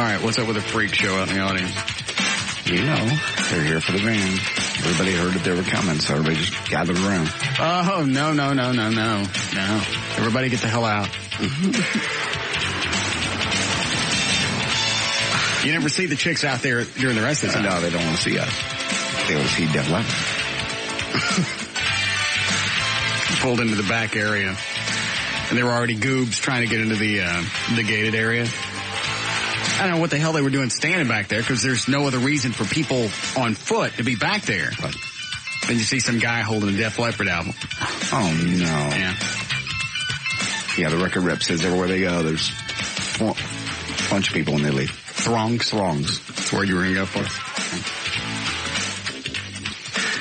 right, what's up with the freak show out in the audience? You know, they're here for the band. Everybody heard that they were coming, so everybody just gathered around. Oh, no. Everybody get the hell out. You never see the chicks out there during the rest of the time. No, they don't want to see us. They want to see Def Leppard. Pulled into the back area. And there were already goobs trying to get into the gated area. I don't know what the hell they were doing standing back there, because there's no other reason for people on foot to be back there. Right. Then you see some guy holding a Def Leppard album. Oh, no. Yeah. Yeah, the record rep says everywhere they go, there's a bunch of people when they leave. Throngs. That's the word you were going to go for.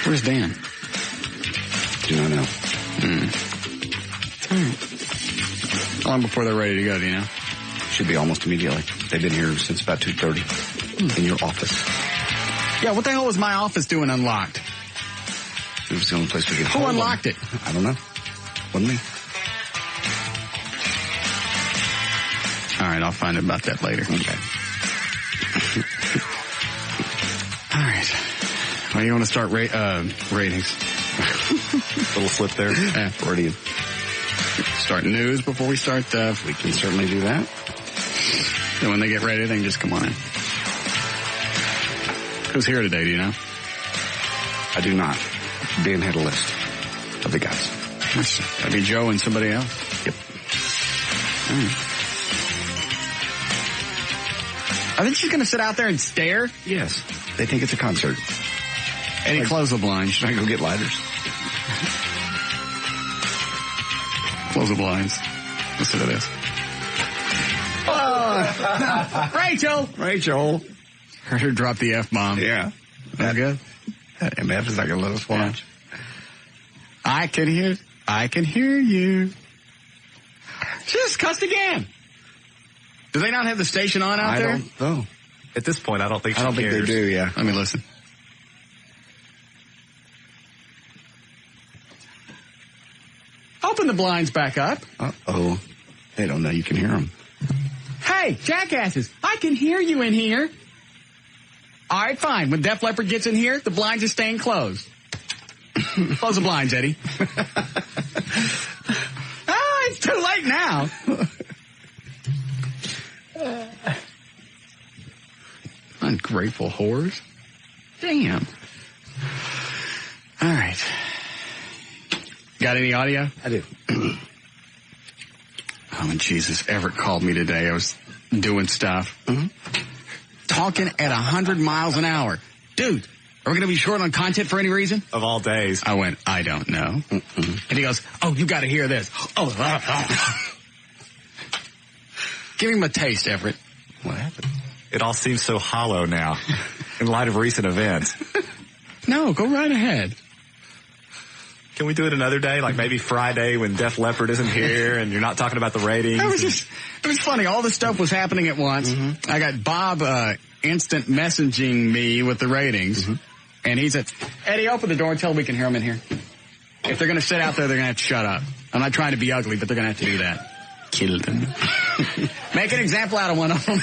Where's Dan? Do not know. All right. How long before they're ready to go, do you know? Should be almost immediately. They've been here since about 2:30 in your office. Yeah, what the hell was my office doing unlocked? It was the only place we could Who hold unlocked them. it? I don't know. Wasn't me. All right, I'll find out about that later. Okay. All right. Well, you want to start ratings? Little slip there. Yeah. Freudian. Start news before we start. We can certainly do that. And when they get ready, they can just come on in. Who's here today, do you know? I do not. Dan had a list of the guys. That'd be Joe and somebody else? Yep. All right. I think she's going to sit out there and stare. Yes. They think it's a concert. Eddie, close the blinds. Should I go get lighters? Close the blinds. Listen to this. Rachel! Heard her drop the F-bomb. Yeah. That good? That MF is not going to let us watch. Yeah. I can hear you. She just cussed again. Do they not have the station on out there? I don't know. At this point, I don't think they do, yeah. Let me listen. Open the blinds back up. Uh-oh. They don't know you can hear them. Hey, jackasses, I can hear you in here. All right, fine. When Def Leppard gets in here, the blinds are staying closed. Close the blinds, Eddie. It's too late now. Ungrateful whores. Damn. All right. Got any audio? I do. Oh, Jesus. Everett called me today. I was doing stuff. Talking at 100 miles an hour. Dude, are we going to be short on content for any reason? Of all days. I went, I don't know. And he goes, oh, you got to hear this. Give him a taste, Everett. What happened? It all seems so hollow now in light of recent events. No, go right ahead. Can we do it another day? Like maybe Friday when Def Leppard isn't here and you're not talking about the ratings? It was funny. All this stuff was happening at once. I got Bob instant messaging me with the ratings. And he said, Eddie, open the door and tell them we can hear them in here. If they're going to sit out there, they're going to have to shut up. I'm not trying to be ugly, but they're going to have to do that. Kill them. Make an example out of one of them.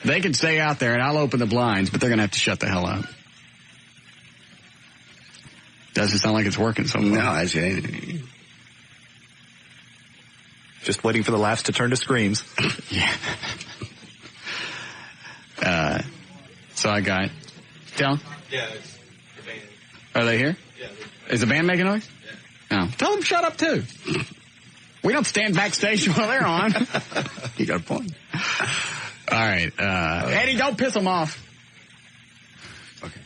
They can stay out there, and I'll open the blinds, but they're going to have to shut the hell up. Doesn't sound like it's working so far. No, I see. Just waiting for the laughs to turn to screams. Yeah. So I got... Tell them? Yeah, it's the band. Are they here? Yeah. Is the band making noise? Yeah. No. Tell them shut up, too. We don't stand backstage while they're on. You got a point. All right. Eddie, don't piss them off. Okay.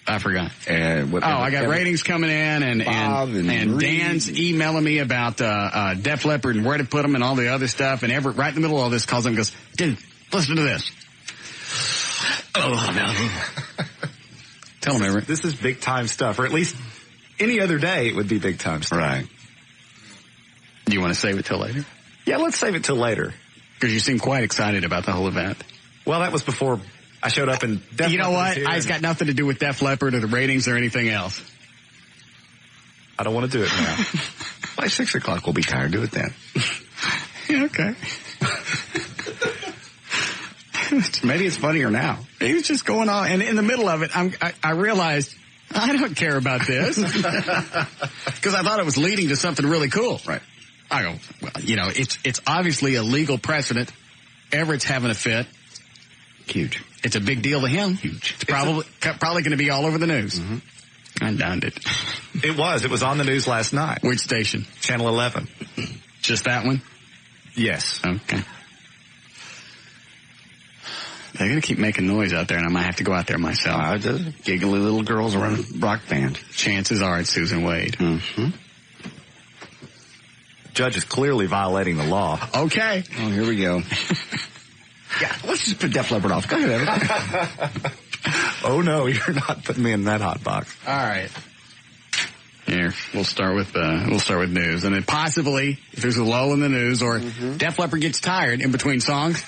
I forgot. I got ratings coming in, and Dan's emailing me about Def Leppard and where to put them and all the other stuff, and Everett right in the middle of all this calls him and goes, dude, listen to this. Oh, no. Tell him, Everett. This is big time stuff, or at least any other day it would be big time stuff. Right. Do you want to save it till later? Yeah, let's save it till later. Because you seem quite excited about the whole event. Well, that was before I showed up and Def You know what? It's got nothing to do with Def Leppard or the ratings or anything else. I don't want to do it now. By 6 o'clock, we'll be tired. Do it then. Okay. Maybe it's funnier now. He was just going on, and in the middle of it, I realized I don't care about this because I thought it was leading to something really cool. Right. I go, well, it's obviously a legal precedent. Everett's having a fit. Huge. It's a big deal to him. Huge. It's probably going to be all over the news. Mm-hmm. I downed it. It was on the news last night. Which station? Channel 11. Just that one? Yes. Okay. They're going to keep making noise out there, and I might have to go out there myself. Giggly little girls around a rock band. Chances are it's Susan Wade. Mm-hmm. Judge is clearly violating the law. Okay. Oh, here we go. Yeah, let's just put Def Leppard off. Go ahead, Everett. Oh, no, you're not putting me in that hot box. All right. Here, we'll start with news, and then possibly if there's a lull in the news or Def Leppard gets tired in between songs,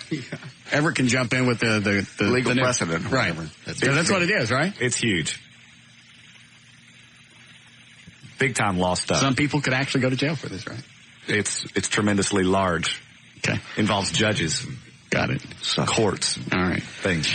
Everett can jump in with the legal the precedent, right? That's what it is, right? It's huge, big time law stuff. Some people could actually go to jail for this, right? It's tremendously large. Okay, involves judges. Got it. Courts. All right. Things.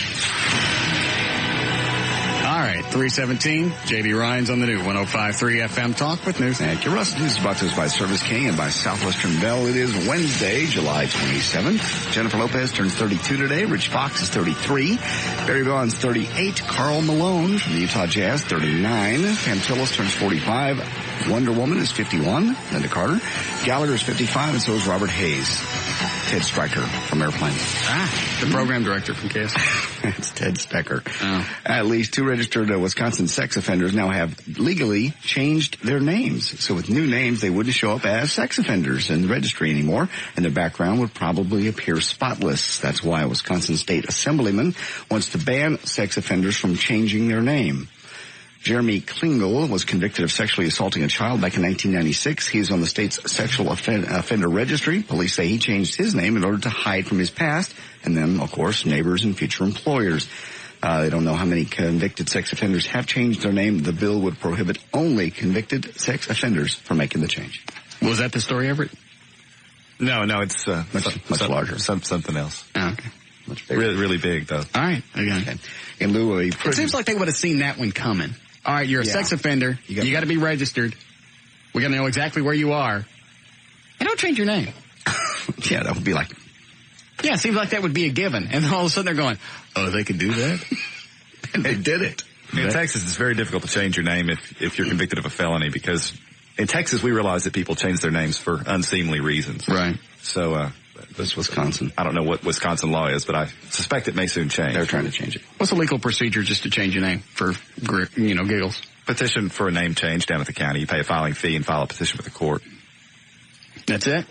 All right, 3:17. J.B. Ryan's on the new 105.3 FM Talk with News. Thank you, Russ. News is brought to us by Service King and by Southwestern Bell. It is Wednesday, July 27th. Jennifer Lopez turns 32 today. Rich Fox is 33. Barry Bonds 38. Carl Malone from the Utah Jazz 39. Pam Tillis turns 45. Wonder Woman is 51. Linda Carter. Gallagher is 55, and so is Robert Hayes. Ted Stryker from Airplane. The program director from KS. It's Ted Stecker. Oh. At least 2 registered Wisconsin sex offenders now have legally changed their names. So with new names, they wouldn't show up as sex offenders in the registry anymore, and their background would probably appear spotless. That's why a Wisconsin State Assemblyman wants to ban sex offenders from changing their name. Jeremy Klingel was convicted of sexually assaulting a child back in 1996. He is on the state's sexual offender registry. Police say he changed his name in order to hide from his past, and then, of course, neighbors and future employers. They don't know how many convicted sex offenders have changed their name. The bill would prohibit only convicted sex offenders from making the change. Was that the story, Everett? No, it's much larger. Something else. Oh, okay. Much bigger. Really big, though. All right. Okay. In lieu of a prison. It seems like they would have seen that one coming. All right, you're a sex offender. You got to be registered. We got to know exactly where you are. And don't change your name. Yeah, that would be like... Yeah, it seems like that would be a given. And then all of a sudden they're going, oh, they could do that? And they did it. In Texas, it's very difficult to change your name if you're convicted of a felony because in Texas, we realize that people change their names for unseemly reasons. Right. So, this Wisconsin. I don't know what Wisconsin law is, but I suspect it may soon change. They're trying to change it. What's the legal procedure just to change your name for, giggles? Petition for a name change down at the county. You pay a filing fee and file a petition with the court. That's it?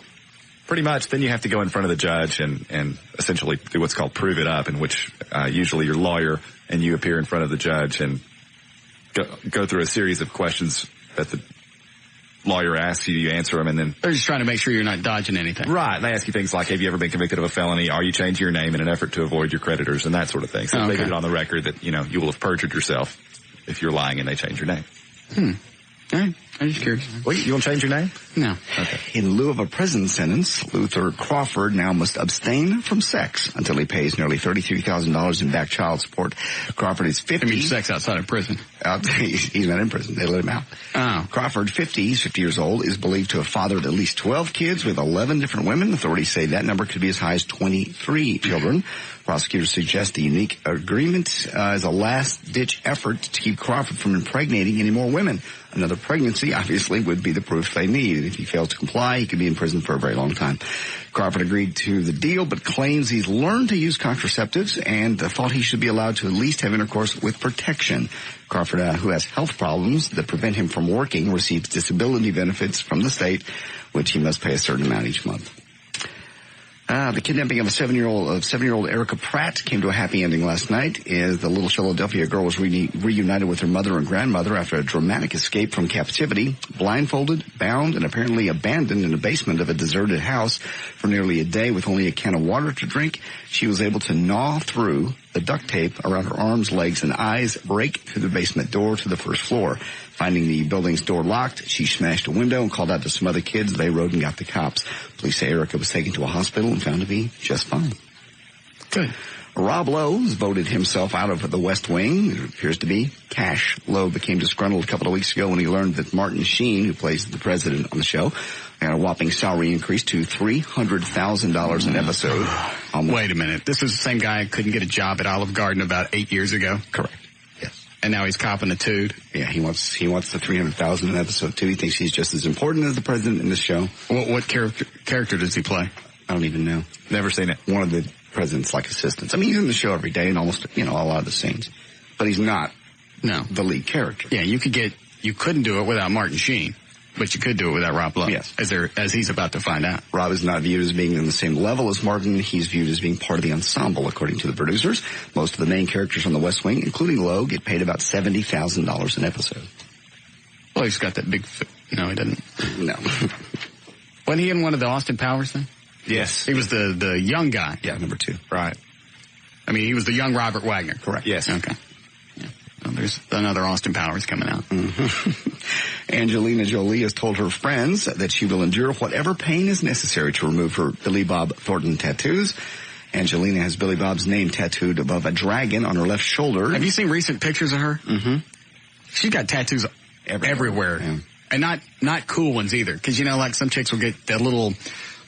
Pretty much. Then you have to go in front of the judge and essentially do what's called prove it up, in which usually your lawyer and you appear in front of the judge and go through a series of questions that the lawyer asks you, you answer them, and then... They're just trying to make sure you're not dodging anything. Right. They ask you things like, have you ever been convicted of a felony? Are you changing your name in an effort to avoid your creditors? And that sort of thing. So they get it on the record that, you will have perjured yourself if you're lying and they change your name. All right. I'm just curious. Wait, you want to change your name? No. Okay. In lieu of a prison sentence, Luther Crawford now must abstain from sex until he pays nearly $33,000 in back child support. Crawford is 50. I mean, sex outside of prison. He's not in prison. They let him out. Oh. Crawford, 50, he's 50 years old, is believed to have fathered at least 12 kids with 11 different women. Authorities say that number could be as high as 23 children. Prosecutors suggest the unique agreement is a last-ditch effort to keep Crawford from impregnating any more women. Another pregnancy, obviously, would be the proof they need. And if he fails to comply, he could be in prison for a very long time. Crawford agreed to the deal, but claims he's learned to use contraceptives and thought he should be allowed to at least have intercourse with protection. Crawford, who has health problems that prevent him from working, receives disability benefits from the state, which he must pay a certain amount each month. The kidnapping of 7-year-old Erica Pratt came to a happy ending last night as the little Philadelphia girl was reunited with her mother and grandmother after a dramatic escape from captivity, blindfolded, bound, and apparently abandoned in the basement of a deserted house for nearly a day with only a can of water to drink. She was able to gnaw through the duct tape around her arms, legs, and eyes, break through the basement door to the first floor. Finding the building's door locked, she smashed a window and called out to some other kids. They rode and got the cops. Police say Erica was taken to a hospital and found to be just fine. Good. Rob Lowe has voted himself out of the West Wing. It appears to be cash. Lowe became disgruntled a couple of weeks ago when he learned that Martin Sheen, who plays the president on the show, had a whopping salary increase to $300,000 an episode. Wait a minute. This was the same guy who couldn't get a job at Olive Garden about 8 years ago? Correct. Yes. And now he's copping a tood? Yeah, he wants the $300,000 an episode too. He thinks he's just as important as the president in this show. What character does he play? I don't even know. Never seen it. One of the president's like assistants. I mean, he's in the show every day and almost, a lot of the scenes. But he's not the lead character. Yeah, you couldn't do it without Martin Sheen, but you could do it without Rob Lowe. Yes. As he's about to find out. Rob is not viewed as being on the same level as Martin. He's viewed as being part of the ensemble, according to the producers. Most of the main characters on the West Wing, including Lowe, get paid about $70,000 an episode. Well, he's got that big... No, he doesn't. No. Wasn't he in one of the Austin Powers thing? Yes. He was the young guy. Yeah, number 2. Right. I mean, he was the young Robert Wagner. Correct. Yes. Okay. Yeah. Well, there's another Austin Powers coming out. Mm-hmm. Angelina Jolie has told her friends that she will endure whatever pain is necessary to remove her Billy Bob Thornton tattoos. Angelina has Billy Bob's name tattooed above a dragon on her left shoulder. Have you seen recent pictures of her? Mm-hmm. She's got tattoos everywhere. Yeah. And not cool ones either. Because, like some chicks will get that little...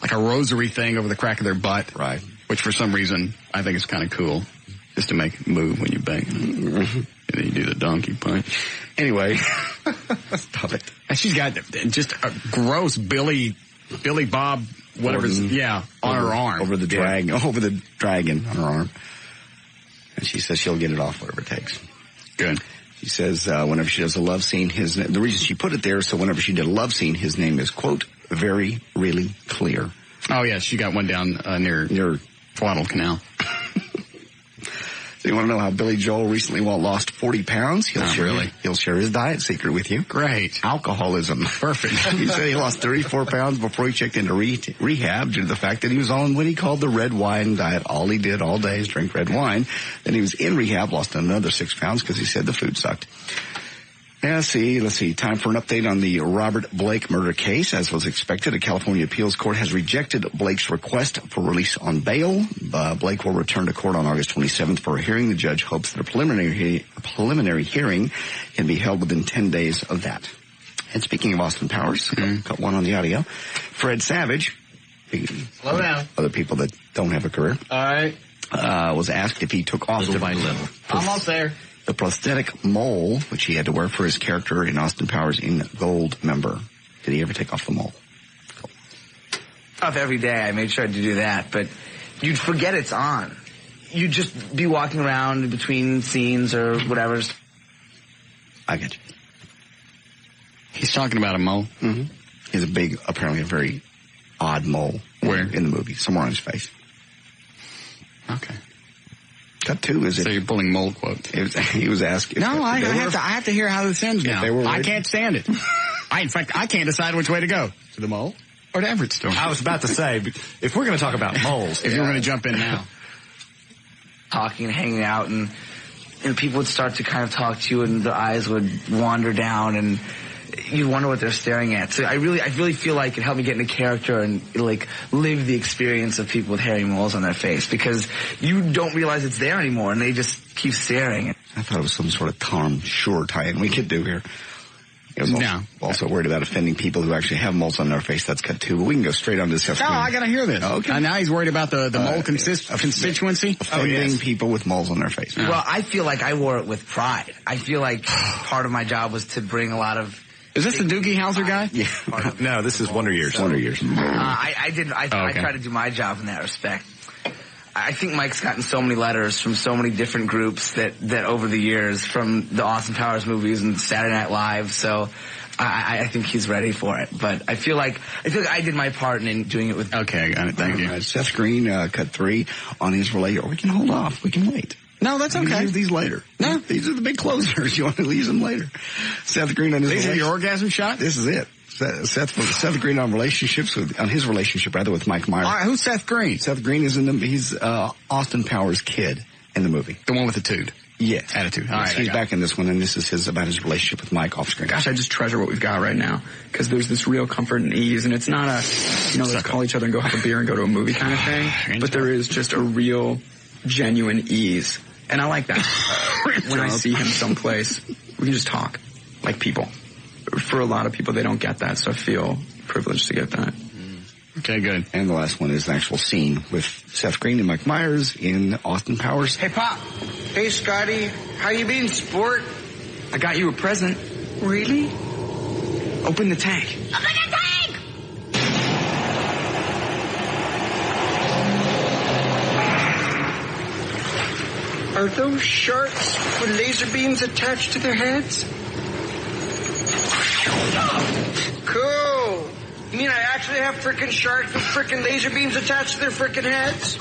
like a rosary thing over the crack of their butt. Right. Which for some reason I think is kind of cool. Just to make it move when you bang. Mm-hmm. And then you do the donkey punch. Anyway. Stop it. And she's got just a gross Billy Bob, whatever's, on her arm. Over the dragon on her arm. And she says she'll get it off whatever it takes. Good. She says whenever she does a love scene, the reason she put it there, so whenever she did a love scene, his name is, quote, very, really clear. Oh, yeah, she got one down near Twaddle Canal. So you want to know how Billy Joel recently lost 40 pounds? He'll share his diet secret with you. Great. Alcoholism. Perfect. He said he lost 34 pounds before he checked into rehab due to the fact that he was on what he called the red wine diet. All he did all day is drink red wine. Then he was in rehab, lost another 6 pounds because he said the food sucked. Yeah, let's see. Time for an update on the Robert Blake murder case. As was expected, a California appeals court has rejected Blake's request for release on bail. Blake will return to court on August 27th for a hearing. The judge hopes that a preliminary hearing can be held within 10 days of that. And speaking of Austin Powers, got one on the audio. Fred Savage, slow down. Other people that don't have a career, all right, was asked if he took off almost there. The prosthetic mole, which he had to wear for his character in Austin Powers in Gold Member. Did he ever take off the mole? Off every day. I made sure to do that, but you'd forget it's on. You'd just be walking around between scenes or whatever. I get you. He's talking about a mole? Mm-hmm. He has apparently a very odd mole. Where? In the movie. Somewhere on his face. Okay. Cut 2 is it? So you're pulling mole quotes. He was asked. No, I have to hear how this ends now. I can't stand it. In fact, I can't decide which way to go. To the mole or to Everett Store. I was about to say, if we're going to talk about moles. If you're going to jump in now. Talking and hanging out and people would start to kind of talk to you and their eyes would wander down and you wonder what they're staring at. So I really feel like it helped me get into character and live the experience of people with hairy moles on their face because you don't realize it's there anymore and they just keep staring. I thought it was some sort of Tom Shore tie-in we could do here. It was also worried about offending people who actually have moles on their face. That's cut 2, but we can go straight on to Seth Green. No, I gotta hear this. Okay. Now he's worried about the mole constituency? Offending people with moles on their face. Well, I feel like I wore it with pride. I feel like part of my job was to bring a lot of... Is this the Doogie Howser guy? Yeah. No, this is Wonder Years. Wonder Years. I tried to do my job in that respect. I think Mike's gotten so many letters from so many different groups that over the years, from the Austin Powers movies and Saturday Night Live, so I think he's ready for it. But I feel like I did my part in doing it with... Okay, I got it. Thank you. Seth Green, cut 3 on his related, or we can hold off. We can wait. No, that's okay. We can use these later. No. These are the big closers. You want to use them later. Seth Green on his... These are your orgasm shot? This is it. Seth Green on his relationship with Mike Myers. All right, who's Seth Green? Seth Green is he's Austin Powers' kid. in the movie. The one with the dude. Yes. Attitude. All right. He's back in this one, and this is about his relationship with Mike off screen. Gosh, I just treasure what we've got right now because there's this real comfort and ease, and it's not a, let's call each other and go have a beer and go to a movie kind of thing, but there is just a real, genuine ease, and I like that. When I see him someplace, we can just talk like people. For a lot of people, they don't get that, so I feel privileged to get that. Okay, good. And the last one is an actual scene with Seth Green and Mike Myers in Austin Powers. Hey, Pop. Hey, Scotty. How you been, sport? I got you a present. Really? Open the tank. Open the tank! Are those sharks with laser beams attached to their heads? Cool. You mean I actually have frickin' sharks with frickin' laser beams attached to their frickin' heads?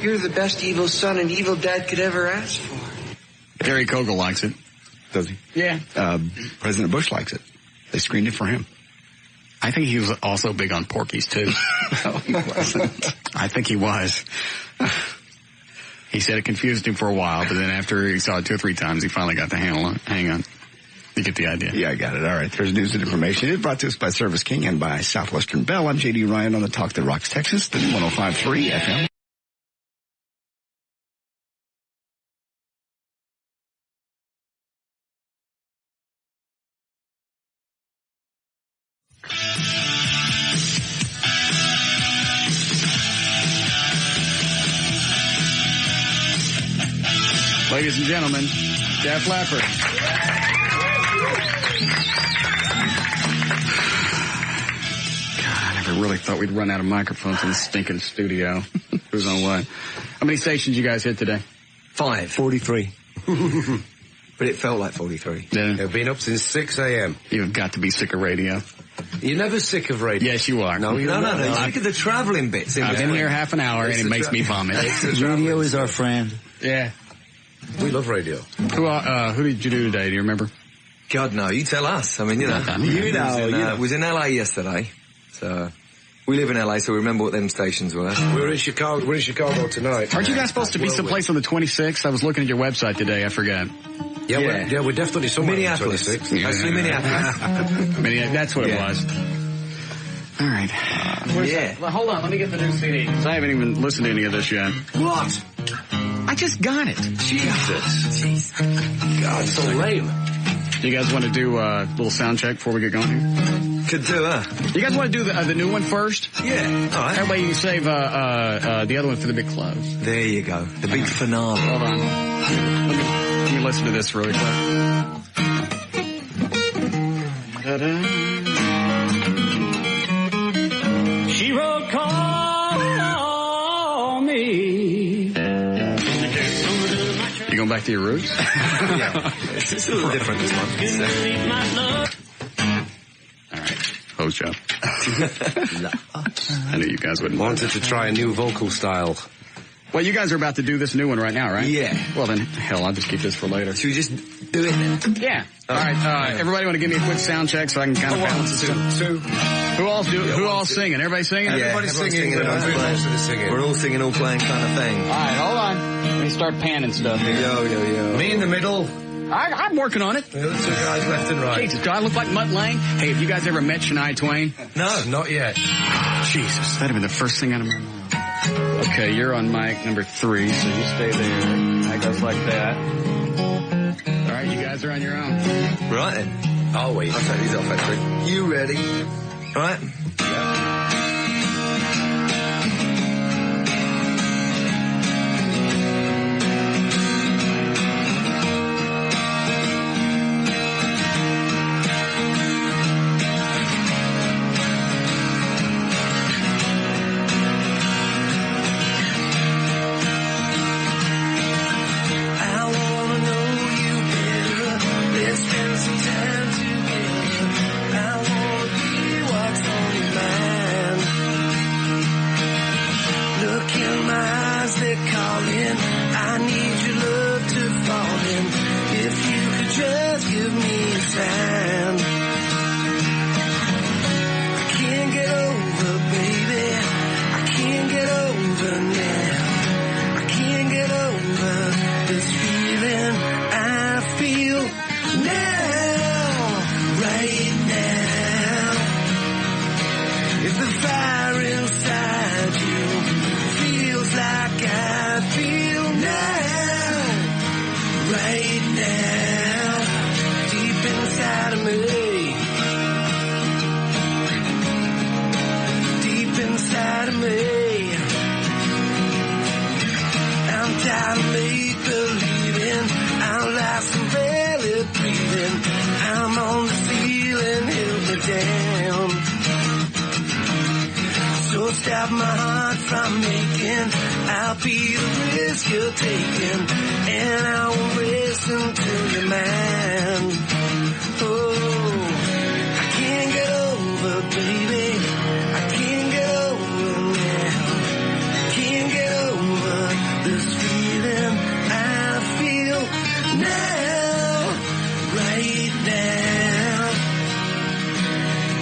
You're the best evil son an evil dad could ever ask for. Gary Kogel likes it. Does he? Yeah. President Bush likes it. They screened it for him. I think he was also big on Porky's, too. No, he wasn't. I think he was. He said it confused him for a while, but then after he saw it 2 or 3 times, he finally got the hang on. You get the idea. Yeah, I got it. All right. There's news and information. It's brought to us by Service King and by Southwestern Bell. I'm J.D. Ryan on the Talk That Rocks Texas, the 105.3 FM. Ladies and gentlemen, Def Leppard. God, I never really thought we'd run out of microphones in the stinking studio. Who's on what? How many stations you guys hit today? 5. 43. But it felt like 43. Yeah. They've been up since 6 a.m. You've got to be sick of radio. You're never sick of radio. Yes, you are. No, you're not. You're sick of the travelling bits. I've been here half an hour and it makes me vomit. Radio is our friend. Yeah. We love radio. Who did you do today? Do you remember? God, no. You tell us. I mean, you know. Was in LA yesterday. So we live in LA, so we remember what them stations were. We're in Chicago. We're in Chicago tonight. Aren't you guys supposed to be someplace on the 26th? I was looking at your website today. I forgot. Yeah, we're definitely somewhere Minneapolis. on the 26th. Actually, Minneapolis. That's what it was. All right. Well, hold on. Let me get the new CD because I haven't even listened to any of this yet. What? I just got it. Jesus. God, so lame. Do you guys want to do a little sound check before we get going here? Could do, You guys want to do the new one first? Yeah. All right. That way you can save the other one for the big close. There you go. The big finale. Hold on. Let me listen to this really quick. Ta-da. She wrote call me. You going back to your roots? Yeah. It's a little different this month. All right. Hose job. I knew you guys wouldn't. Wanted to try a new vocal style. Well, you guys are about to do this new one right now, right? Yeah. Well, then, hell, I'll just keep this for later. Should we just do it then? Yeah. All right. Everybody want to give me a quick sound check so I can kind of balance this? Two. Who all's singing? Everybody singing? Yeah, Everybody's singing. We're all singing, all playing kind of thing. All right, hold on. Let me start panning stuff here. Yo. Me in the middle. I'm working on it. The other 2 guys left and right. Jesus, do I look like Mutt Lange? Hey, have you guys ever met Shania Twain? No, not yet. Jesus, that'd have been the first thing out of my mouth. Okay, you're on mic number 3, so you stay there. That goes like that. All right, you guys are on your own. Right then. I'll wait. I'll take these off, actually. You ready? Right? Spend some time together. I wanna be what's on your mind. If the fire inside you feels like I feel now, right now, deep inside of me, deep inside of me, I'm tired of make-believing, I'm lost and barely breathing, I'm on the ceiling, held me down. So stop my heart from making, I'll be the risk you're taking, and I will listen to your man. Oh, I can't get over, baby, I can't get over now, can't get over this feeling I feel now, right now.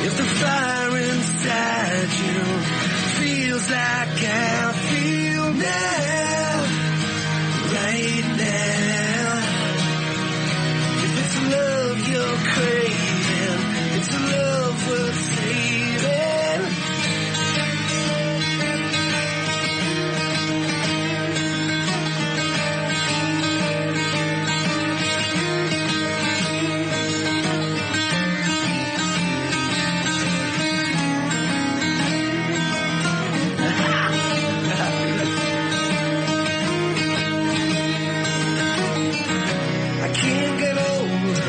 If the fire inside you feels like I feel now, right now. If it's a love you're craving, it's a love worth saving. I can't get over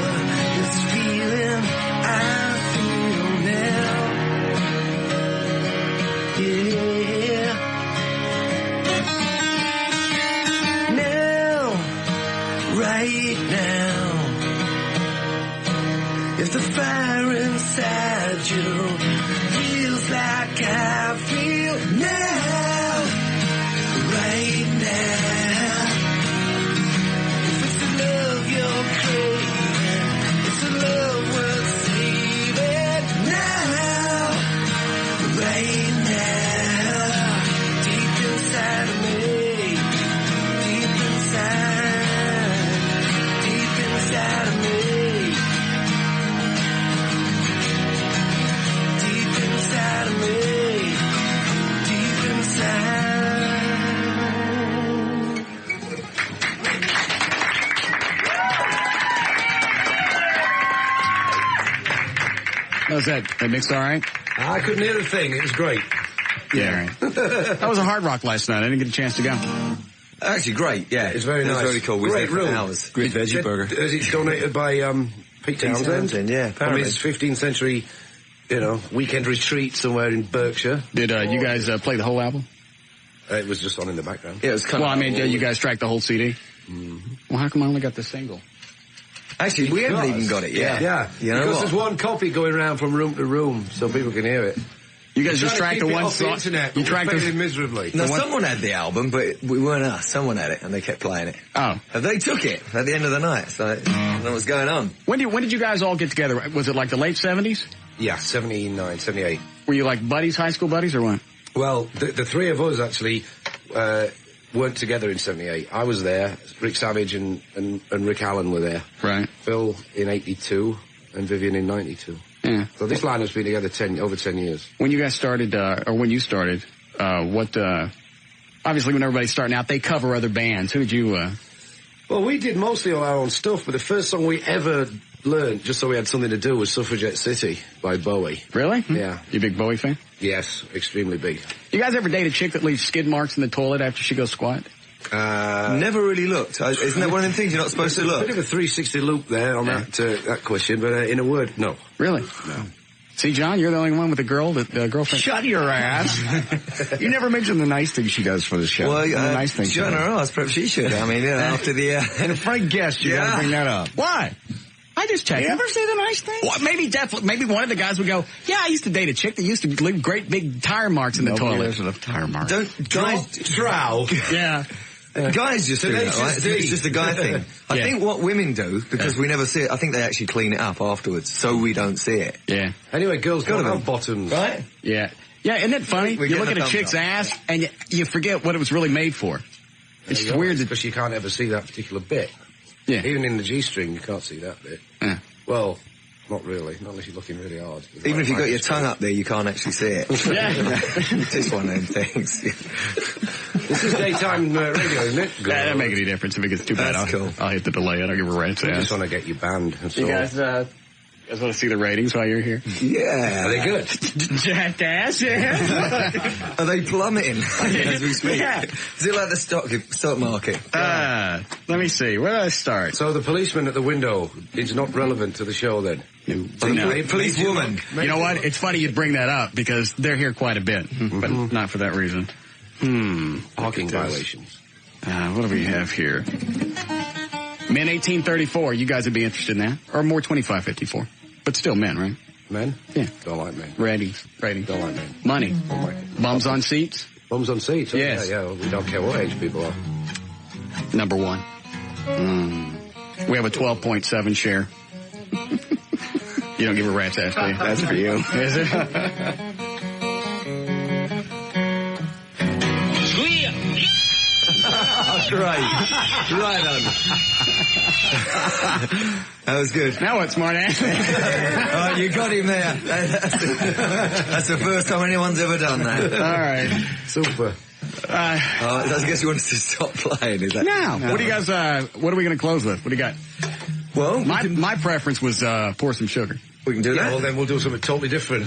this feeling I feel now. Yeah. Now, right now. If the fire inside you feels like I feel now, right now. If it's the love you're craving, it's a love worth saving now, right now, deep inside of me, deep inside of me, deep inside of me, deep inside. How's that? That mixed all right? I couldn't hear a thing. It was great. Yeah. Right. That was a Hard Rock last night. I didn't get a chance to go. Actually, great, yeah. It's very It was nice. very cool. We Great stayed for room. hours. Great veggie burger. Is it donated by Pete Townsend? Yeah, I apparently. mean, it's 15th century, weekend retreat somewhere in Berkshire. Did you guys play the whole album? It was just on in the background. Yeah, it was kind Well, of... I mean, you guys tracked the whole CD? Mm-hmm. Well, how come I only got the single? Actually, we haven't even got it yet. Yeah. You know because what? there's one copy going around from room to room so people can hear it. You guys just Trying tracked to the keep it one off the song? internet, You but tracked we're the... failing miserably. No, someone had the album, but we weren't us. Someone had it, and they kept playing it. Oh. And they took it at the end of the night, so I don't know what's going on. When did you guys all get together? Was it like the late 70s? Yeah, 79, 78. Were you like buddies, high school buddies, or what? Well, the three of us actually weren't together in 78. I was there. Rick Savage and Rick Allen were there. Right. Phil in 82 and Vivian in 92. Yeah. So this line has been together over 10 years. When you guys started, or when you started, obviously when everybody's starting out, they cover other bands. Who did you, Well, we did mostly all our own stuff, but the first song we ever learned, just so we had something to do, was Suffragette City by Bowie. Really? Yeah. You a big Bowie fan? Yes, extremely big. You guys ever date a chick that leaves skid marks in the toilet after she goes squat? Never really looked. Isn't that one of them things you're not supposed to look? Bit of a 360 loop there on that question, but in a word, no. Really? No. See, John, you're the only one with a girlfriend. Shut your ass. You never mentioned the nice things she does for the show. Well, the nice things. she on her ass, perhaps she should. I mean, after the... And a frank guest, you gotta bring that up. Why? I just checked. You ever say the nice thing? Well, maybe one of the guys would go, yeah, I used to date a chick that used to leave great big tire marks in the Nobody toilet. has enough tire marks. Trowel. Yeah. Guys just do that, right? It's just a guy thing. I think what women do, because we never see it, I think they actually clean it up afterwards, so we don't see it. Yeah. Anyway, girls don't have bottoms. Right? Yeah. Yeah, isn't it funny? We You get look a at a thumbs chick's up. ass, and you forget what it was really made for. It's just weird that... Because you can't ever see that particular bit. Yeah. Even in the G-string, you can't see that bit. Yeah. Well, Not really. Not unless you're looking really hard. Even if you've got your tongue up there, you can't actually see it. Yeah. Just one of them things. This is daytime radio, isn't it? That doesn't make any difference. If it gets too bad, I'll hit the delay. I don't give a rat's ass. I just want to get you banned. You guys want to see the ratings while you're here? Yeah. Are they good? Jackass, yeah. Are they plummeting as we speak? Yeah. Is it like the stock market? Let me see. Where do I start? So the policeman at the window is not relevant to the show then? No. Police woman. You know what? It's funny you'd bring that up because they're here quite a bit, but not for that reason. Parking violations. What do we have here? Men 1834. You guys would be interested in that, or more 2554, but still men, right? Men? Yeah. Don't like men. Ratings. Don't like men. Money. Don't like it. Bums on seats. Bums on seats? Oh, Yes. Yeah, we don't care what age people are. Number one. We have a 12.7 share. You don't give a rat's ass, do you? That's for you. Is it? Right on. That was good. Now what, smart ass? Oh, you got him there. That's the first time anyone's ever done that. All right. Super. I guess you wanted to stop playing, is that? No. What do you guys, what are we going to close with? What do you got? Well, my preference was pour some sugar. we can do that. Well, then we'll do something totally different.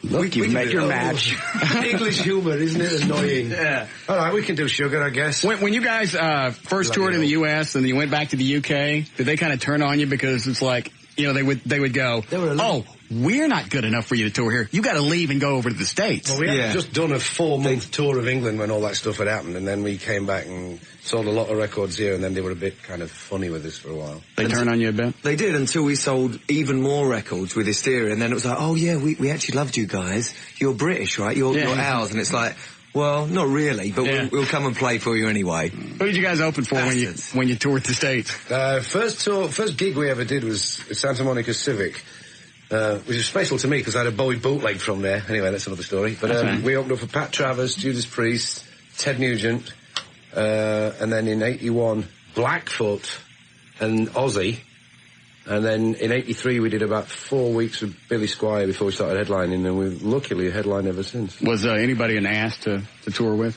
Look, you've met your match. English humour, isn't it annoying? Yeah. All right, we can do sugar, I guess. When you guys first toured in the U.S. and then you went back to the U.K., did they kind of turn on you because it's like, you know, they would go, oh, we're not good enough for you to tour here. You got to leave and go over to the States. Well, we had just done a 4-month tour of England when all that stuff had happened, and then we came back and sold a lot of records here, and then they were a bit kind of funny with us for a while. They turn on you a bit? They did, until we sold even more records with Hysteria, and then it was like, oh yeah, we actually loved you guys. You're British, right? You're ours. And it's like, well, not really, but we'll come and play for you anyway. Who did you guys open for when you toured the States? First gig we ever did was at Santa Monica Civic, which is special to me because I had a Bowie bootleg from there. Anyway, that's another story. But we opened up for Pat Travers, Judas Priest, Ted Nugent, and then in 81, Blackfoot and Ozzy. And then in 83 we did about 4 weeks with Billy Squier before we started headlining, and we've luckily headlined ever since. Was anybody an ass to tour with?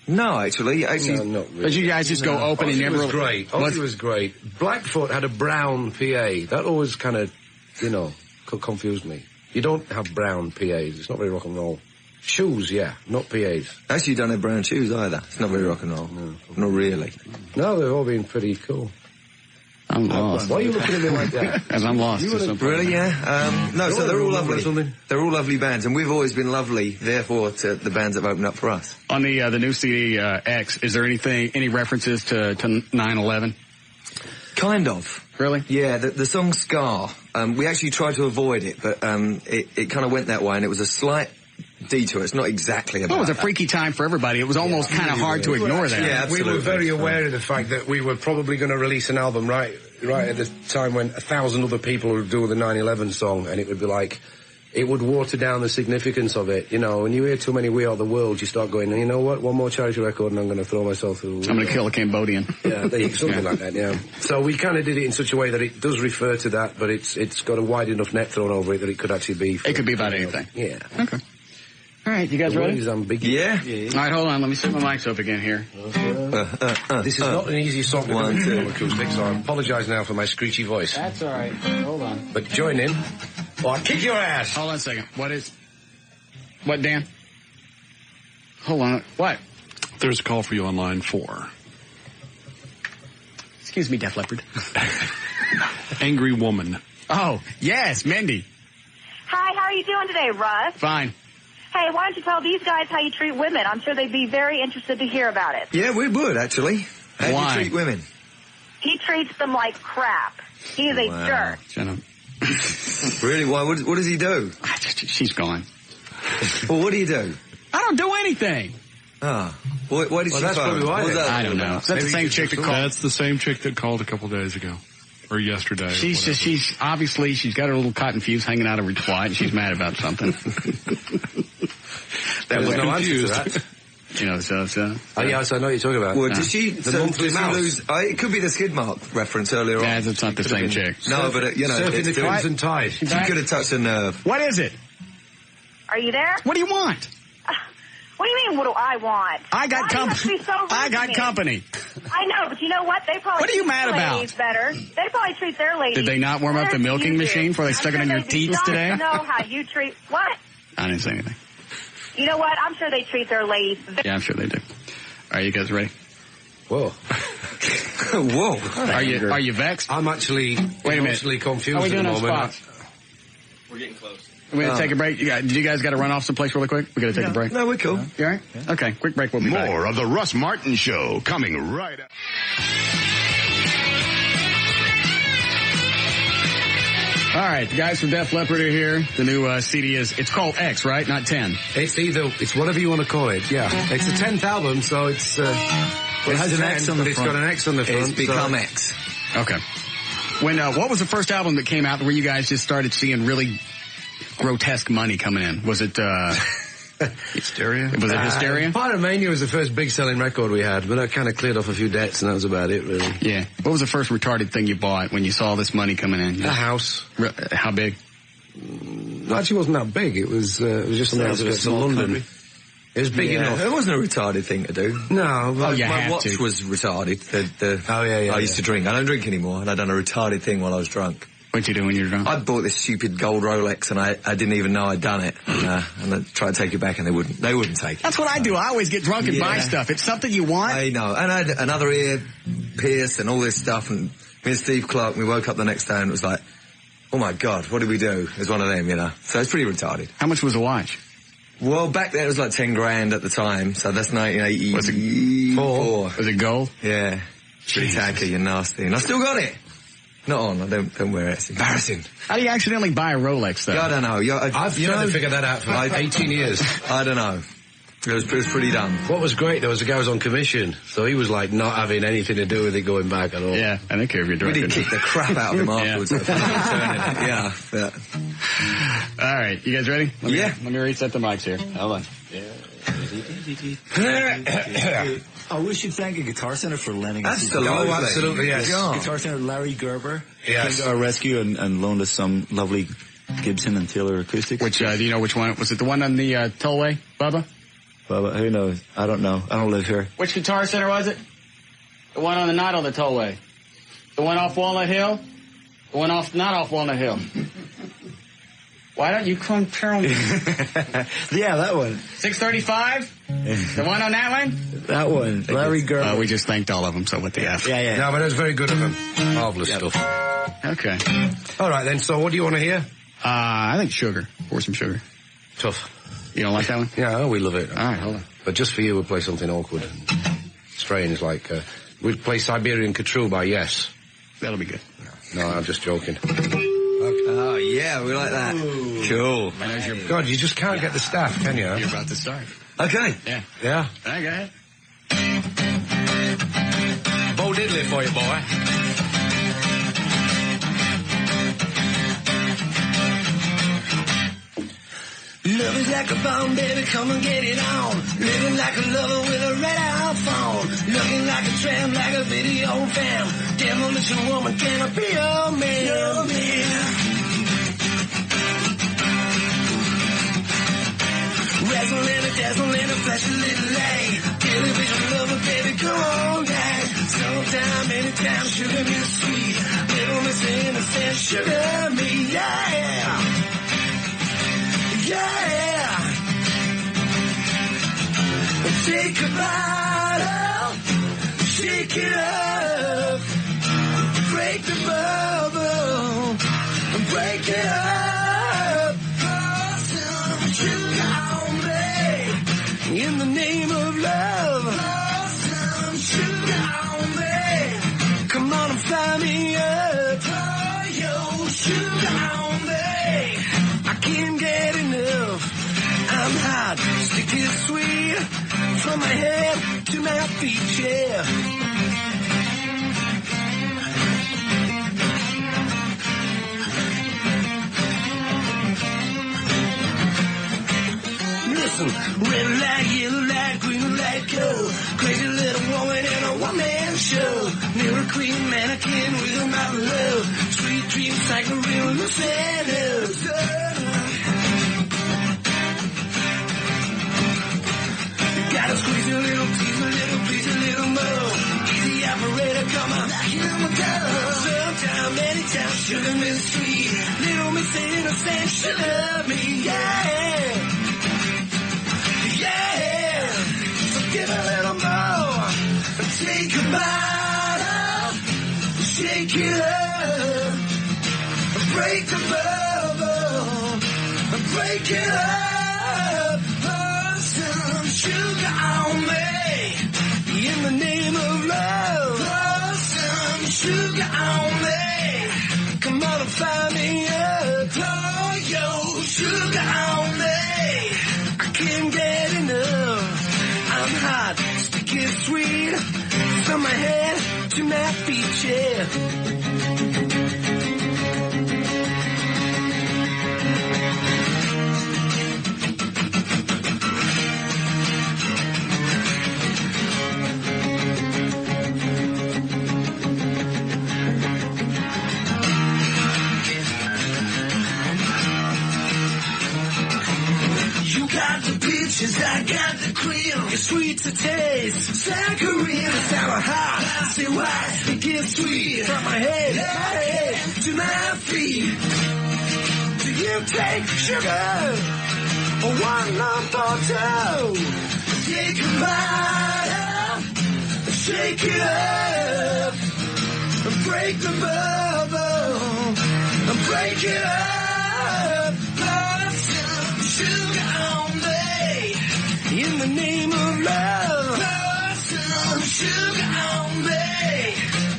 No, actually. No, not really. But you guys just go open and never... was great. Ozzy was great. Blackfoot had a brown PA. That always kind of, confused me. You don't have brown PAs. It's not very rock and roll. Shoes, yeah, not PAs. Actually, you don't have brown shoes either. It's not very rock and roll. No. Not really. No, they've all been pretty cool. I'm lost. Why are you looking at me like that? Because I'm lost. Really, yeah? No, so they're all lovely. They're all lovely bands, and we've always been lovely, therefore, to the bands that have opened up for us. On the new CD, X, is there any references to 9/11? Kind of. Really? Yeah, the song Scar, we actually tried to avoid it, but it kind of went that way, and it was a slight detour. It's not exactly about Well, it was a freaky time for everybody. It was almost kind of hard to ignore that. Yeah, we were very aware of the fact that we were probably going to release an album right at the time when 1,000 other people would do the 9/11 song, and it would be like, it would water down the significance of it. When you hear too many We Are the World, you start going, you know what, one more charity record and I'm going to throw myself through. I'm going to kill a Cambodian. Yeah, something like that, yeah. So we kind of did it in such a way that it does refer to that, but it's got a wide enough net thrown over it that it could actually be... It could be about anything. Yeah. Okay. All right, you guys ready? Yeah. All right, hold on. Let me set my mics up again here. This is not an easy song to do on acoustic, so I apologise now for my screechy voice. That's all right. Hold on. But join in, or I'll kick your ass. Hold on a second. What, Dan? Hold on. What? There's a call for you on line 4. Excuse me, Def Leppard. Angry woman. Oh, yes, Mindy. Hi, how are you doing today, Russ? Fine. Hey, why don't you tell these guys how you treat women? I'm sure they'd be very interested to hear about it. Yeah, we would, actually. How do you treat women? He treats them like crap. He is a jerk. Really? Why? What does he do? She's gone. Well, what do you do? I don't do anything. Ah. Why did she that's phone? probably why. I don't know. That's the same chick that called. That's the same chick that called a couple days ago. Or yesterday. She's obviously, she's got her little cotton fuse hanging out of her twat, and she's mad about something. That was no answer to that. You know, so. Oh, yes, I know what you're talking about. Well, did she... The so monthly did she mouse. lose... it could be the skid mark reference earlier on. Yeah, it's not the same chick. No, but, you know... Surfing the Crimson Tide. She could have touched a nerve. What is it? Are you there? What do you want? What do you mean, what do I want? I got company. I got company. I know, but you know what? They probably What are you treat mad their about? ladies better. They probably treat their ladies. Did they not warm up the milking machine before they stuck it on your teats today? I know how you treat... What? I didn't say anything. You know what? I'm sure they treat their ladies... Yeah, I'm sure they do. Are you guys ready? Whoa. Whoa. Are you vexed? I'm actually emotionally confused How are we doing at the on moment. spots? We're getting close. We're going to take a break. Did you guys got to run off someplace really quick? We got to take a break. No, we're cool. You all right? Yeah. Okay, quick break. We'll be back. More of the Russ Martin Show coming right up. All right, the guys from Def Leppard are here. The new CD it's called X, right? Not 10. It's whatever you want to call it, yeah. It's the 10th album, so it's... it has an X on the front. It's got an X on the front. It's become X. Okay. When what was the first album that came out where you guys just started seeing really grotesque money coming in? Was it Hysteria? Was it Hysteria? Pyromania was the first big selling record we had, but that kind of cleared off a few debts, and that was about it, really. Yeah. What was the first retarded thing you bought when you saw this money coming in? A house. How big? It actually wasn't that big. It was just on the outskirts of London. Country. It was big enough. It wasn't a retarded thing to do. No. My watch was retarded. I used to drink. I don't drink anymore, and I'd done a retarded thing while I was drunk. What'd you do when you were drunk? I bought this stupid gold Rolex, and I didn't even know I'd done it. And I tried to take it back, and they wouldn't take it. That's what I do. I always get drunk and buy stuff. It's something you want. I know. And I had another ear pierce and all this stuff, and me and Steve Clark, we woke up the next day, and it was like, oh my God, what did we do? It was one of them, you know. So it's pretty retarded. How much was a watch? Well, back then it was like 10 grand at the time, so that's 1984. Was it gold? Yeah. Pretty tacky and nasty. And I still got it. Not on, I don't wear it. It's embarrassing. How do you accidentally buy a Rolex, though? Yeah, I don't know. I've tried to figure that out for 18 years. I don't know. It was pretty dumb. What was great, there was a guy who was on commission, so he was like not having anything to do with it going back at all. Yeah, I don't care if you're drunk. We did kick the crap out of him afterwards. Yeah. All right, you guys ready? Let me reset the mics here. Hold on. Oh, we should thank a Guitar Center for lending us. Absolutely. Absolutely, yes. Guitar Center, Larry Gerber came to our rescue and loaned us some lovely Gibson and Taylor acoustics. Which, do you know which one? Was it the one on the tollway, Bubba? Bubba, who knows? I don't know. I don't live here. Which Guitar Center was it? The one on not on the tollway. The one off Walnut Hill? The one not off Walnut Hill. Why don't you come tell me? Yeah, that one. 635? The one on that one? That one. Larry Gerber. We just thanked all of them, so what the F? Yeah. No, but it was very good of him. Marvellous stuff. Okay. All right, then, so what do you want to hear? I think sugar. Pour some sugar. Tough. You don't like that one? Yeah, we love it. All right, hold on. But just for you, we'll play something awkward. Strange, like, we'd play Siberian Control by Yes. That'll be good. No, I'm just joking. Oh, yeah, we like that. Ooh. Cool. God, you just can't get the staff, can you? You're about to start. Okay. Yeah. Yeah. All right, go ahead. Bo Diddley for you, boy. Love is like a bomb, baby, come and get it on. Living like a lover with a red-eye phone. Looking like a tramp, like a video fam. Demolition woman, can I be your man? Your man. Wrestling and dazzling and flashing little light. Television lover, baby, come on back. Sometime, anytime, sugar me sweet. Little miss innocent, sugar me, yeah. Yeah. Take a bottle, shake it up, break the bubble, break it up. Pour some sugar on me, in the name of love. Pour some sugar on me, come on and fly me up. Pour your sugar on me, I can't get enough. I'm hot, sticky, sweet, from my head to my feet, yeah. Miss Listen, red light, yellow light, green light, go. Crazy little woman in a one-man show. Mirror queen, mannequin with a mouth of love. Sweet dreams like a real loose gotta squeeze a little, tease a little, please a little more. Easy operator, come on, knocking on my door. Sometime, anytime, sugar miss sweet. Little miss innocent, she love me, yeah. Yeah. So give a little more. Take a bottle, shake it up. Break the bubble, break it up. Pour some sugar on me, in the name of love. Pour some sugar on me, come on and find me up. Pour your sugar on me, I can't get enough. I'm hot, sticky, sweet, from my head to my feet, yeah. I got the cream, it's sweet to taste. Saccharine, sour hot, say why, it gets sweet. From my head to my feet. Do you take sugar, or one lump or two? Take a bite, shake it up, break the bubble, break it up, pour some sugar on me, in the name of love. Pour some sugar on me,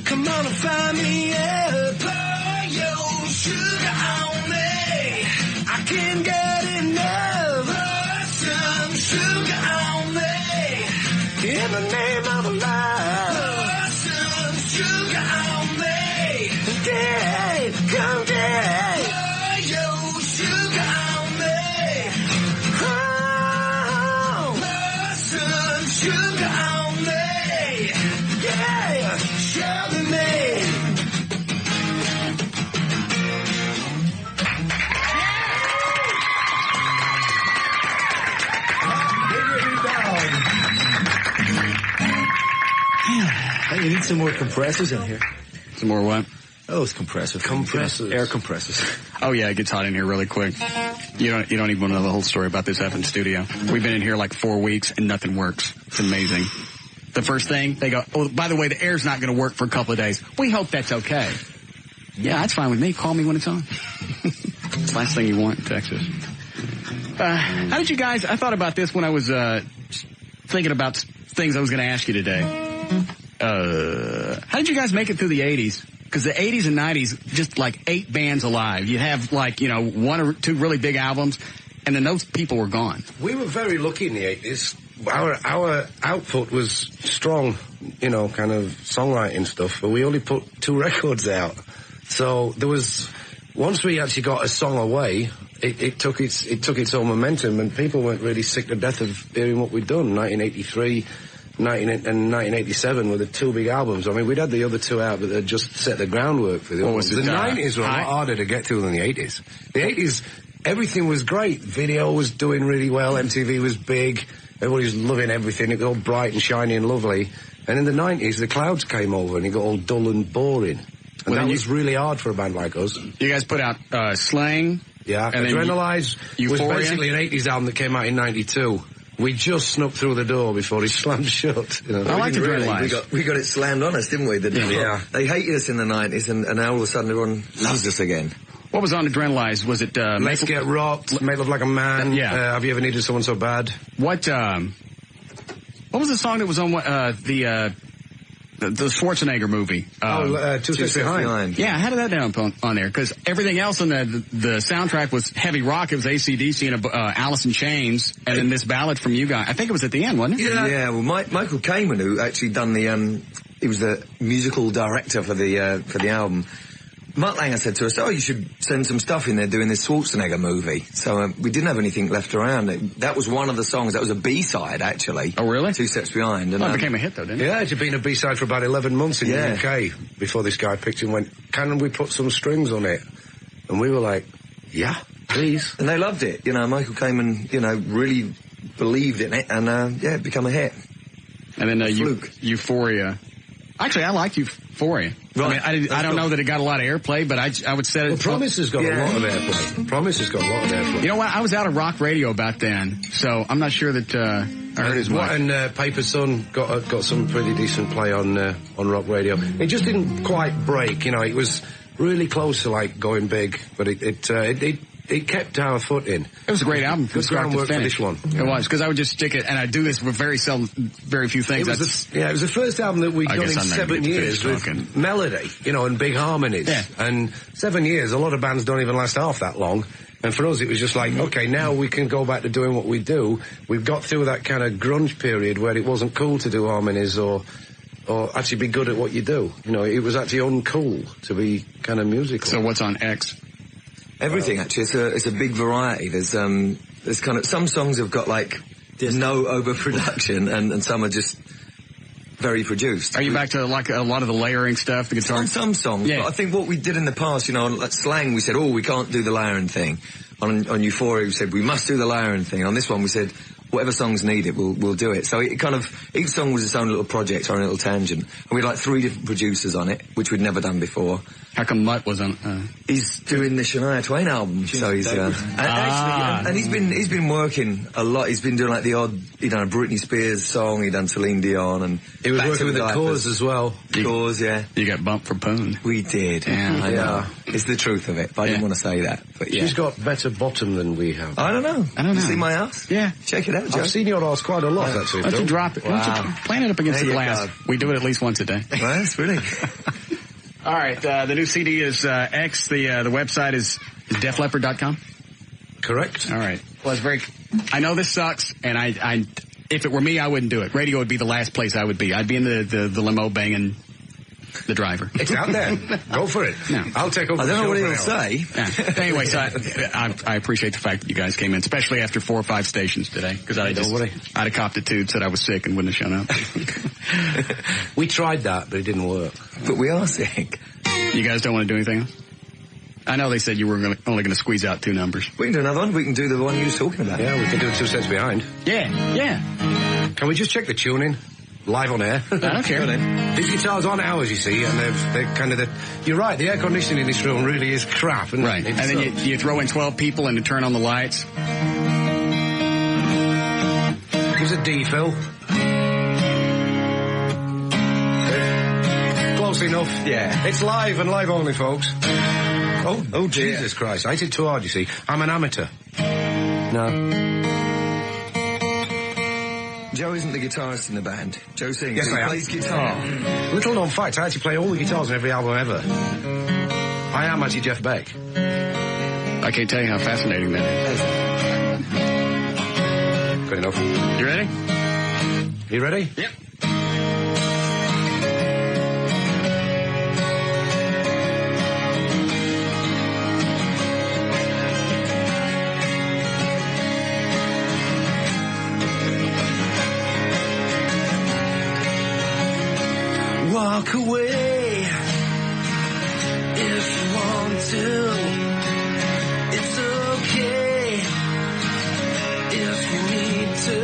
come on and find me up. Pour your sugar on me, I can't get enough. Pour some sugar on me, in the name of love. Pour some sugar on me, yeah, come get. Pour your sugar on me, oh, pour some sugar on me, yeah, sugar me. Hey, you need some more compressors in here. Some more what? Oh, it's compressors. Compressors. Air compressors. Oh yeah, it gets hot in here really quick. You don't even want to know the whole story about this effing studio. We've been in here like 4 weeks and nothing works. It's amazing. The first thing, they go, oh, by the way, the air's not going to work for a couple of days. We hope that's okay. Yeah, that's fine with me. Call me when it's on. It's the last thing you want in Texas. How did you guys, I thought about this when I was thinking about things I was going to ask you today. How did you guys make it through the 80s? Because the 80s and 90s, just like 8 bands alive. You'd have like, 1 or 2 really big albums, and then those people were gone. We were very lucky in the 80s. Our output was strong, kind of songwriting stuff, but we only put 2 records out. So there was, once we actually got a song away, it took its own momentum, and people weren't really sick to death of hearing what we'd done. 1983 and 1987 were the 2 big albums. I mean, we'd had the other 2 out, but they'd just set the groundwork for the other ones. The 90s were a lot harder to get through than the 80s. The 80s, everything was great. Video was doing really well. MTV was big. Everybody was loving everything. It got all bright and shiny and lovely. And in the 90s, the clouds came over and it got all dull and boring. And that was really hard for a band like us. You guys put out Slang. Yeah, and Adrenalize was basically an 80s album that came out in 92. We just snuck through the door before he slammed shut. I like Adrenalize. We got it slammed on us, didn't we? Yeah. They hated us in the 90s, and now all of a sudden everyone loves us again. What was on Adrenalize? Was it Let's Get Rocked, Make Love Like a Man, Have You Ever Needed Someone So Bad? What was the song that was on the Schwarzenegger movie? Two Steps Behind. Yeah, how did that down on there? Because everything else on the soundtrack was heavy rock. It was AC/DC and Alice in Chains, and then this ballad from you guys. I think it was at the end, wasn't it? Yeah. Well, Michael Kamen, who actually done he was the musical director for the album. Mutt Langer said to us, "Oh, you should send some stuff in there doing this Schwarzenegger movie." So we didn't have anything left around. That was one of the songs. That was a B-side, actually. Oh, really? 2 Steps Behind. And, it became a hit, though, didn't it? Yeah, it had been a B-side for about 11 months in the UK before this guy picked it and went, "Can we put some strings on it?" And we were like, "Yeah, please." And they loved it. You know, Michael came and, you know, really believed in it, and, it became a hit. And then Euphoria. Actually, I like Euphoria. Right. I mean, I don't know that it got a lot of airplay, but I would say... Well, Promise has got a lot of airplay. Promise has got a lot of airplay. You know what? I was out of rock radio about then, so I'm not sure that I heard as much. And Paper Sun got some pretty decent play on rock radio. It just didn't quite break, you know. It was really close to, like, going big, but it kept our foot in. It was a great album from start to finish. For this one. It was, because I would just stick it, and I do this with very few things. It was the first album that we'd done in 7 years with melody, you know, and big harmonies. Yeah. And 7 years, a lot of bands don't even last half that long. And for us, it was just like, okay, now we can go back to doing what we do. We've got through that kind of grunge period where it wasn't cool to do harmonies or actually be good at what you do. You know, it was actually uncool to be kind of musical. So what's on X? Everything, actually. It's a big variety. There's kind of, some songs have got, like, no overproduction, and some are just very produced. Are you back to, like, a lot of the layering stuff, the guitar? Some songs, but I think what we did in the past, you know, on like Slang, we said, we can't do the layering thing. On Euphoria, we said, we must do the layering thing. On this one, we said, whatever songs need it, we'll do it. So it kind of, each song was its own little project or a little tangent. And we had like 3 different producers on it, which we'd never done before. How come Mutt was on? He's doing the Shania Twain album, so he's and he's been working a lot. He's been doing like the odd, he done a Britney Spears song, he done Celine Dion, and he was working with the Cause as well. Cause, yeah. You got bumped for Poon. We did. Yeah, I know. It's the truth of it. But I didn't want to say that. But She's got better bottom than we have. I don't know. You see my ass? Yeah. Check it out, Joe. I've seen your ass quite a lot, actually. Why don't you drop it? Why don't you plan it up against the glass? We do it at least once a day. Well, that's really. All right, the new CD is X. The website is defleppard.com. Correct. All right. Well, it's very. I know this sucks, and I if it were me, I wouldn't do it. Radio would be the last place I would be. I'd be in the limo banging the driver. It's out there. Go for it. No. I'll take over. I don't know what he'll say. Yeah. Anyway, so I appreciate the fact that you guys came in, especially after 4 or 5 stations today, because I'd have copped it too, said I was sick and wouldn't have shown up. We tried that, but it didn't work. But we are sick. You guys don't want to do anything else? I know they said you were only going to squeeze out 2 numbers. We can do another one. We can do the one you were talking about. Yeah, we can do 2 Steps Behind. Yeah. Can we just check the tuning? Live on air. I don't care. These guitars aren't ours, you see, and they're kind of you're right, the air conditioning in this room really is crap. And right. And then you throw in 12 people and to turn on the lights. Here's a D, Phil. Close enough. Yeah. It's live and live only, folks. Oh, Jesus Christ. I hit it too hard, you see. I'm an amateur. No. Joe isn't the guitarist in the band. Joe sings. Yes, I am. He plays guitar. Little known fact, I actually play all the guitars on every album ever. I am actually Jeff Beck. I can't tell you how fascinating that is. Good enough. You ready? You ready? Yep. Walk away if you want to. It's okay if you need to.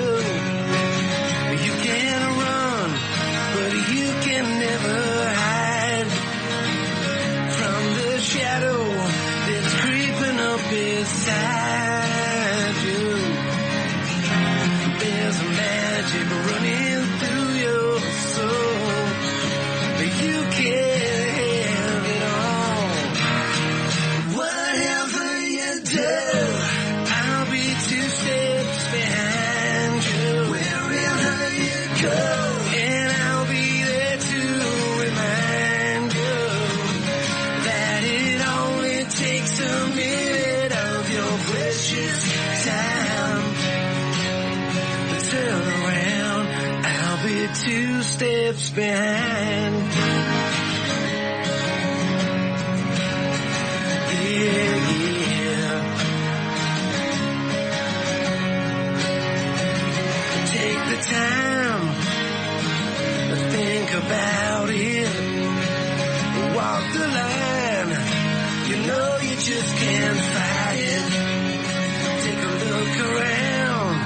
You can run, but you can never hide from the shadow that's creeping up inside you. There's a magic running through your soul. You can have it all. Whatever you do, I'll be 2 steps behind you. Wherever you go, and I'll be there to remind you that it only takes a minute of your precious time. Turn around, I'll be 2 steps behind. every time I think about it. Walk the line, you know you just can't fight it. Take a look around,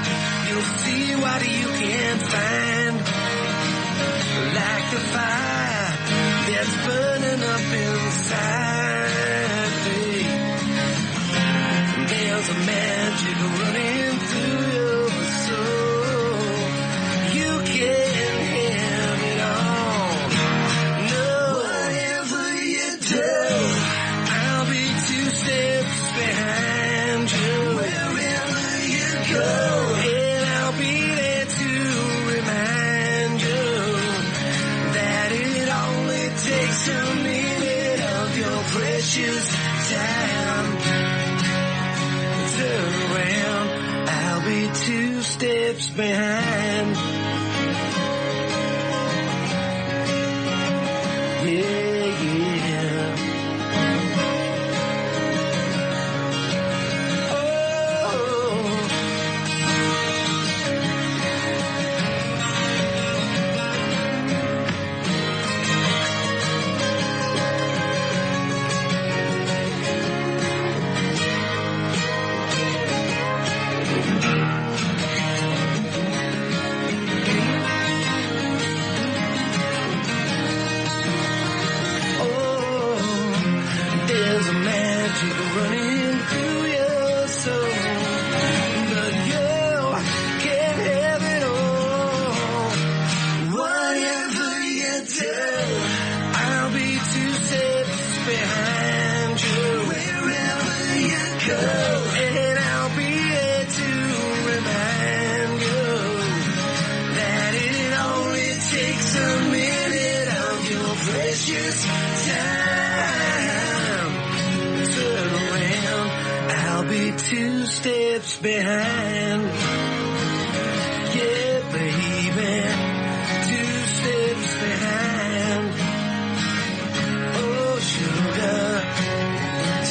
you'll see what you can't find. Like the fire that's burning up inside me. There's a magic running through your soul. You can have it all. No, whatever you do, I'll be 2 steps behind you. Wherever you go, and I'll be there to remind you that it only takes a minute of your precious time. Turn around, I'll be 2 steps behind. Yeah, yeah. There's a magic running through your soul, but you can't have it all. Whatever you do, I'll be 2 steps behind you. Wherever you go, and I'll be there to remind you that it only takes a minute of your precious time. Turn around, I'll be 2 steps behind. Yeah, baby, 2 steps behind. Oh, sugar,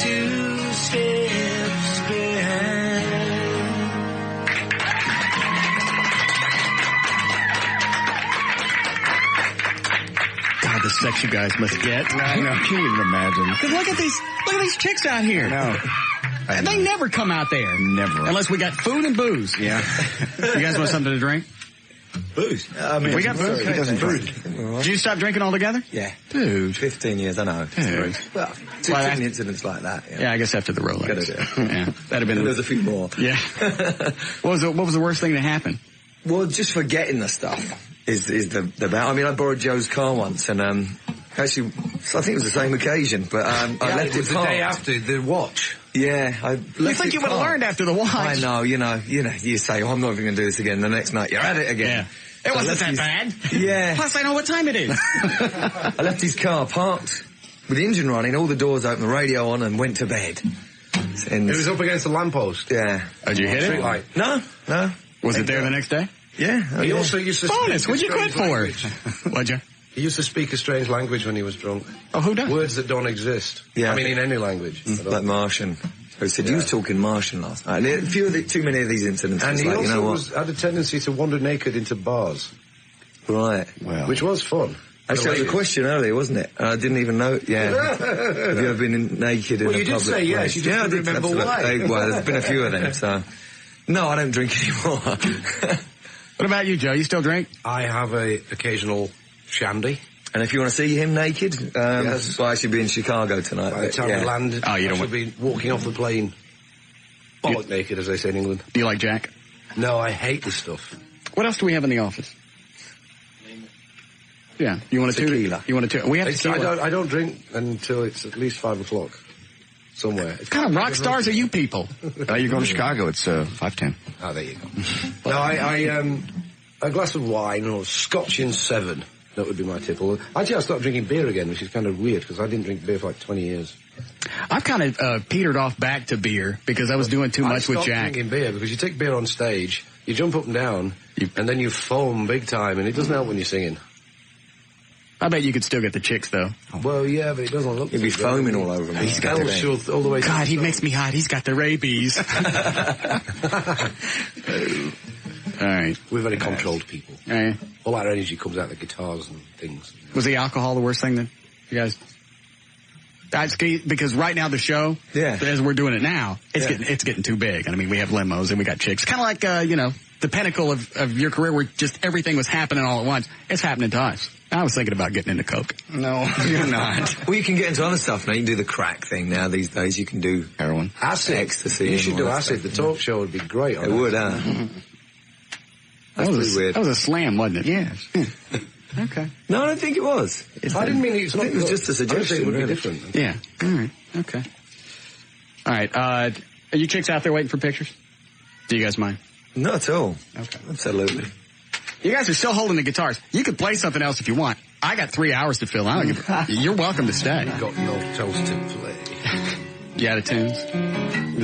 2 steps behind. God, the sex you guys must get. I know, can't even imagine. Because look at these chicks out here. No. And they never come out there. Never. Unless we got food and booze. Yeah. You guys want something to drink? Booze. We got booze. He doesn't drink. Did you stop drinking altogether? Yeah. Dude. 15 years, I know. Dude. Well, 2 incidents like that. Yeah, I guess after the Rolex. Gotta do it. Yeah, that'd have been. There's a few more. Yeah. What was the worst thing that happened? Well, just forgetting the stuff is the bad. I mean, I borrowed Joe's car once, and actually, I think it was the same occasion, but I left it the day after the watch. Yeah, I You think you would have learned after the watch? I know, you say, oh, I'm not even going to do this again. The next night, you're at it again. Yeah. It wasn't that bad. Yeah. Plus, I know what time it is. I left his car parked with the engine running, all the doors open, the radio on, and went to bed. It was up against the lamppost. Yeah. Did you hit it? Streetlight. No. Was it there the next day? Yeah. He also used to Bonus, speak what'd you quit for? What'd you? He used to speak a strange language when he was drunk. Oh, who does? Words that don't exist. Yeah. I mean, in any language. Like Martian. Who said, you was talking Martian last night. And too many of these incidents. And he like, also you know what? had a tendency to wander naked into bars. Right. Well. Which was fun. Actually, that was a question earlier, wasn't it? I didn't even know. Yeah. Have you ever been naked in a public place? Well, you did say yes. You just didn't remember why. Well, there's been a few of them, so. No, I don't drink anymore. What about you, Joe? You still drink? I have a occasional shandy. And if you want to see him naked, yes. Well, I should be in Chicago tonight. By the time we land, you I don't should be walking off the plane. Bollock naked, as they say in England. Do you like Jack? No, I hate this stuff. What else do we have in the office? Yeah, you want a tequila? You want a tequila? We have tequila. I don't drink until it's at least 5 o'clock. Somewhere. What kind of rock stars are you people? You're going to Chicago. It's 5:10. Oh, there you go. No, a glass of wine or Scotch in 7. That would be my tip. Actually, I started drinking beer again, which is kind of weird because I didn't drink beer for like 20 years. I've kind of petered off back to beer because I was doing too much with Jack. I stopped drinking beer because you take beer on stage, you jump up and down, and then you foam big time, and it doesn't help when you're singing. I bet you could still get the chicks, though. Well, yeah, but it doesn't look. He'd be foaming all over him. He's got all the way. God, he makes me hot. He's got the rabies. All right. We're very controlled people. All right. All our energy comes out of the guitars and things. Was the alcohol the worst thing that you guys? Because right now the show, as we're doing it now, it's getting too big. And I mean, we have limos and we got chicks. Kind of like the pinnacle of your career where just everything was happening all at once. It's happening to us. I was thinking about getting into coke. No, you're not. Well, you can get into other stuff now. You can do the crack thing now these days. You can do heroin, acid, ecstasy. You should do acid. The talk show would be great. It would, That was weird. That was a slam, wasn't it? Yes. Okay. No, I don't think it was. I didn't mean it was just a suggestion. It would be different. Yeah. All right. Okay. All right. Are you chicks out there waiting for pictures? Do you guys mind? Not at all. Okay. Absolutely. You guys are still holding the guitars. You could play something else if you want. I got 3 hours to fill. You're welcome to stay. You've got no toes to play. You out of tunes?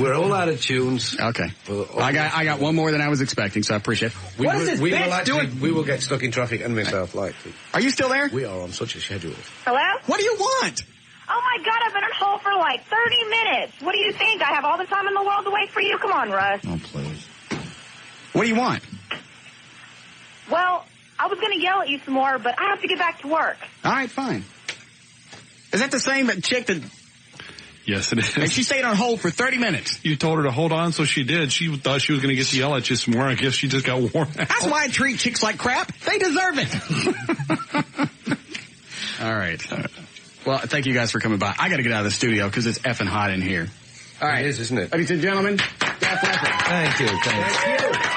We're all out of tunes. Okay. I got one more than I was expecting, so I appreciate it. What is this bitch doing? We will get stuck in traffic and myself likely. Are you still there? We are on such a schedule. Hello? What do you want? Oh my God, I've been on hold for like 30 minutes. What do you think? I have all the time in the world to wait for you? Come on, Russ. Oh, please. What do you want? Well, I was going to yell at you some more, but I have to get back to work. All right, fine. Is that the same chick that... Yes, it is. And she stayed on hold for 30 minutes. You told her to hold on, so she did. She thought she was going to get to yell at you some more. I guess she just got worn out. That's why I treat chicks like crap. They deserve it. All right. Well, thank you guys for coming by. I got to get out of the studio because it's effing hot in here. All right. It is, isn't it? Ladies and gentlemen, Def Leppard. Thank you. Thank you.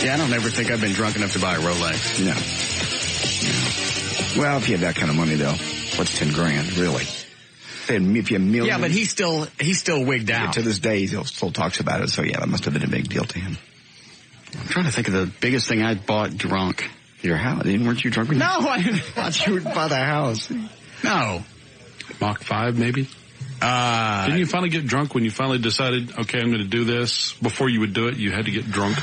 Yeah, I don't ever think I've been drunk enough to buy a Rolex. No. Well, if you have that kind of money, though, what's 10 grand, really? If you have millions. Yeah, but he's still wigged out. To this day, he still talks about it, so yeah, that must have been a big deal to him. I'm trying to think of the biggest thing I bought drunk. Your house? Weren't you drunk? No, I didn't. Thought you would buy the house. No. Mach 5, maybe? Didn't you finally get drunk when you finally decided, okay, I'm going to do this? Before you would do it, you had to get drunk?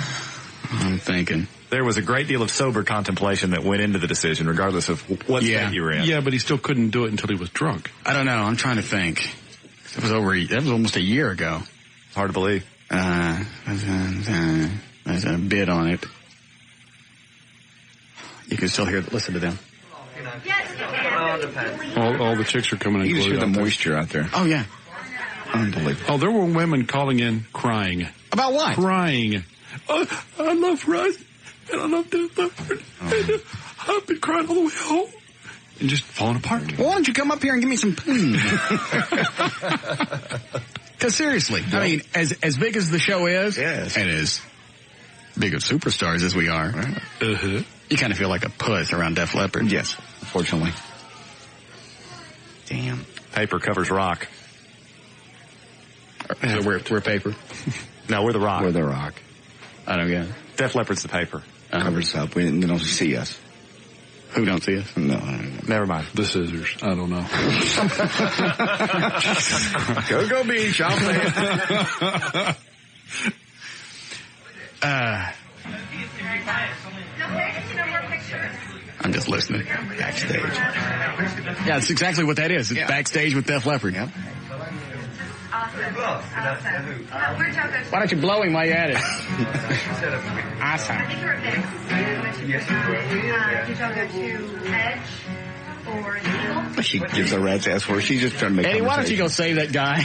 I'm thinking. There was a great deal of sober contemplation that went into the decision, regardless of what state you were in. Yeah, but he still couldn't do it until he was drunk. I don't know. I'm trying to think. That was almost a year ago. It's hard to believe. There's a bid on it. You can still listen to them. All the chicks are coming in. You just hear the moisture out there. Oh, yeah. Unbelievable. Oh, there were women calling in crying. About what? Crying. I love Russ, and I love Def Leppard, and I've been crying all the way home, and just falling apart. Well, why don't you come up here and give me some poon? Because seriously, I mean, as big as the show is, yes, and as big of superstars as we are, you kind of feel like a puss around Def Leppard. Yes, unfortunately. Damn. Paper covers rock. So we're paper. No, we're the rock. We're the rock. I don't get it. Def Leppard's the paper. Covers up. They don't see us. Who don't see us? No. Never mind. The scissors. I don't know. Go Beach. I'll say it. I'm just listening. Backstage. Yeah, that's exactly what that is. It's backstage with Def Leppard. Yep. Why don't you blow him while you're at it? Awesome. I think you were mixed. Did y'all go to Edge or the Eagle? She gives a rat's ass for it. She's just trying to make Eddie, why don't you go save that guy?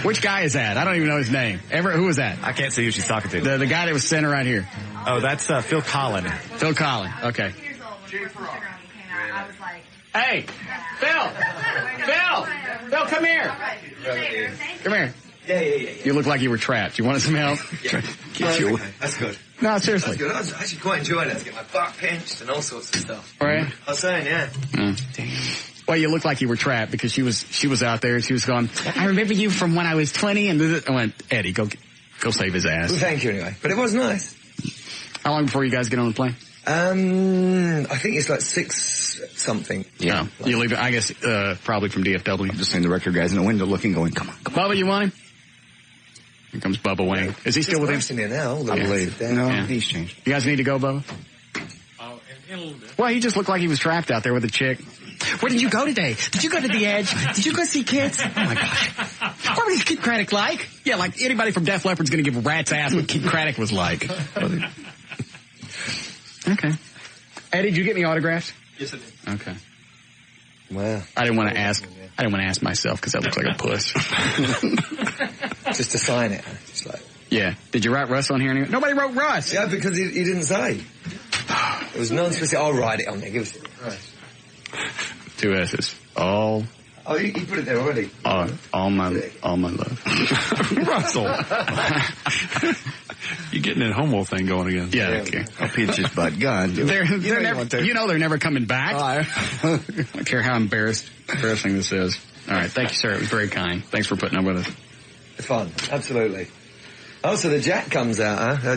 Which guy is that? I don't even know his name. Who was that? I can't see who she's talking to. The guy that was sitting right here. Oh, that's Phil Collin. Phil Collin. Okay. Hey, Phil, come here. Come here. Yeah. You look like you were trapped. You wanted some help? Yeah. That's good. No, seriously. That's good. I was actually quite enjoying it. To get my butt pinched and all sorts of stuff. Right? I was saying, yeah. Damn. Well, you look like you were trapped because she was out there and she was going, I remember you from when I was 20 and I went, Eddie, go Go save his ass. Well, thank you anyway. But it was nice. How long before you guys get on the plane? I think it's like 6 something. Yeah. You leave it, I guess, probably from DFW. Just seeing the record guys in the window looking, going, come on. Bubba, you want him? Here comes Bubba Wang. Is he still with him? He's in there now. I believe. No, Yeah. he's changed. You guys need to go, Bubba? Well, he just looked like he was trapped out there with a chick. Where did you go today? Did you go to the Edge? Did you go see Kids? Oh my gosh. What was Kid Craddock like? Yeah, like anybody from Def Leppard's gonna give a rat's ass what Kid Craddock was like. Okay. Eddie, did you get any autographs? Yes, I did. Okay. Wow. I didn't want to ask myself because that looks like a puss. Just to sign it. Just like. Yeah. Did you write Russ on here anyway? Nobody wrote Russ. Yeah, because he didn't say. It was non-specific. I'll write it on there. Give us it. Right. 2 S's. All. Oh, you put it there already. All my love. Russell. You're getting that homo thing going again. Yeah. Okay. I'll pinch his butt. God. They're never coming back. I don't care how embarrassing this is. All right. Thank you, sir. It was very kind. Thanks for putting up with us. Fun. Absolutely. Oh, so the Jack comes out, huh?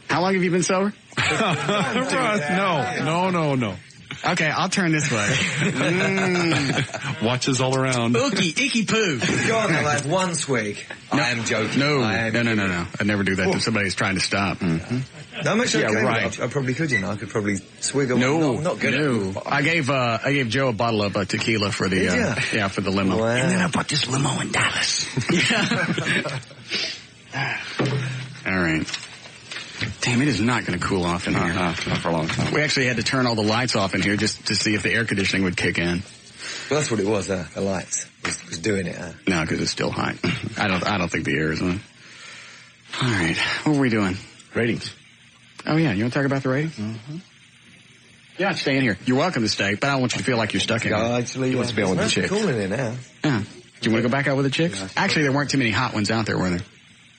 How long have you been sober? Russ, no. Okay, I'll turn this way. Watches all around. Icky poo. God, I'll have one swig. No. I am joking. No. I'd never do that to somebody who's trying to stop. Mm-hmm. No, I'm actually okay. Right. I probably could, I could probably swig a No, I'm not good no. I gave Joe a bottle of tequila for the for the limo. Wow. And then I bought this limo in Dallas. All right. Damn, it is not going to cool off in here. Not for a long time. We actually had to turn all the lights off in here just to see if the air conditioning would kick in. Well, that's what it was, the lights was doing it, No, because it's still hot. I don't think the air is on. All right. What were we doing? Ratings. Oh, yeah. You want to talk about the ratings? Mm-hmm. You're not staying here. You're welcome to stay, but I don't want you to feel like you're stuck in here. Actually, he wants to be out with the chicks. Cool in here now. Yeah. Do you want to go back out with the chicks? Actually, there weren't too many hot ones out there, were there?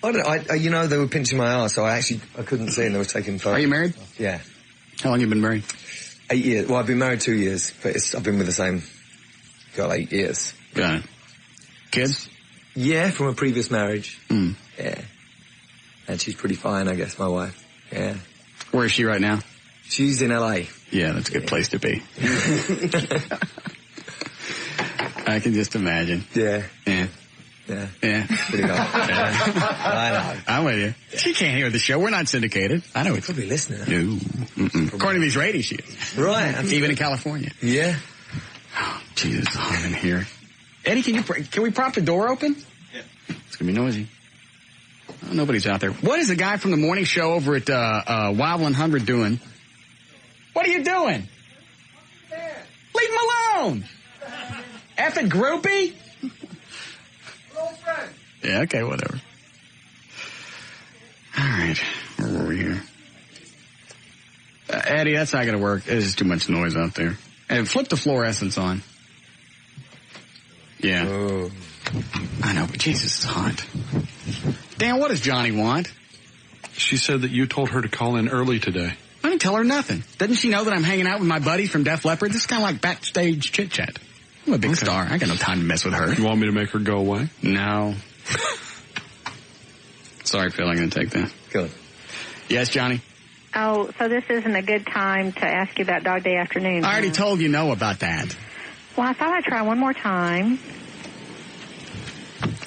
They were pinching my arse, so I couldn't see, and they were taking photos. Are you married? Yeah. How long have you been married? 8 years. Well, I've been married 2 years, but I've been with the same girl 8 years. Got it. Kids? Yeah, from a previous marriage. Mm. Yeah. And she's pretty fine, I guess, my wife. Yeah. Where is she right now? She's in LA. Yeah, that's a good place to be. I can just imagine. Yeah. Yeah. Yeah. Yeah. Pretty much. I know. I'm with you. She can't hear the show. We're not syndicated. I know it's probably listening. No. According to these ratings, she is. Right. Even in California. Yeah. Oh, Jesus, it's hot in here. Eddie, can we prop the door open? Yeah. It's gonna be noisy. Oh, nobody's out there. What is the guy from the morning show over at Wild 100 doing? What are you doing? Leave him alone. Effing groupie. Yeah, okay, whatever. All right, where were we here? Eddie, that's not going to work. There's just too much noise out there. And flip the fluorescence on. Yeah. Oh. I know, but Jesus, it's hot. Dan, what does Johnny want? She said that you told her to call in early today. I didn't tell her nothing. Doesn't she know that I'm hanging out with my buddies from Def Leppard? This is kind of like backstage chit-chat. I'm a big star. I got no time to mess with her. You want me to make her go away? No. Sorry, Phil, I'm going to take that. Good. Yes, Johnny? Oh, so this isn't a good time to ask you about Dog Day Afternoon. I already told you no about that. Well, I thought I'd try one more time.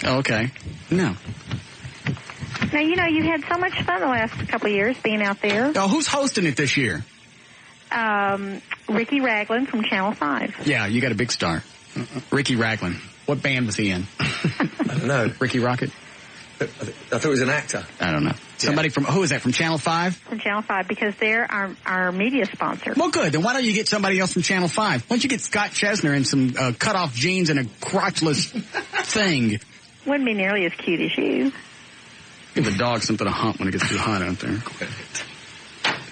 Oh, okay. No. Now, you've had so much fun the last couple of years being out there. Oh, who's hosting it this year? Ricky Raglan from Channel 5. Yeah, you got a big star. Ricky Raglan. What band was he in? I don't know. Ricky Rocket? I thought it was an actor. I don't know. Somebody from, who is that, from Channel 5? From Channel 5, because they're our media sponsor. Well, good. Then why don't you get somebody else from Channel 5? Why don't you get Scott Chesner in some cut-off jeans and a crotchless thing? Wouldn't be nearly as cute as you. Give the dog something to hump when it gets too hot out there.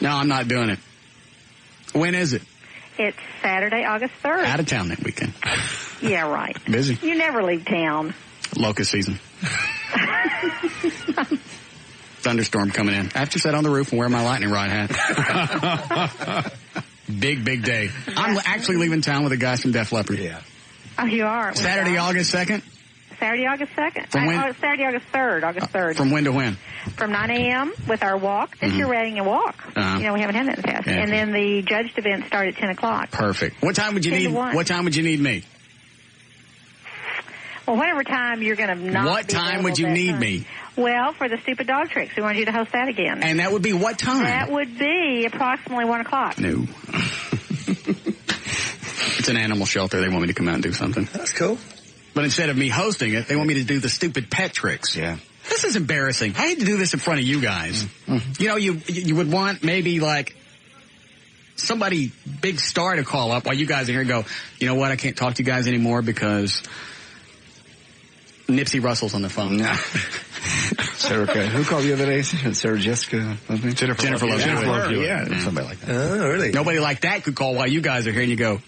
No, I'm not doing it. When is it? It's Saturday, August 3rd. Out of town that weekend. Yeah, right. Busy. You never leave town. Locust season. Thunderstorm coming in. I have to sit on the roof and wear my lightning rod hat. Big day. I'm actually leaving town with the guys from Def Leppard. Yeah. Oh, you are? Saturday, August 2nd. Saturday, August 2nd. From when? Saturday, August 3rd. August 3rd. From when to when? From 9 a.m. with our walk. This year we're adding a walk. Uh-huh. You know, we haven't had that in the past. Yeah. And then the judged events start at 10 o'clock. Perfect. What time would you 10 to need? 1. What time would you need me? Well, whatever time you're going to not What be time would you available need that me? time. Well, for the stupid dog tricks, we wanted you to host that again. And that would be what time? That would be approximately 1 o'clock. No. It's an animal shelter. They want me to come out and do something. That's cool. But instead of me hosting it, they want me to do the stupid pet tricks. Yeah. This is embarrassing. I hate to do this in front of you guys. Mm-hmm. You know, you would want maybe like somebody big star to call up while you guys are here and go, you know what, I can't talk to you guys anymore because Nipsey Russell's on the phone. No. Sarah, who called the other day? Sarah Jessica? Jennifer Love Hewitt. Yeah, somebody like that. Oh, really? Nobody like that could call while you guys are here and you go,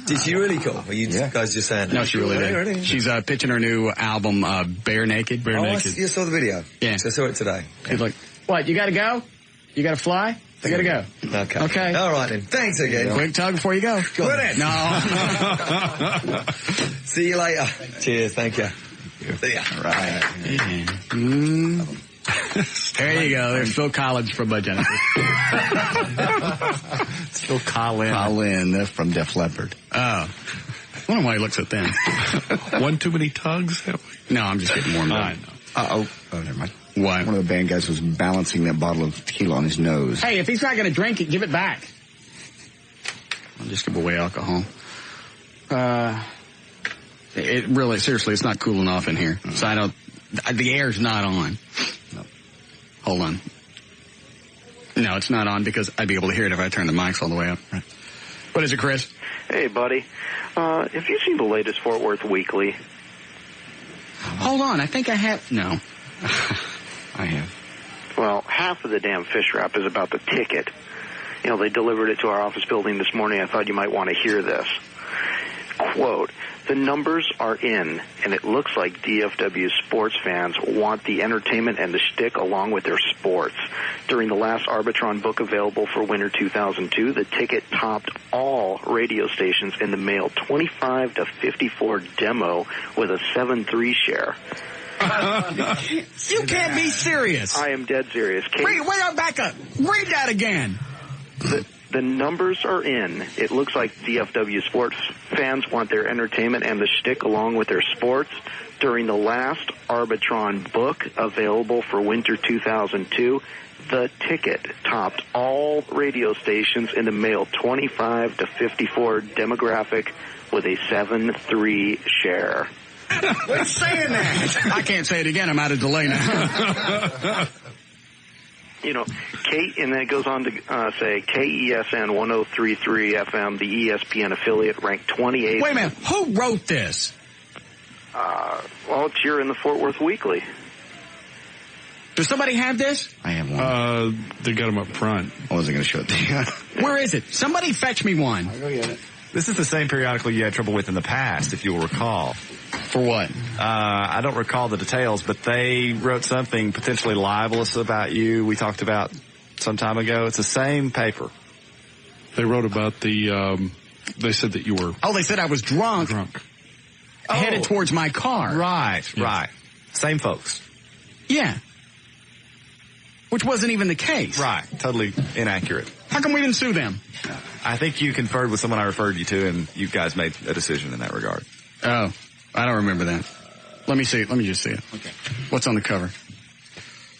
Did she really call? Or you guys just saying that? no, she really did. Really? She's pitching her new album, Bare Naked. Bare Naked. You saw the video? Yeah. So I saw it today. She's like, what, you gotta go? You gotta fly? You gotta go. Okay. Okay. All right then. Thanks again. Quick tug before you go. Quit it. No. See you later. Cheers. Thank you. See ya. Right. There you go. There's Phil Collins from Genesis. It's Phil Collins. Colin from Def Leppard. Oh. I wonder why he looks at them. One too many tugs? No, I'm just getting warmed up. Oh, never mind. What? One of the band guys was balancing that bottle of tequila on his nose. Hey, if he's not going to drink it, give it back. I'll just give away alcohol. It really, seriously, it's not cooling off in here. So I don't, the air's not on. No. Hold on. No, it's not on because I'd be able to hear it if I turned the mics all the way up. Right. What is it, Chris? Hey, buddy. Have you seen the latest Fort Worth Weekly? Hold on, I think I have. No. I have. Well, half of the damn fish wrap is about the ticket. You know, they delivered it to our office building this morning. I thought you might want to hear this. Quote, the numbers are in, and it looks like DFW sports fans want the entertainment and the shtick along with their sports. During the last Arbitron book available for winter 2002, the ticket topped all radio stations in the male 25 to 54 demo with a 7.3 share. You can't be serious. I am dead serious. Wait, back up. Read that again. The numbers are in. It looks like DFW sports fans want their entertainment and the shtick along with their sports. During the last Arbitron book available for winter 2002, the ticket topped all radio stations in the male 25 to 54 demographic with a 7.3 share. Quit saying that. I can't say it again. I'm out of delay now. You know, and then it goes on to say KESN 103.3 FM, the ESPN affiliate, ranked 28th. Wait a minute. Who wrote this? Well, it's here in the Fort Worth Weekly. Does somebody have this? I have one. They got them up front. I wasn't going to show it to you. Where is it? Somebody fetch me one. I'll go get it. This is the same periodical you had trouble with in the past, if you'll recall. For what? I don't recall the details, but they wrote something potentially libelous about you we talked about some time ago. It's the same paper. They wrote about they said that you were... Oh, they said I was drunk. Headed towards my car. Right, right. Same folks. Yeah. Which wasn't even the case. Right, totally inaccurate. How come we didn't sue them? I think you conferred with someone I referred you to, and you guys made a decision in that regard. Oh, I don't remember that. Let me see it. Let me just see it. Okay. What's on the cover?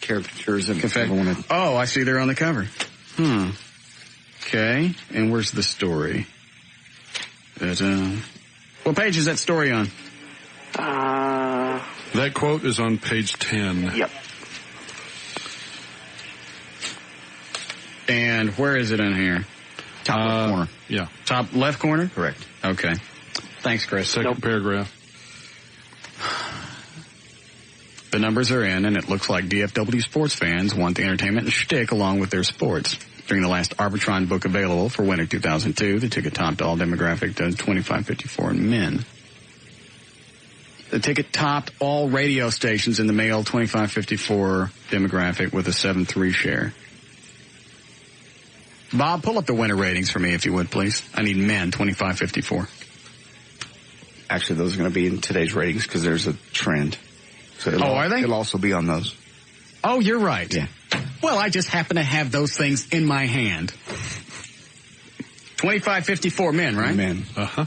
Caricatures of everyone. Oh, I see they're on the cover. Okay. And where's the story? What page is that story on? That quote is on page 10. Yep. And where is it in here? Top left corner. Yeah. Top left corner? Correct. Okay. Thanks, Chris. Second paragraph. The numbers are in, and it looks like DFW sports fans want the entertainment and shtick along with their sports. During the last Arbitron book available for winter 2002, the ticket topped all demographic to 25-54 in men. The ticket topped all radio stations in the male 25-54 demographic with a 7.3 share. Bob, pull up the winter ratings for me if you would, please. I need men 25-54. Actually, those are going to be in today's ratings because there's a trend. So are they? It'll also be on those. Oh, you're right. Yeah. Well, I just happen to have those things in my hand. 2554 men, right? Men. Uh-huh.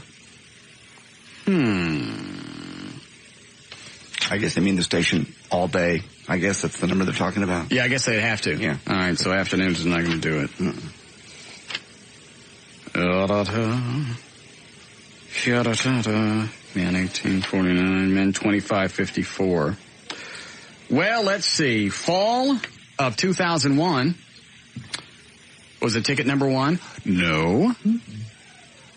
I guess they mean the station all day. I guess that's the number they're talking about. Yeah, I guess they'd have to. Yeah. All right, so afternoons is not going to do it. Man, 1849, men 2554. Well, let's see. Fall of 2001. Was the ticket number one? No.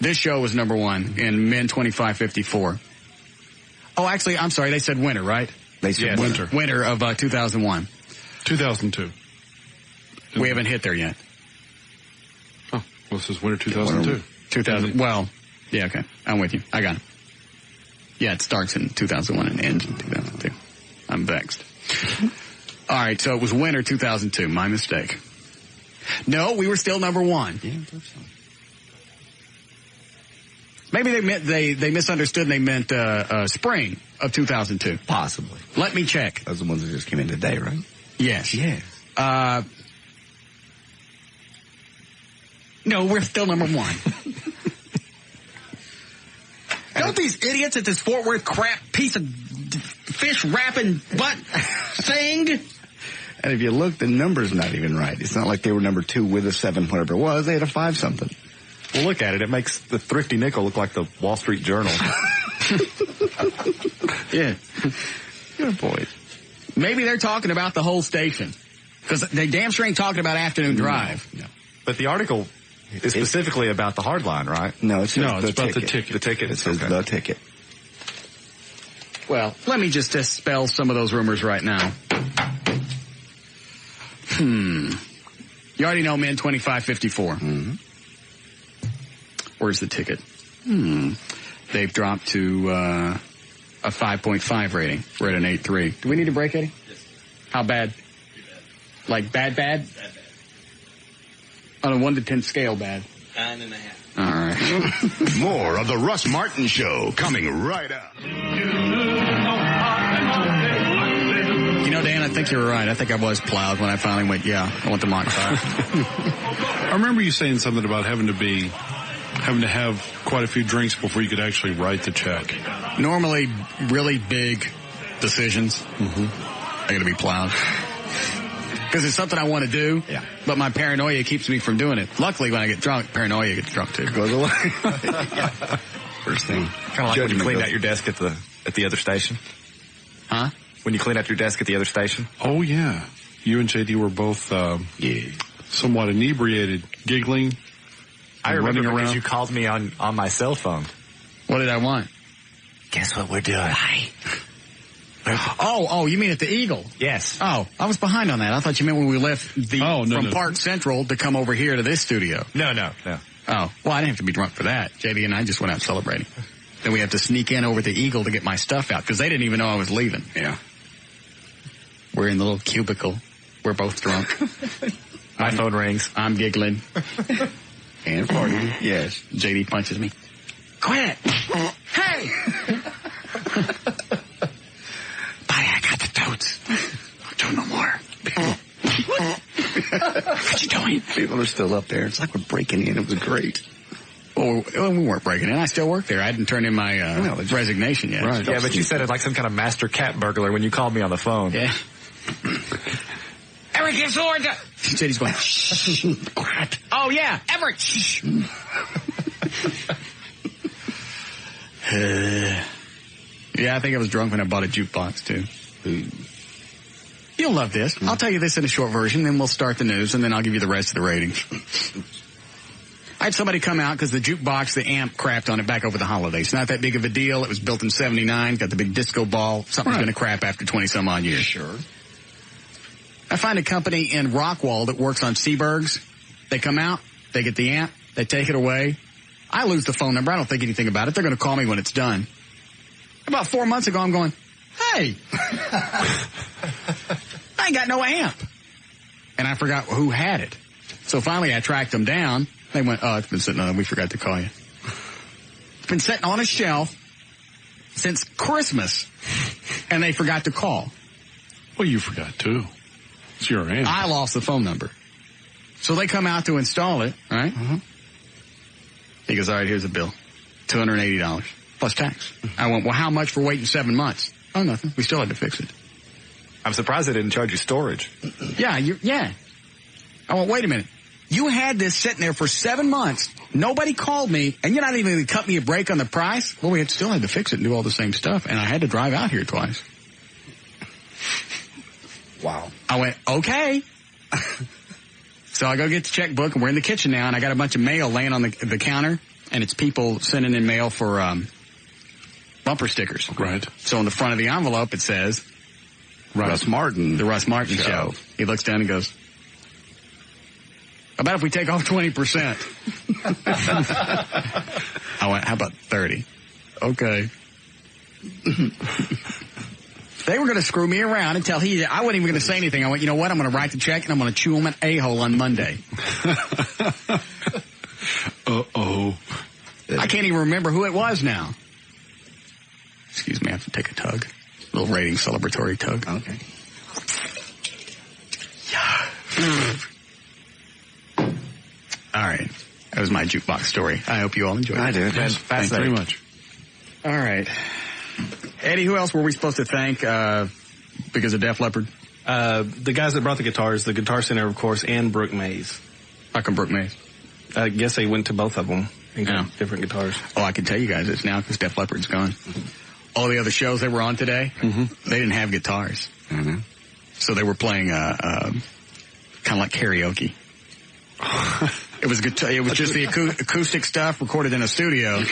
This show was number one in men 2554. Oh, actually, I'm sorry. They said winter, right? They said winter. Winter of 2001. 2002. We haven't hit there yet. Oh, well, this is winter 2002. 2000. Well, yeah, okay. I'm with you. I got it. Yeah, it starts in 2001 and ends in 2002. I'm vexed. All right, so it was winter 2002. My mistake. No, we were still number one. Yeah, I thought so. Maybe they misunderstood and they meant spring of 2002. Possibly. Let me check. Those are the ones that just came in today, right? Yes. Yes. No, we're still number one. Don't these idiots at this Fort Worth crap piece of fish wrapping butt thing? And if you look, the number's not even right. It's not like they were number 2 with a 7, whatever it was. They had a 5 something. Well, look at it. It makes the Thrifty Nickel look like the Wall Street Journal. Yeah. Good boy. Maybe they're talking about the whole station. Because they damn sure ain't talking about afternoon drive. No. But the article is specifically about the hard line, right? No, it's about the ticket. The ticket. It says the ticket. Well, let me just dispel some of those rumors right now. You already know men 2554. Mm-hmm. Where's the ticket? They've dropped to a 5.5 rating. We're at an 8.3. Do we need a break, Eddie? Yes. How bad? Like bad? Bad. On a 1 to 10 scale, bad. 9.5. All right. More of the Russ Martin Show coming right up. You know, Dan, I think you were right. I think I was plowed when I finally went, yeah, I want the Mach 5. I remember you saying something about having to have quite a few drinks before you could actually write the check. Normally, really big decisions. I got to be plowed. Because it's something I want to do, but my paranoia keeps me from doing it. Luckily, when I get drunk, paranoia gets drunk too. Goes away. First thing. Kind of like when you cleaned out your desk at the other station. Huh? When you cleaned out your desk at the other station? Oh, yeah. You and JD were both somewhat inebriated, giggling. I remember running because around. you called me on my cell phone. What did I want? Guess what we're doing? Oh, you mean at the Eagle? Yes. Oh, I was behind on that. I thought you meant when we left from Park Central to come over here to this studio. No. Oh, well, I didn't have to be drunk for that. JD and I just went out celebrating. Then we had to sneak in over the Eagle to get my stuff out because they didn't even know I was leaving. Yeah. We're in the little cubicle. We're both drunk. My phone rings. I'm giggling. And farting. Yes. JD punches me. Quit! Hey! Buddy, I got the totes. Don't do no more. What you doing? People are still up there. It's like we're breaking in. It was great. Well, we weren't breaking in. I still work there. I hadn't turned in my resignation yet. Right. Yeah, but you said it like some kind of master cat burglar when you called me on the phone. Yeah. Eric, it's Lord. JD's going, shh. Quiet. Oh, yeah. Everett, shh. Yeah, I think I was drunk when I bought a jukebox, too. You'll love this. I'll tell you this in a short version, then we'll start the news, and then I'll give you the rest of the ratings. I had somebody come out because the jukebox, the amp crapped on it back over the holidays. Not that big of a deal. It was built in 79, got the big disco ball. Something's going to crap after 20-some-odd years. Sure. I find a company in Rockwall that works on Seabergs. They come out, they get the amp, they take it away. I lose the phone number. I don't think anything about it. They're going to call me when it's done. About 4 months ago, I'm going, hey, I ain't got no amp. And I forgot who had it. So finally I tracked them down. They went, oh, it's been sitting on, we forgot to call you. It's been sitting on a shelf since Christmas, and they forgot to call. Well, you forgot too. It's your answer. I lost the phone number. So they come out to install it, right? Mm-hmm. He goes, all right, here's the bill. $280 plus tax. I went, well, how much for waiting 7 months? Oh, nothing. We still had to fix it. I'm surprised they didn't charge you storage. Yeah, yeah. I went, wait a minute. You had this sitting there for 7 months. Nobody called me, and you're not even going to cut me a break on the price? Well, we still had to fix it and do all the same stuff, and I had to drive out here twice. Wow. I went, okay. So I go get the checkbook, and we're in the kitchen now, and I got a bunch of mail laying on the counter, and it's people sending in mail for bumper stickers. Right. So on the front of the envelope, it says, Russ Martin. The Russ Martin Show. He looks down and goes, how about if we take off 20%? I went, how about 30? Okay. They were going to screw me around until I wasn't even going to say anything. I went, you know what? I'm going to write the check and I'm going to chew him an a-hole on Monday. Uh-oh. I can't even remember who it was now. Excuse me, I have to take a tug. A little rating celebratory tug. Okay. All right. That was my jukebox story. I hope you all enjoyed it. I did. Yes, Thanks very much. All right. Eddie, who else were we supposed to thank because of Def Leppard? The guys that brought the guitars, the Guitar Center, of course, and Brooke Mays. How come Brooke Mays? I guess they went to both of them and got different guitars. Oh, I can tell you guys it's now because Def Leppard's gone. All the other shows they were on today, they didn't have guitars. Mm-hmm. So they were playing kind of like karaoke. It was guitar. It was just the acoustic stuff recorded in a studio,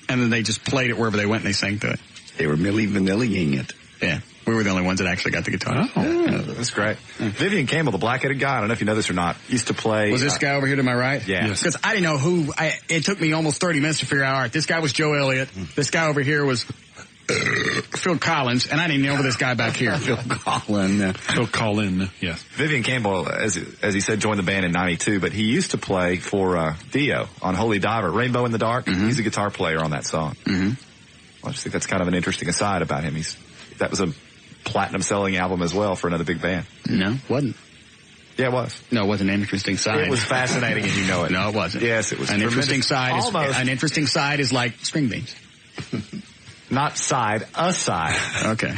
and then they just played it wherever they went and they sang to it. They were Milli Vanilli-ing it. Yeah. We were the only ones that actually got the guitar. Oh, yeah, that's great. Vivian Campbell, the black-headed guy, I don't know if you know this or not, used to play... Was this guy over here to my right? Yeah. Because I didn't know who... It took me almost 30 minutes to figure out, all right, this guy was Joe Elliott. This guy over here was Phil Collins, and I didn't know this guy back here. Phil Collins, yes. Vivian Campbell, as he said, joined the band in 92, but he used to play for Dio on Holy Diver, Rainbow in the Dark. He's a guitar player on that song. Well, I just think that's kind of an interesting aside about him. That was a platinum-selling album as well for another big band. No, wasn't. Yeah, it was. No, it wasn't an interesting side. It was fascinating, and you know it. No, it wasn't. Yes, it was. An interesting side. An interesting side is like string beans. Not side, a side. Okay.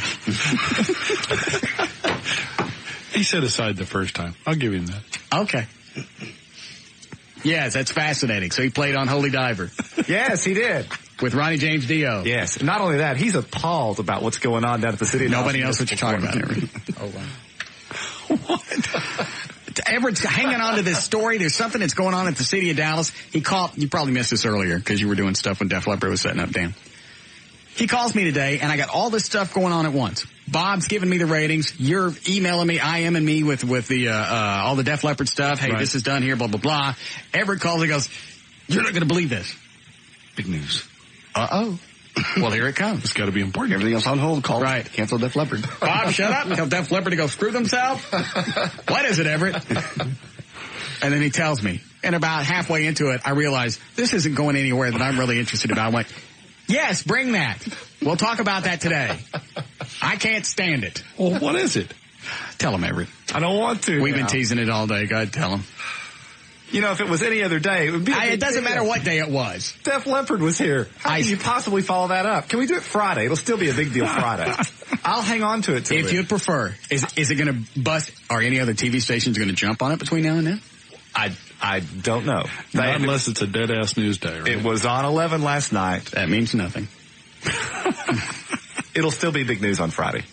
He said aside the first time. I'll give him that. Okay. Yes, that's fascinating. So he played on Holy Diver. Yes, he did. With Ronnie James Dio. Yes. Not only that, he's appalled about what's going on down at the city. Nobody knows what you're talking about, Everett. Oh, wow. What? Everett's hanging on to this story. There's something that's going on at the city of Dallas. You probably missed this earlier because you were doing stuff when Def Leppard was setting up, Dan. He calls me today, and I got all this stuff going on at once. Bob's giving me the ratings. You're emailing me, IMing me with the all the Def Leppard stuff. Hey, This is done here, blah, blah, blah. Everett calls and goes, you're not going to believe this. Big news. Uh-oh. Well, here it comes. It's got to be important. Everything else on hold. Call. Right. Cancel Def Leppard. Bob, shut up. Tell Def Leppard to go screw themselves. What is it, Everett? And then he tells me. And about halfway into it, I realize this isn't going anywhere that I'm really interested about. I'm like, yes, bring that. We'll talk about that today. I can't stand it. Well, what is it? Tell him, Everett. I don't want to. We've been teasing it all day. Go ahead, tell him. You know, if it was any other day, it would be it doesn't matter what day it was. Def Leppard was here. How can you possibly follow that up? Can we do it Friday? It'll still be a big deal Friday. I'll hang on to it. If you'd prefer. Is it going to bust? Are any other TV stations going to jump on it between now and then? I don't know. Not unless it's a dead-ass news day, right? It was on 11 last night. That means nothing. It'll still be big news on Friday.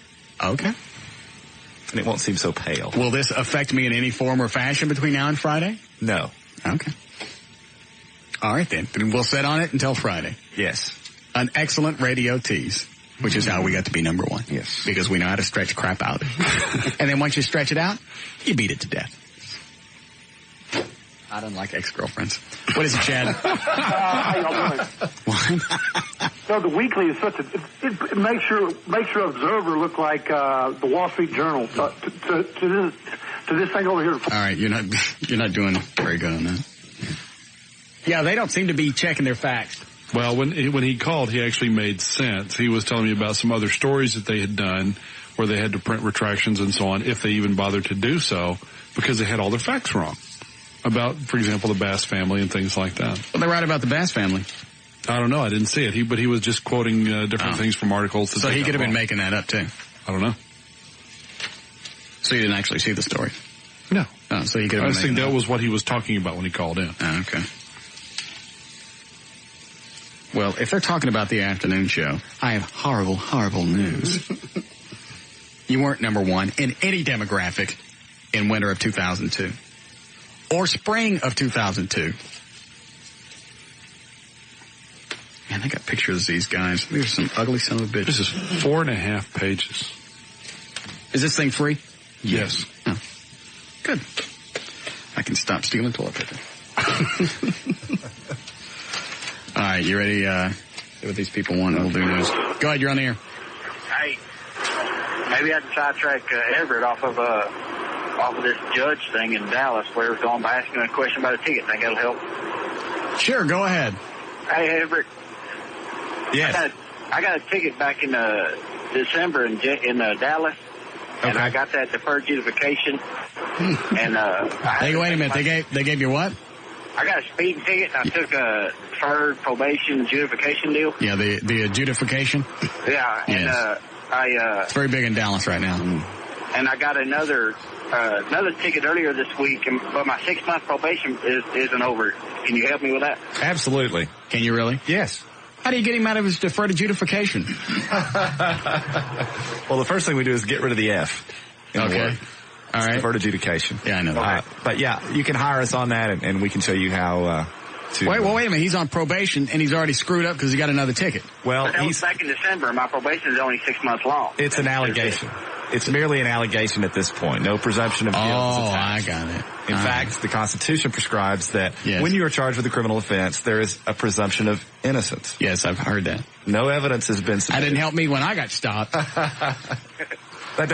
Okay. And it won't seem so pale. Will this affect me in any form or fashion between now and Friday? No. Okay. All right, then. Then we'll sit on it until Friday. Yes. An excellent radio tease, which is how we got to be number one. Yes. Because we know how to stretch crap out. And then once you stretch it out, you beat it to death. I don't like ex-girlfriends. What is it, Chad? How y'all doing? What? So the Weekly is such a it makes your Observer look like the Wall Street Journal. To this thing over here. All right, you're not doing very good on that. Yeah, they don't seem to be checking their facts. Well, when he called, he actually made sense. He was telling me about some other stories that they had done where they had to print retractions and so on, if they even bothered to do so, because they had all their facts wrong about, for example, the Bass family and things like that. Well, they write about the Bass family. I don't know. I didn't see it. But he was just quoting different things from articles. So he could have been making that up too. I don't know. So you didn't actually see the story? No. Oh, so he could have been I just think that was what he was talking about when he called in. Oh, okay. Well, if they're talking about the afternoon show, I have horrible, horrible news. You weren't number one in any demographic in winter of 2002 or spring of 2002. Man, they got pictures of these guys. These are some ugly son of a bitch. This is 4.5 pages. Is this thing free? Yes. Oh. Good. I can stop stealing toilet paper. All right, you ready? See what these people want. We'll do news. Go ahead, you're on the air. Hey, maybe I can sidetrack Everett off of this judge thing in Dallas, where he was going by asking a question about a ticket. Think that'll help? Sure, go ahead. Hey, Everett. Yes. I got a ticket back in December in Dallas. Okay. And I got that deferred adjudication. And Hey, wait a minute. They gave you what? I got a speeding ticket. And I took a deferred probation adjudication deal. Yeah, the adjudication. Yeah, and yes. It's very big in Dallas right now. And I got another ticket earlier this week, but my 6-month probation isn't over. Can you help me with that? Absolutely. Can you really? Yes. How do you get him out of his deferred adjudication? Well, the first thing we do is get rid of the F. Okay. All right. Deferred adjudication. Yeah, I know that. But yeah, you can hire us on that, and we can show you how to... Wait a minute. He's on probation, and he's already screwed up because he got another ticket. Well, but that was back in December. My probation is only 6 months long. It's an allegation. It's merely an allegation at this point. No presumption of guilt is attached. I got it. In fact, the Constitution prescribes that when you are charged with a criminal offense, there is a presumption of innocence. Yes, I've heard that. No evidence has been submitted. That didn't help me when I got stopped. That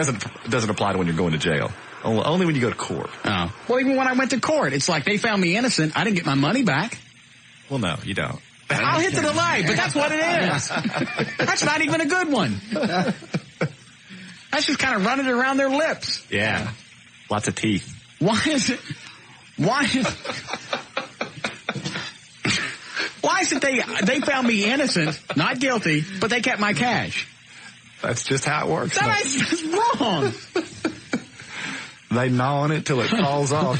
doesn't apply to when you're going to jail. Only when you go to court. Oh. Well, even when I went to court, it's like they found me innocent. I didn't get my money back. Well, no, you don't. I'll hit the delay, but that's what it is. That's not even a good one. That's just kind of running around their lips. Yeah. Lots of teeth. Why is it they found me innocent, not guilty, but they kept my cash? That's just how it works. That's wrong. They gnaw on it till it falls off,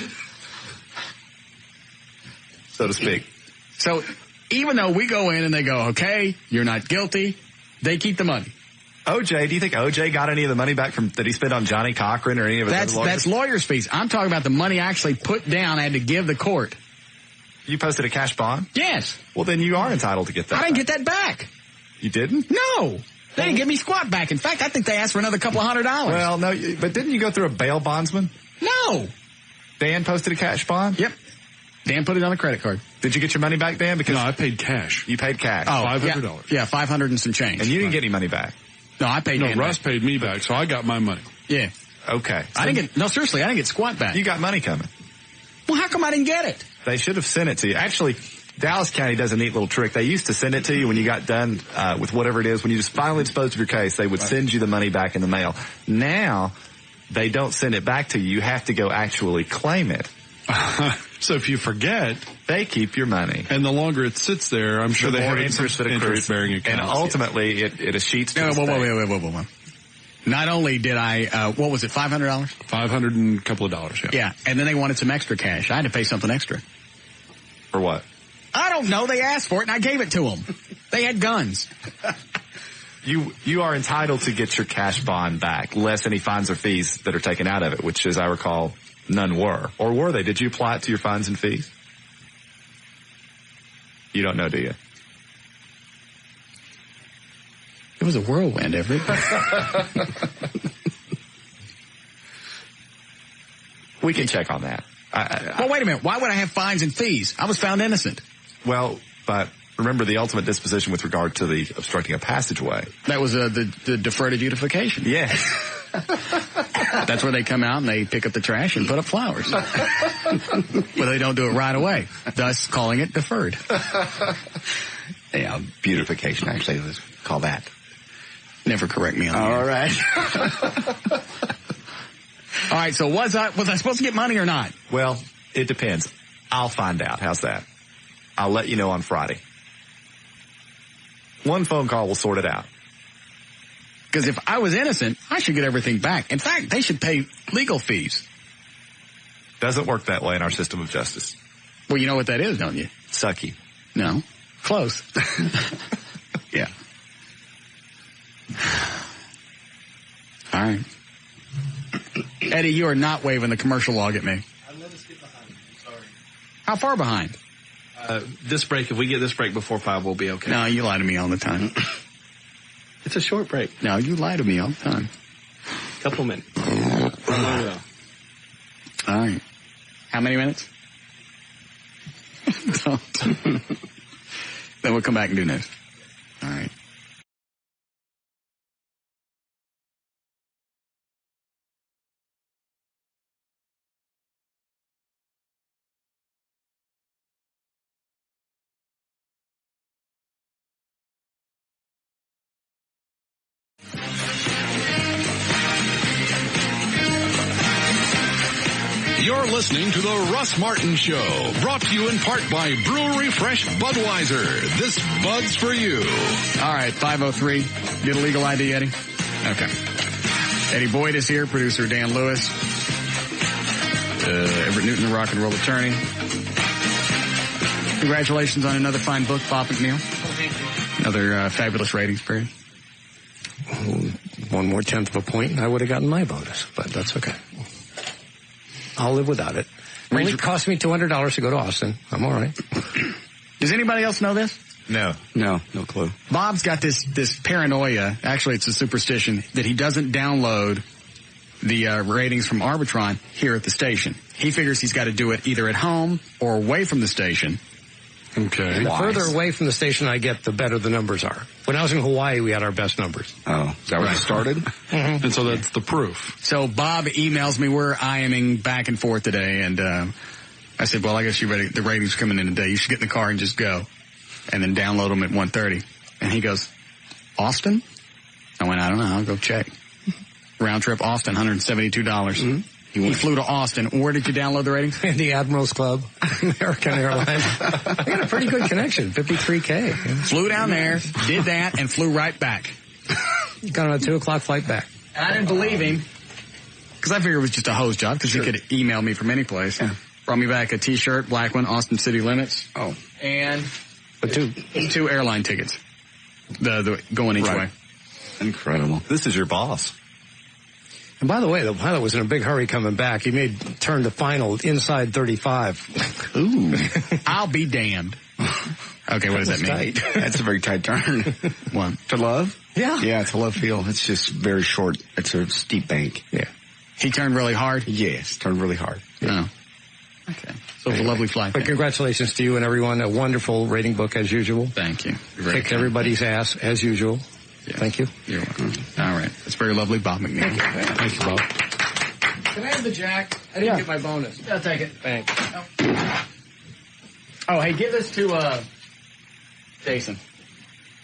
so to speak. So even though we go in and they go, okay, you're not guilty, they keep the money. OJ, do you think OJ got any of the money back that he spent on Johnny Cochran or any of his other lawyers? That's lawyer's fees. I'm talking about the money I actually put down I had to give the court. You posted a cash bond? Yes. Well, then you are entitled to get that. I didn't get that back. You didn't? No. They didn't give me squat back. In fact, I think they asked for another couple $100. Well, no, but didn't you go through a bail bondsman? No. Dan posted a cash bond? Yep. Dan put it on a credit card. Did you get your money back, Dan? Because no, I paid cash. You paid cash. Oh, $500. Yeah, $500 and some change. And you didn't get any money back? No, I paid Dan Russ back. paid me back, so I got my money. Yeah. Okay. I didn't get, seriously, I didn't get squat back. You got money coming. Well, how come I didn't get it? They should have sent it to you. Actually, Dallas County does a neat little trick. They used to send it to you when you got done with whatever it is. When you just finally disposed of your case, they would send you the money back in the mail. Now, they don't send it back to you. You have to go actually claim it. So if you forget, they keep your money. And the longer it sits there, I'm sure the they more have interest that accrues. bearing accounts. And ultimately, it escheats to Whoa. Not only did I, what was it, $500? $500 and a couple of dollars, yeah. Yeah, and then they wanted some extra cash. I had to pay something extra. For what? I don't know. They asked for it, and I gave it to them. They had guns. You are entitled to get your cash bond back, less any fines or fees that are taken out of it, which, as I recall, none were. Or were they? Did you apply it to your fines and fees? You don't know, do you? It was a whirlwind, Everett. We can check on that. Well, wait a minute. Why would I have fines and fees? I was found innocent. Well, but remember the ultimate disposition with regard to the obstructing a passageway. That was the deferred adjudication. Yeah. That's where they come out and they pick up the trash and put up flowers. But they don't do it right away, thus calling it deferred. Yeah, beautification, actually, let's call that. Never correct me on that. All right. All right, so was I supposed to get money or not? Well, it depends. I'll find out. How's that? I'll let you know on Friday. One phone call will sort it out. Because if I was innocent, I should get everything back. In fact, they should pay legal fees. Doesn't work that way in our system of justice. Well, you know what that is, don't you? Sucky. No. Close. Yeah. All right. Eddie, you are not waving the commercial log at me. I'm going to skip behind. I'm sorry. How far behind? This break, if we get this break before 5, we'll be okay. No, you lie to me all the time. It's a short break. No, you lie to me all the time. Couple minutes. All right. How many minutes? Don't. Then we'll come back and do news. All right. You're listening to the Russ Martin Show, brought to you in part by Brewery Fresh Budweiser. This Bud's for you. All right, 503. Get a legal ID, Eddie? Okay. Eddie Boyd is here, producer Dan Lewis, Everett Newton, the rock and roll attorney. Congratulations on another fine book, Bob McNeil. Oh, thank you. Another fabulous ratings period. One more tenth of a point and I would have gotten my bonus, but that's okay. I'll live without it. Only cost me $200 to go to Austin. I'm all right. Does anybody else know this? No. No clue. Bob's got this paranoia, actually it's a superstition, that he doesn't download the ratings from Arbitron here at the station. He figures he's got to do it either at home or away from the station. Okay. And the further away from the station I get, the better the numbers are. When I was in Hawaii, we had our best numbers. Oh, is that where it started? Mm-hmm. And so that's the proof. So Bob emails me, we're IMing back and forth today, and I said, well, I guess you're ready. The ratings are coming in today. You should get in the car and just go. And then download them at 1:30. And he goes, Austin? I went, I don't know. I'll go check. Round trip Austin, $172. Mm-hmm. He flew to Austin. Where did you download the ratings? The Admirals Club, American Airlines. I got a pretty good connection, 53K. Flew down there, did that, and flew right back. Got on a 2 o'clock flight back. And I didn't believe him, because I figured it was just a hose job, because he could email me from any place. Yeah. Brought me back a T-shirt, black one, Austin City Limits. Oh. And two airline tickets. The going each way. Incredible. This is your boss. And by the way, the pilot was in a big hurry coming back. He turned the final inside 35. Ooh. I'll be damned. Okay, what does that mean? Tight. That's a very tight turn. One. To Love? Yeah. Yeah, to Love Field. It's just very short. It's a steep bank. Yeah. He turned really hard? Yes, turned really hard. Yeah. Oh. Okay. So it's a lovely flight. But congratulations to you and everyone. A wonderful rating book as usual. Thank you. Kicked everybody's ass as usual. Yeah. Thank you. You're welcome. All right. It's very lovely, Bob McNeil. Thank you, Bob. Can I have the jack? I didn't get my bonus. I'll take it. Thanks. Oh, hey, give this to, Jason.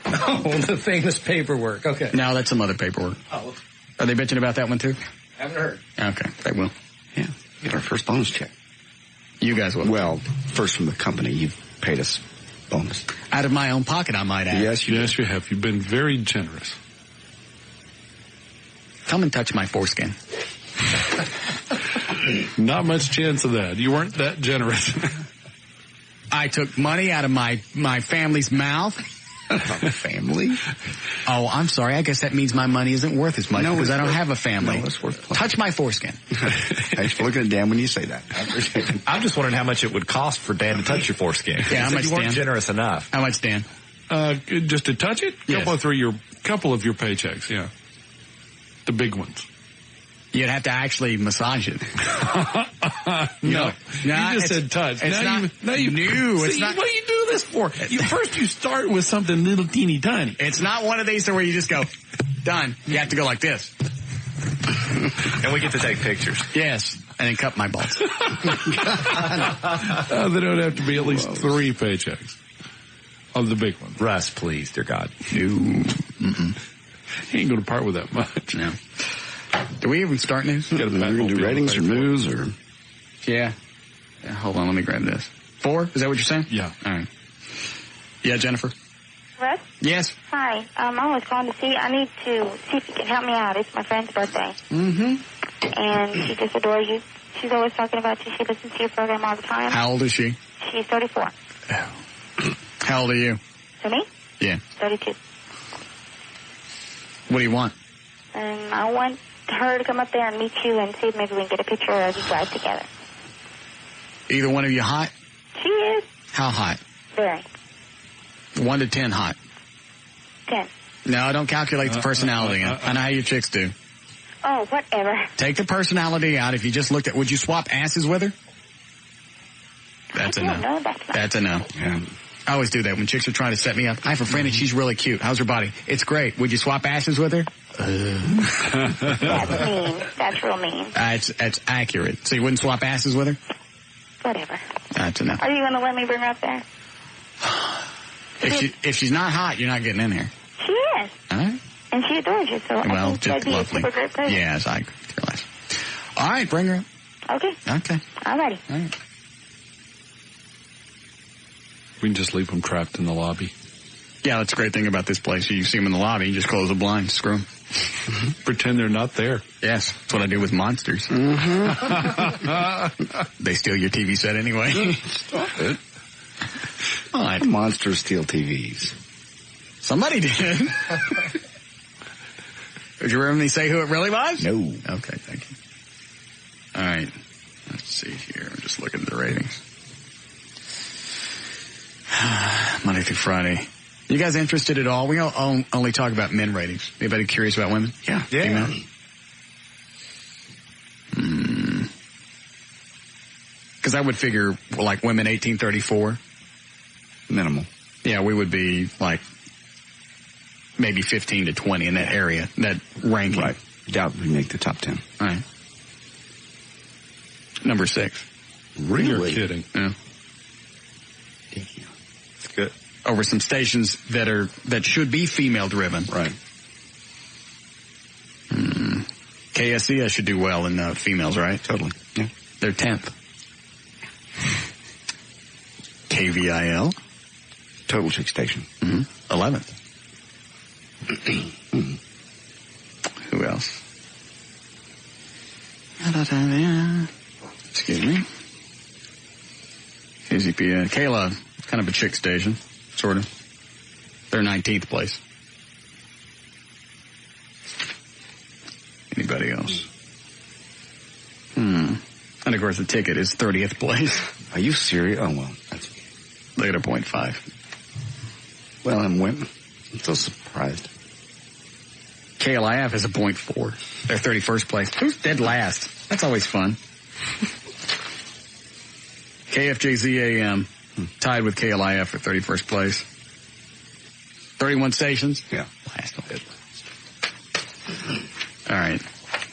Oh, the famous paperwork. Okay. No, that's some other paperwork. Oh. Are they bitching about that one too? Haven't heard. Okay, they will. Yeah. Get our first bonus check. You guys will. Well, first from the company. You've paid us bonus. Out of my own pocket, I might add. Yes, you have. You've been very generous. Come and touch my foreskin. Not much chance of that. You weren't that generous. I took money out of my family's mouth. Family? Oh, I'm sorry. I guess that means my money isn't worth as much because I don't have a family. No, it's worth plenty. Touch my foreskin. Thanks for looking at Dan when you say that. I appreciate it. I'm just wondering how much it would cost for Dan to touch your foreskin. Yeah, how much, you weren't Dan? generous enough. How much, Dan? Just to touch it? Yes. Couple of your paychecks, yeah. The big ones. You'd have to actually massage it. No, you just said touch. It's It's not. What do you do this for? First you start with something little teeny tiny. It's not one of these where you just go, done. You have to go like this. And we get to take pictures. Yes. And then cut my balls. They don't have to be at least 3 paychecks. Of the big ones. Russ, please, dear God. No. He ain't going to part with that much. No. Do we even start news? We're going to do ratings or news or... Yeah. Hold on, let me grab this. 4? Is that what you're saying? Yeah. All right. Yeah, Jennifer? Russ? Yes? Hi. I was calling to see. I need to see if you can help me out. It's my friend's birthday. Mm-hmm. And she just adores you. She's always talking about you. She listens to your program all the time. How old is she? She's 34. How old are you? To me? Yeah. 32. What do you want? And I want her to come up there and meet you and see if maybe we can get a picture of you guys together. Either one of you hot? She is. How hot? Very. 1 to 10 hot. 10. No, don't calculate the personality. I know how you chicks do. Oh, whatever. Take the personality out. If you just looked at, would you swap asses with her? That's a no. No, that's a no. Yeah. I always do that when chicks are trying to set me up. I have a friend and she's really cute. How's her body? It's great. Would you swap asses with her? That's mean. That's real mean. It's accurate. So you wouldn't swap asses with her? Whatever. That's a no. Are you going to let me bring her up there? If she's not hot, you're not getting in here. She is. All right. And she adores you, so I think that'd be lovely. a super great place. Yes, I realize. All right, bring her up. Okay. Okay. All righty. All right. We can just leave them trapped in the lobby. Yeah, that's a great thing about this place. You see them in the lobby, you just close the blinds, screw them. Pretend they're not there. Yes, that's what I do with monsters. They steal your TV set anyway. Stop it. All right. Monsters steal TVs. Somebody did. Did you hear me say who it really was? No. Okay, thank you. All right. Let's see here. I'm just looking at the ratings. Monday through Friday. You guys interested at all? We only talk about men ratings. Anybody curious about women? Yeah. Female? Because I would figure, like, women 18-34. Minimal. Yeah, we would be, like, maybe 15 to 20 in that area, that ranking. Right. Doubt we make the top 10. All right. Number 6. Really? You're kidding. Yeah. It's good. Over some stations that should be female driven. Right. KSCS should do well in females, right? Totally. Yeah. They're 10th. KVIL. Total chick station. 11th. Who else? Excuse me. KZPN. KLA, kind of a chick station, sort of. They're 19th place. Anybody else? And of course the ticket is 30th place. Are you serious? Oh, well, that's okay. Look at a 0.5. Well, I'm so surprised. KLIF is a 0.4. They're 31st place. Who's dead last? That's always fun. KFJZAM tied with KLIF for 31st place. 31 stations? Yeah. Last one. All right.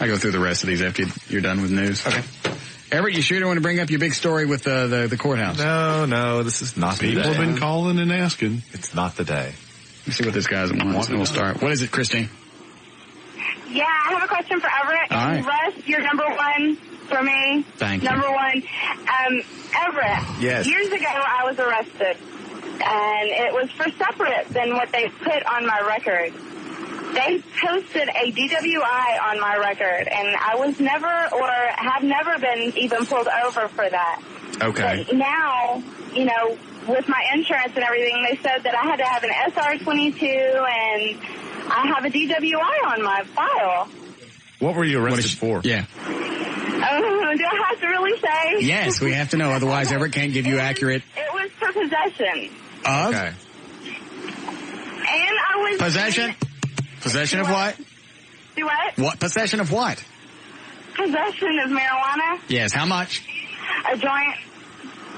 I'll go through the rest of these after you're done with news. Okay. Everett, you sure don't want to bring up your big story with the courthouse? No, this is not the day. People have been calling and asking. It's not the day. Let's see what this guy's wants, and we'll start. What is it, Christine? Yeah, I have a question for Everett. All right. Russ, you're number one for me. Thank you. Number one. Everett. Yes. Years ago, I was arrested, and it was for separate than what they put on my record. They posted a DWI on my record, and I was never or have never been even pulled over for that. Okay. But now, with my insurance and everything, they said that I had to have an SR22, and I have a DWI on my file. What were you arrested for? Yeah. Do I have to really say? Yes, we have to know. Otherwise, Everett can't give you accurate. It was for possession. Of? Okay. And I was... Possession? Possession of what? Do what? What? Possession of what? Possession of marijuana. Yes. How much? A joint.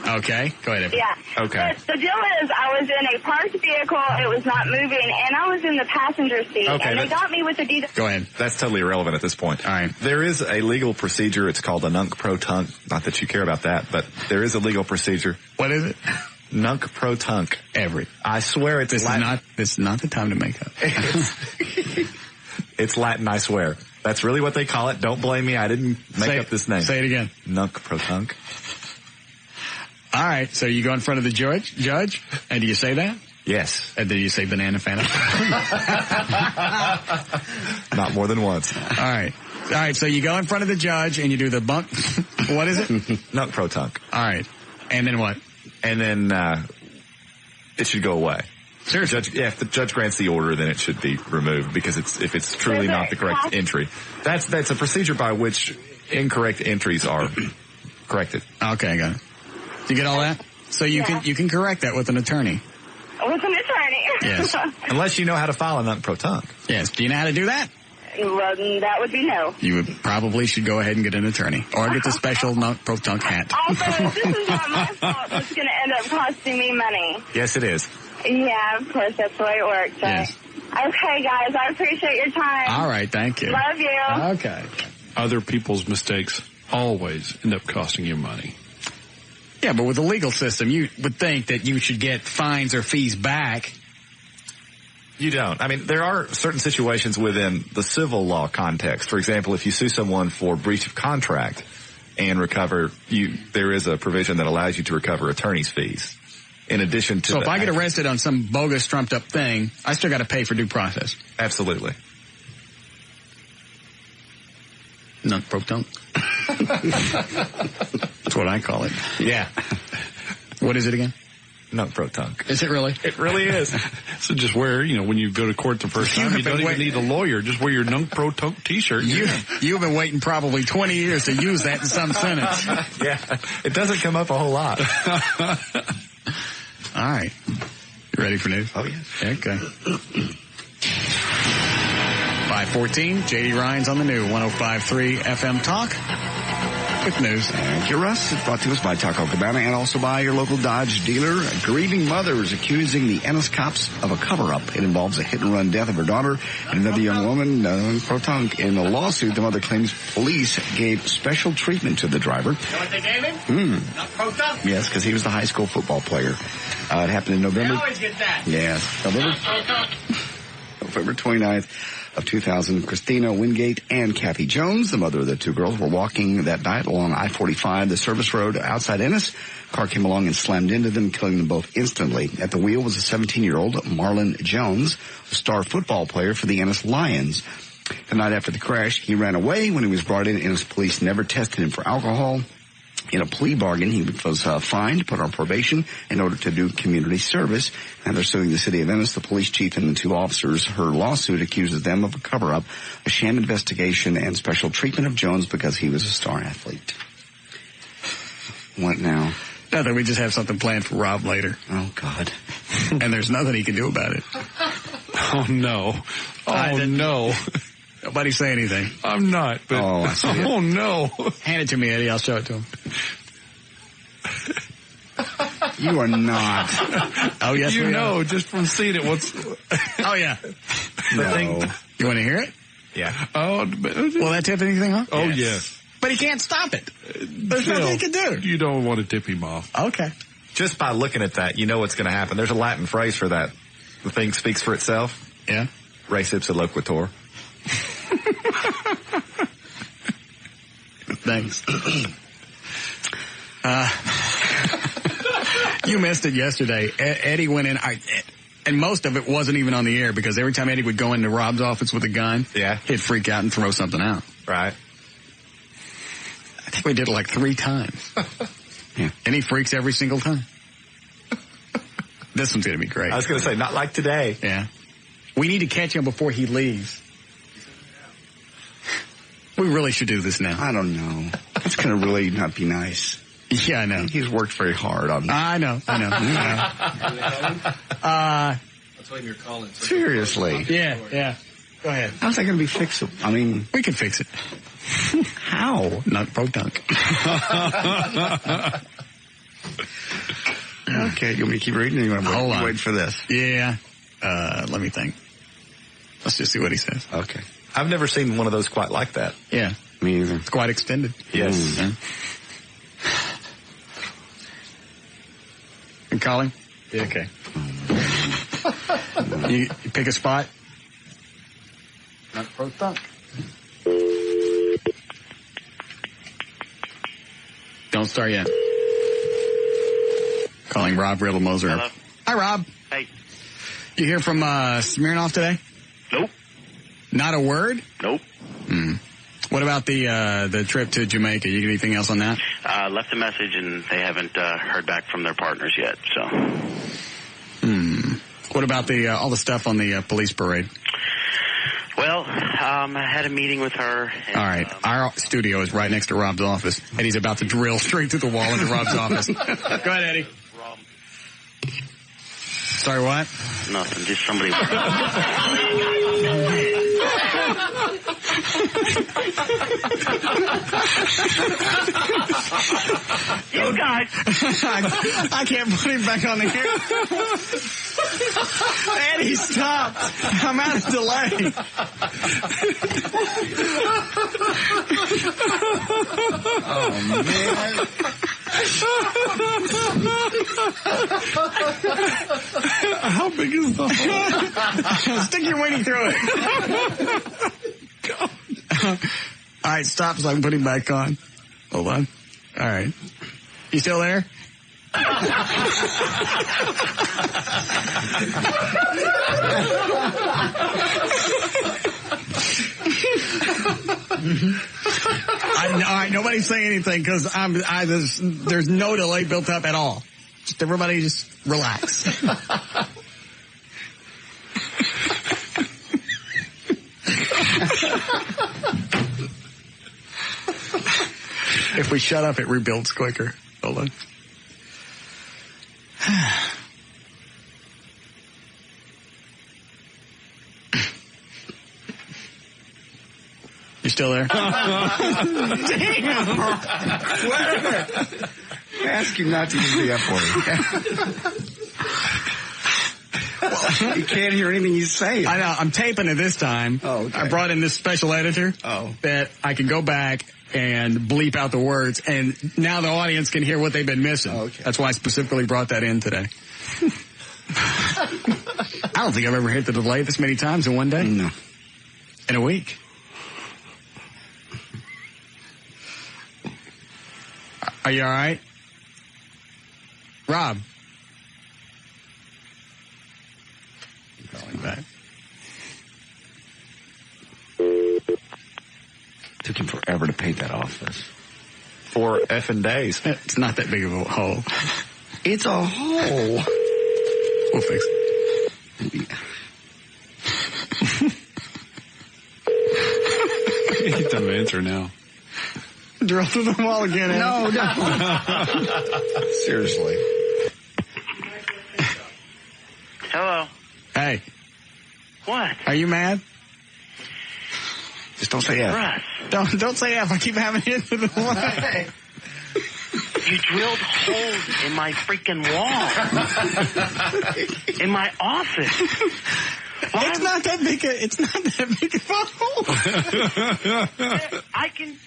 Okay. Go ahead, Everett. Yeah. Okay. But the deal is, I was in a parked vehicle. It was not moving, and I was in the passenger seat. Okay, and they got me with the DWI. Go ahead. That's totally irrelevant at this point. All right. There is a legal procedure. It's called a nunc pro tunc. Not that you care about that, but there is a legal procedure. What is it? Nunc pro tunc. I swear it's Latin. This is not the time to make up. It's Latin, I swear. That's really what they call it. Don't blame me. I didn't make up this name. Say it again. Nunc pro tunc. All right. So you go in front of the judge, and do you say that? Yes. And do you say banana fanta? Not more than once. All right. So you go in front of the judge and you do the bunk. What is it? Nunc pro tunc. All right. And then what? And then it should go away. Seriously? If the judge grants the order, then it should be removed because if it's truly not the correct entry. That's a procedure by which incorrect entries are corrected. Okay, I got it. You get all that? So you can correct that with an attorney. With an attorney. Yes. Unless you know how to file a Nunc pro tunc. Yes. Do you know how to do that? Well, that would be no. You probably should go ahead and get an attorney. Or get the special Nunc pro tunc hat. Also, this is not my fault. It's going to end up costing me money. Yes, it is. Yeah, of course. That's the way it works. Right? Yes. Okay, guys. I appreciate your time. All right. Thank you. Love you. Okay. Other people's mistakes always end up costing you money. Yeah, but with the legal system, you would think that you should get fines or fees back. You don't. I mean, there are certain situations within the civil law context. For example, if you sue someone for breach of contract and recover, there is a provision that allows you to recover attorney's fees. In addition to So if I get arrested on some bogus, trumped up thing, I still got to pay for due process. Absolutely. Nunc pro tunc. That's what I call it. Yeah. What is it again? Nunc pro tunc. Is it really? It really is. So just wear, when you go to court the first time, you don't even need a lawyer. Just wear your Nunc pro tunc t-shirt. You've been waiting probably 20 years to use that in some sentence. Yeah. It doesn't come up a whole lot. All right. You ready for news? Oh, yes. Okay. 5:14, J.D. Ryan's on the new 105.3 FM Talk with news. Thank you, Russ. It's brought to us by Taco Cabana and also by your local Dodge dealer. A grieving mother is accusing the Ennis cops of a cover-up. It involves a hit-and-run death of her daughter and another young woman, pro tunc. In a lawsuit, the mother claims police gave special treatment to the driver. You know what they gave him? Not pro tunc. Yes, because he was the high school football player. It happened in November. They always get that. Yes. November 29th. Of 2000, Christina Wingate and Kathy Jones, the mother of the two girls, were walking that night along I-45, the service road outside Ennis. A car came along and slammed into them, killing them both instantly. At the wheel was a 17-year-old, Marlon Jones, a star football player for the Ennis Lions. The night after the crash, he ran away. When he was brought in, Ennis police never tested him for alcohol. In a plea bargain, he was fined, put on probation in order to do community service. Now they're suing the city of Ennis, the police chief, and the two officers. Her lawsuit accuses them of a cover-up, a sham investigation, and special treatment of Jones because he was a star athlete. What now? Nothing. We just have something planned for Rob later. Oh, God. And there's nothing he can do about it. Oh, no. Oh, no. Nobody say anything. I'm not, but... Oh, no. Hand it to me, Eddie. I'll show it to him. You are not. Oh, yes, you know, just from seeing it once. Oh, yeah. No. You want to hear it? Yeah. Oh, will that tip anything off? Oh, yes. But he can't stop it. There's nothing he can do. You don't want to tip him off. Okay. Just by looking at that, you know what's going to happen. There's a Latin phrase for that. The thing speaks for itself. Yeah. Res ipsa loquitur. Thanks. You missed it yesterday. Eddie went in, and most of it wasn't even on the air because every time Eddie would go into Rob's office with a gun, he'd freak out and throw something out. Right. I think we did it like 3 times. Yeah. And he freaks every single time. This one's going to be great. I was going to say, not like today. Yeah. We need to catch him before he leaves. We really should do this now. I don't know. That's going to really not be nice. Yeah, I know. He's worked very hard on this. I know. That's why you're calling. Seriously. Yeah. Go ahead. How's that going to be fixable? I mean... We can fix it. How? Not pro dunk. Okay, you want me to keep reading or you want to wait for this? Yeah. Let me think. Let's just see what he says. Okay. I've never seen one of those quite like that. Yeah. Me either. It's quite extended. Yes. Okay, call him? Yeah, okay. You pick a spot? Not pro thunk. Don't start yet. Calling Rob Riddle-Moser. Hello? Hi, Rob. Hey. You hear from Smirnoff today? Nope. Not a word? Nope. What about the trip to Jamaica? You get anything else on that? Left a message and they haven't heard back from their partners yet, so. What about all the stuff on the police parade? Well, I had a meeting with her. And, all right. Our studio is right next to Rob's office. Eddie's about to drill straight through the wall into Rob's office. Go ahead, Eddie. Rob. Sorry, what? Nothing. Just somebody. You guys. I can't put him back on the air. Eddie, stop. I'm out of delay. Oh, man. How big is the hole? Stick your weenie through it. All right, stop so I can put him back on. Hold on. All right. You still there? All right, nobody's saying anything because there's no delay built up at all. Just everybody just relax. If we shut up, it rebuilds quicker. Hold on. You still there? Damn. I ask you not to use the F word. Well, you can't hear anything you say. I know. I'm taping it this time. Oh, okay. I brought in this special editor that I can go back and bleep out the words, and now the audience can hear what they've been missing. Okay. That's why I specifically brought that in today. I don't think I've ever hit the delay this many times in one day. No. In a week. Are you all right? Rob. I'm calling back. Took him forever to paint that office. 4 effing days. It's not that big of a hole. It's a hole. We'll fix it. He doesn't answer now. Drill through the wall again. No. Seriously. Hello. Hey. What? Are you mad? Just don't say F. Russ. Don't say F. I keep having it into the wall. You drilled holes in my freaking wall. In my office. It's not that big of a hole. I can...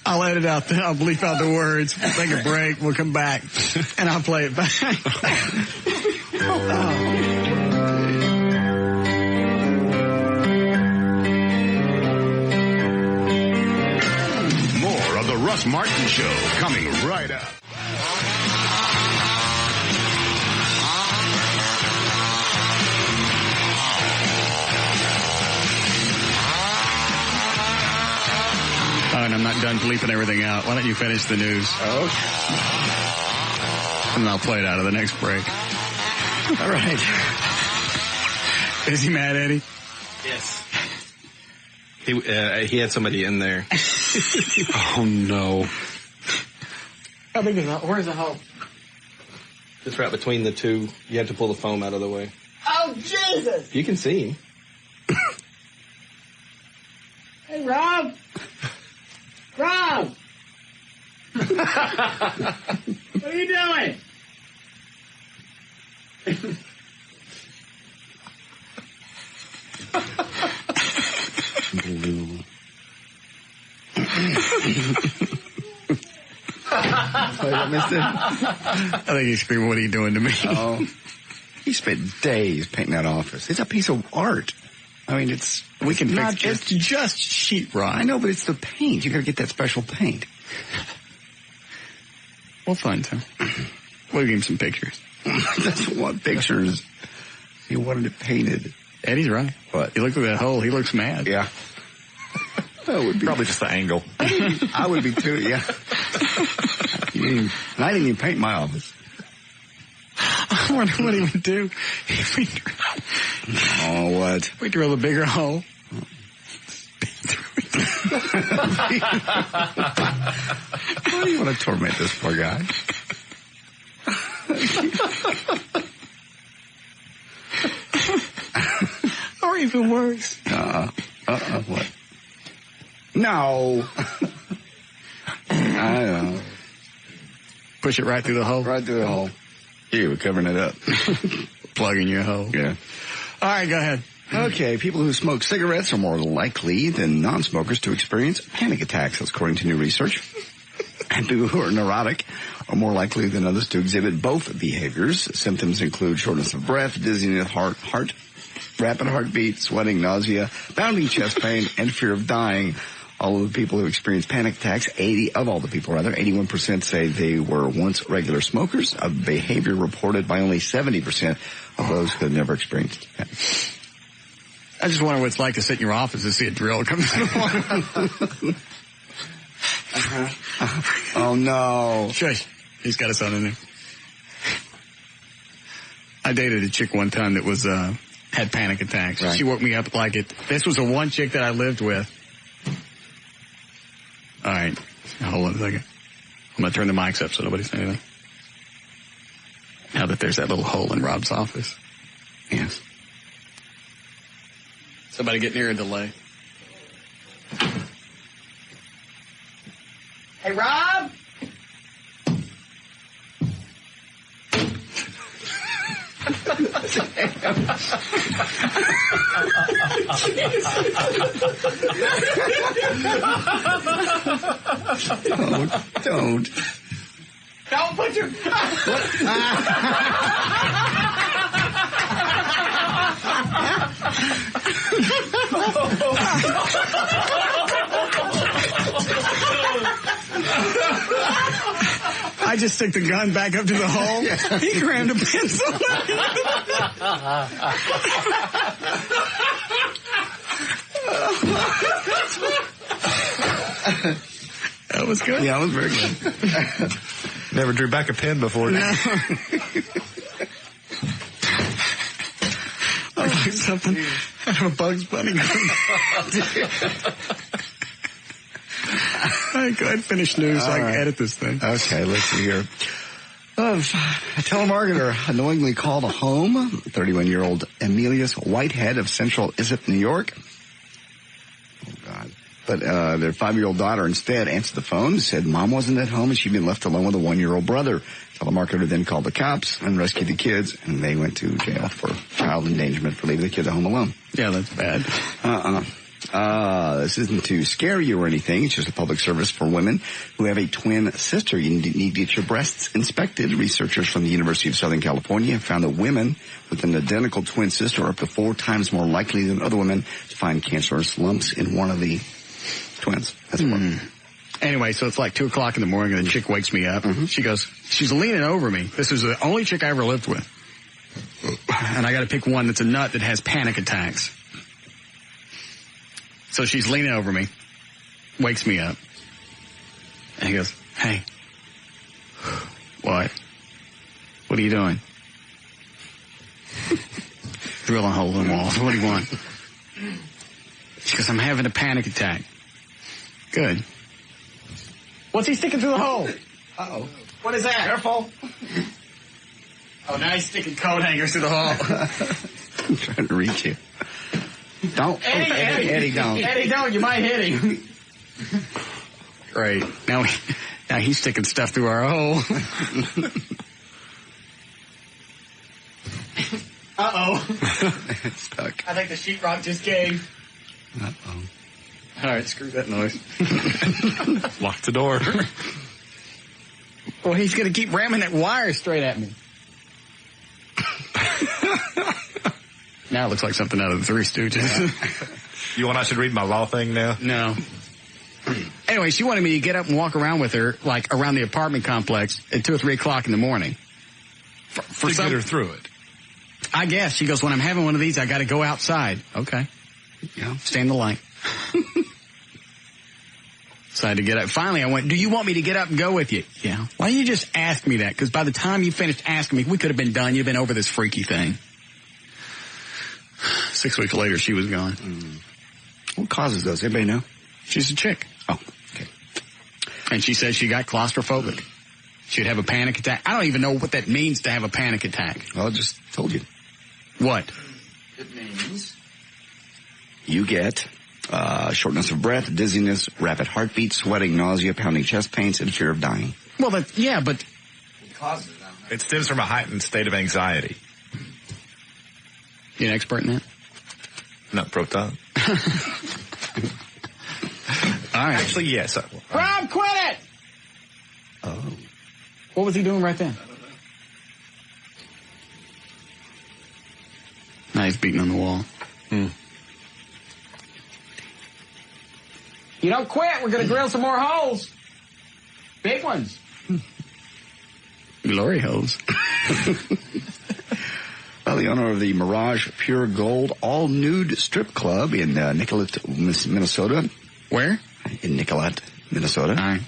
I'll edit out. I'll bleep out the words. We'll take a break. We'll come back, and I'll play it back. More of the Russ Martin Show coming right up. And I'm not done bleeping everything out. Why don't you finish the news? Okay. And I'll play it out of the next break. All right. Is he mad, Eddie? Yes. He had somebody in there. Oh, no. How big is that? Where's the hole? Just right between the two. You have to pull the foam out of the way. Oh, Jesus! You can see him. Hey, Rob! Rob! What are you doing? I missed it. I think he's screaming, "What are you doing to me?" Oh, he spent days painting that office. It's a piece of art. I mean, it's just sheetrock. I know, but it's the paint. You got to get that special paint. We'll find some. We'll give him some pictures. Doesn't want pictures. He wanted it painted. Eddie's right. What? You look at that hole. He looks mad. Yeah. That would be probably just the angle. I would be too. Yeah. And I didn't even paint my office. I wonder what he would do if we. Oh, what? We drill a bigger hole. Why do you want to torment this poor guy? Or even worse. What? No. I don't know. Push it right through the hole? Right through the hole. You were covering it up. Plugging your hole. Yeah. All right, go ahead. Okay, people who smoke cigarettes are more likely than non-smokers to experience panic attacks, that's according to new research. And people who are neurotic are more likely than others to exhibit both behaviors. Symptoms include shortness of breath, dizziness, rapid heartbeat, sweating, nausea, bounding chest pain, and fear of dying. All of the people who experience panic attacks, 81% say they were once regular smokers, a behavior reported by only 70% of those who have never experienced panic. I just wonder what it's like to sit in your office and see a drill come through the wall. Oh, no. Shush. He's got his son in there. I dated a chick one time that was had panic attacks. Right. She woke me up like it. This was the one chick that I lived with. All right. Hold on a second. I'm going to turn the mics up so nobody says anything. Now that there's that little hole in Rob's office. Yes. Somebody get near a delay. Hey, Rob! Don't. Don't put your... I just stick the gun back up to the hole. Yeah. He grabbed a pencil. That was good. Yeah, that was very good. Never drew back a pen before. No. Like something out of a Bugs Bunny. All right, go ahead and finish news so I can edit this thing. Okay, let's see here. A telemarketer annoyingly called a home. 31-year-old Emilius Whitehead of Central Islip, New York. Oh, God. But their 5-year-old daughter instead answered the phone, said mom wasn't at home and she'd been left alone with a 1-year-old brother. Telemarketer then called the cops and rescued the kids, and they went to jail for child endangerment for leaving the kids at home alone. Yeah, that's bad. This isn't to scare you or anything. It's just a public service for women who have a twin sister. You need to get your breasts inspected. Researchers from the University of Southern California found that women with an identical twin sister are up to 4 times more likely than other women to find cancerous lumps in one of the twins. That's what. Anyway, so it's like 2 o'clock in the morning and the chick wakes me up. Mm-hmm. She goes, she's leaning over me. This is the only chick I ever lived with. And I got to pick one that's a nut that has panic attacks. So she's leaning over me, wakes me up, and he goes, hey, what? What are you doing? Drilling holes in walls. What do you want? She goes, I'm having a panic attack. Good. What's he sticking through the hole? Uh-oh. What is that? Careful. Oh, now he's sticking coat hangers through the hole. I'm trying to reach you. Don't. Eddie, don't. Eddie, don't. You might hit him. Great. Now he's sticking stuff through our hole. Uh-oh. It's stuck. I think the sheetrock just gave. Uh-oh. All right, screw that noise. Lock the door. Well, he's going to keep ramming that wire straight at me. Now it looks like something out of the Three Stooges. You want I should read my law thing now? No. Anyway, she wanted me to get up and walk around with her, like around the apartment complex at 2 or 3 o'clock in the morning. To get her through it. I guess. She goes, when I'm having one of these, I got to go outside. Okay. Yeah, stay in the light. Decided to get up. Finally, I went, do you want me to get up and go with you? Yeah. Why don't you just ask me that? Because by the time you finished asking me, we could have been done. You'd been over this freaky thing. 6 weeks later, she was gone. What causes those? Anybody know? She's a chick. Oh, okay. And she said she got claustrophobic. She'd have a panic attack. I don't even know what that means to have a panic attack. Well, I just told you. What? It means you get shortness of breath, dizziness, rapid heartbeat, sweating, nausea, pounding chest pains, and fear of dying. Well, but... It causes them. It stems from a heightened state of anxiety. You an expert in that? Not proton. All right. Actually, yes. Rob, quit it! Oh. What was he doing right then? Now he's beating on the wall. You don't quit, we're going to grill some more holes. Big ones. Glory holes. Well, the owner of the Mirage Pure Gold all-nude strip club in Nicollet, Minnesota. Where? In Nicollet, Minnesota. All right.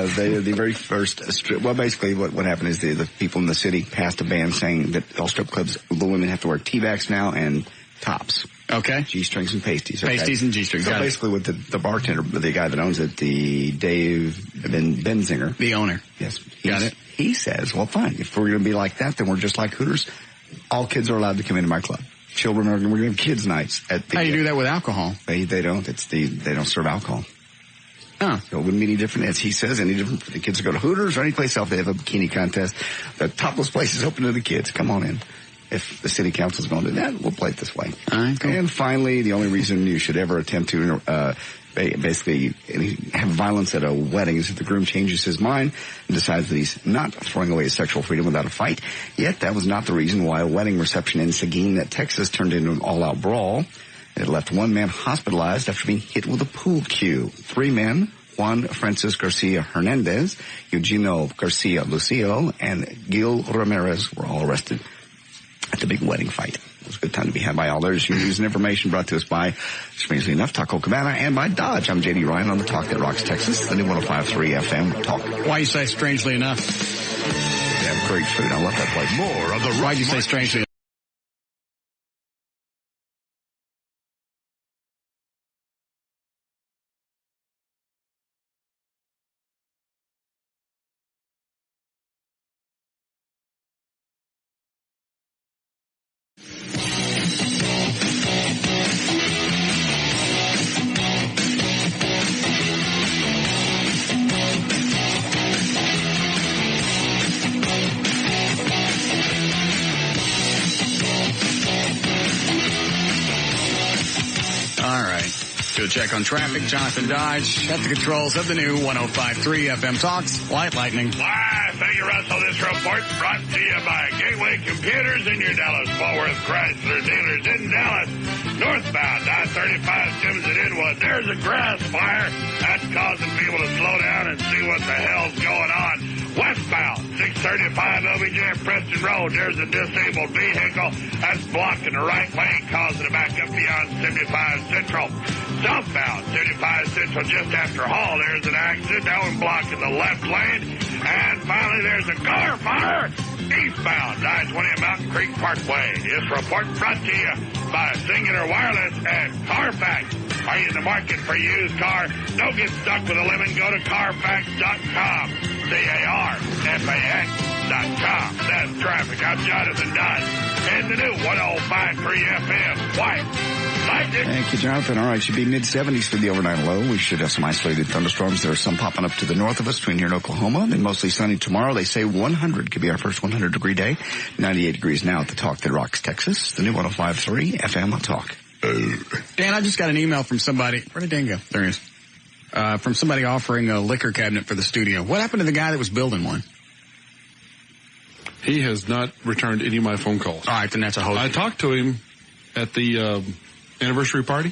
The very first strip, well, basically what happened is the people in the city passed a ban saying that all strip clubs, the women have to wear T-backs now and tops. Okay. G-strings and pasties. Okay? Pasties and G-strings. So basically what the bartender, the guy that owns it, the Dave Benzinger. The owner. Yes. Got it. He says, well, fine. If we're going to be like that, then we're just like Hooters. All kids are allowed to come into my club. Children we're going to have kids' nights. How do you do that with alcohol? They don't. They don't serve alcohol. Oh. So it wouldn't be any different, as he says, any different for the kids to go to Hooters or any place else. They have a bikini contest. The topless place is open to the kids. Come on in. If the city council's going to do that, we'll play it this way. All right, cool. And finally, the only reason you should ever attempt to basically have violence at a wedding is if the groom changes his mind and decides that he's not throwing away his sexual freedom without a fight. Yet that was not the reason why a wedding reception in Seguin, Texas, turned into an all-out brawl. It left one man hospitalized after being hit with a pool cue. 3 men, Juan Francis Garcia Hernandez, Eugenio Garcia Lucio, and Gil Ramirez were all arrested at the big wedding fight. It was a good time to be had by all. There's your news and information brought to us by, strangely enough, Taco Cabana and by Dodge. I'm J.D. Ryan on the Talk That Rocks Texas, the new 105.3 FM Talk. Why you say strangely enough? They have great food. I love that place. More of the Why'd you say strangely enough? Check on traffic. Jonathan Dodge at the controls of the new 105.3 FM Talks. Light Lightning. Why, thank you, Russell. This report brought to you by Gateway Computers in your Dallas-Fort Worth Chrysler dealers in Dallas. Northbound I-35 Sims at Inwood. There's a grass fire. That's causing people to slow down and see what the hell's going on. Westbound 635 OBJ Preston Road. There's a disabled vehicle that's blocking the right lane, causing a backup beyond 75 Central. Southbound 75 Central just after Hall. There's an accident. That one blocking the left lane. And finally, there's a car fire eastbound I-20 Mountain Creek Parkway. This report brought to you by Singular Wireless and Carfax. Are you in the market for a used car? Don't get stuck with a lemon. Go to Carfax.com. CARFAX.com. That's traffic. I'm Jonathan Dunn. And the new 105.3 FM. White. Lightning. Thank you, Jonathan. All right, should be mid-70s for the overnight low. We should have some isolated thunderstorms. There are some popping up to the north of us between here and Oklahoma. Then mostly sunny tomorrow. They say 100 could be our first 100-degree day. 98 degrees now at the Talk That Rocks, Texas. The new 105.3 FM on Talk. Dan, I just got an email from somebody. Where did Dan go? There he is. From somebody offering a liquor cabinet for the studio. What happened to the guy that was building one? He has not returned any of my phone calls. All right, then that's a whole... I talked to him at the anniversary party,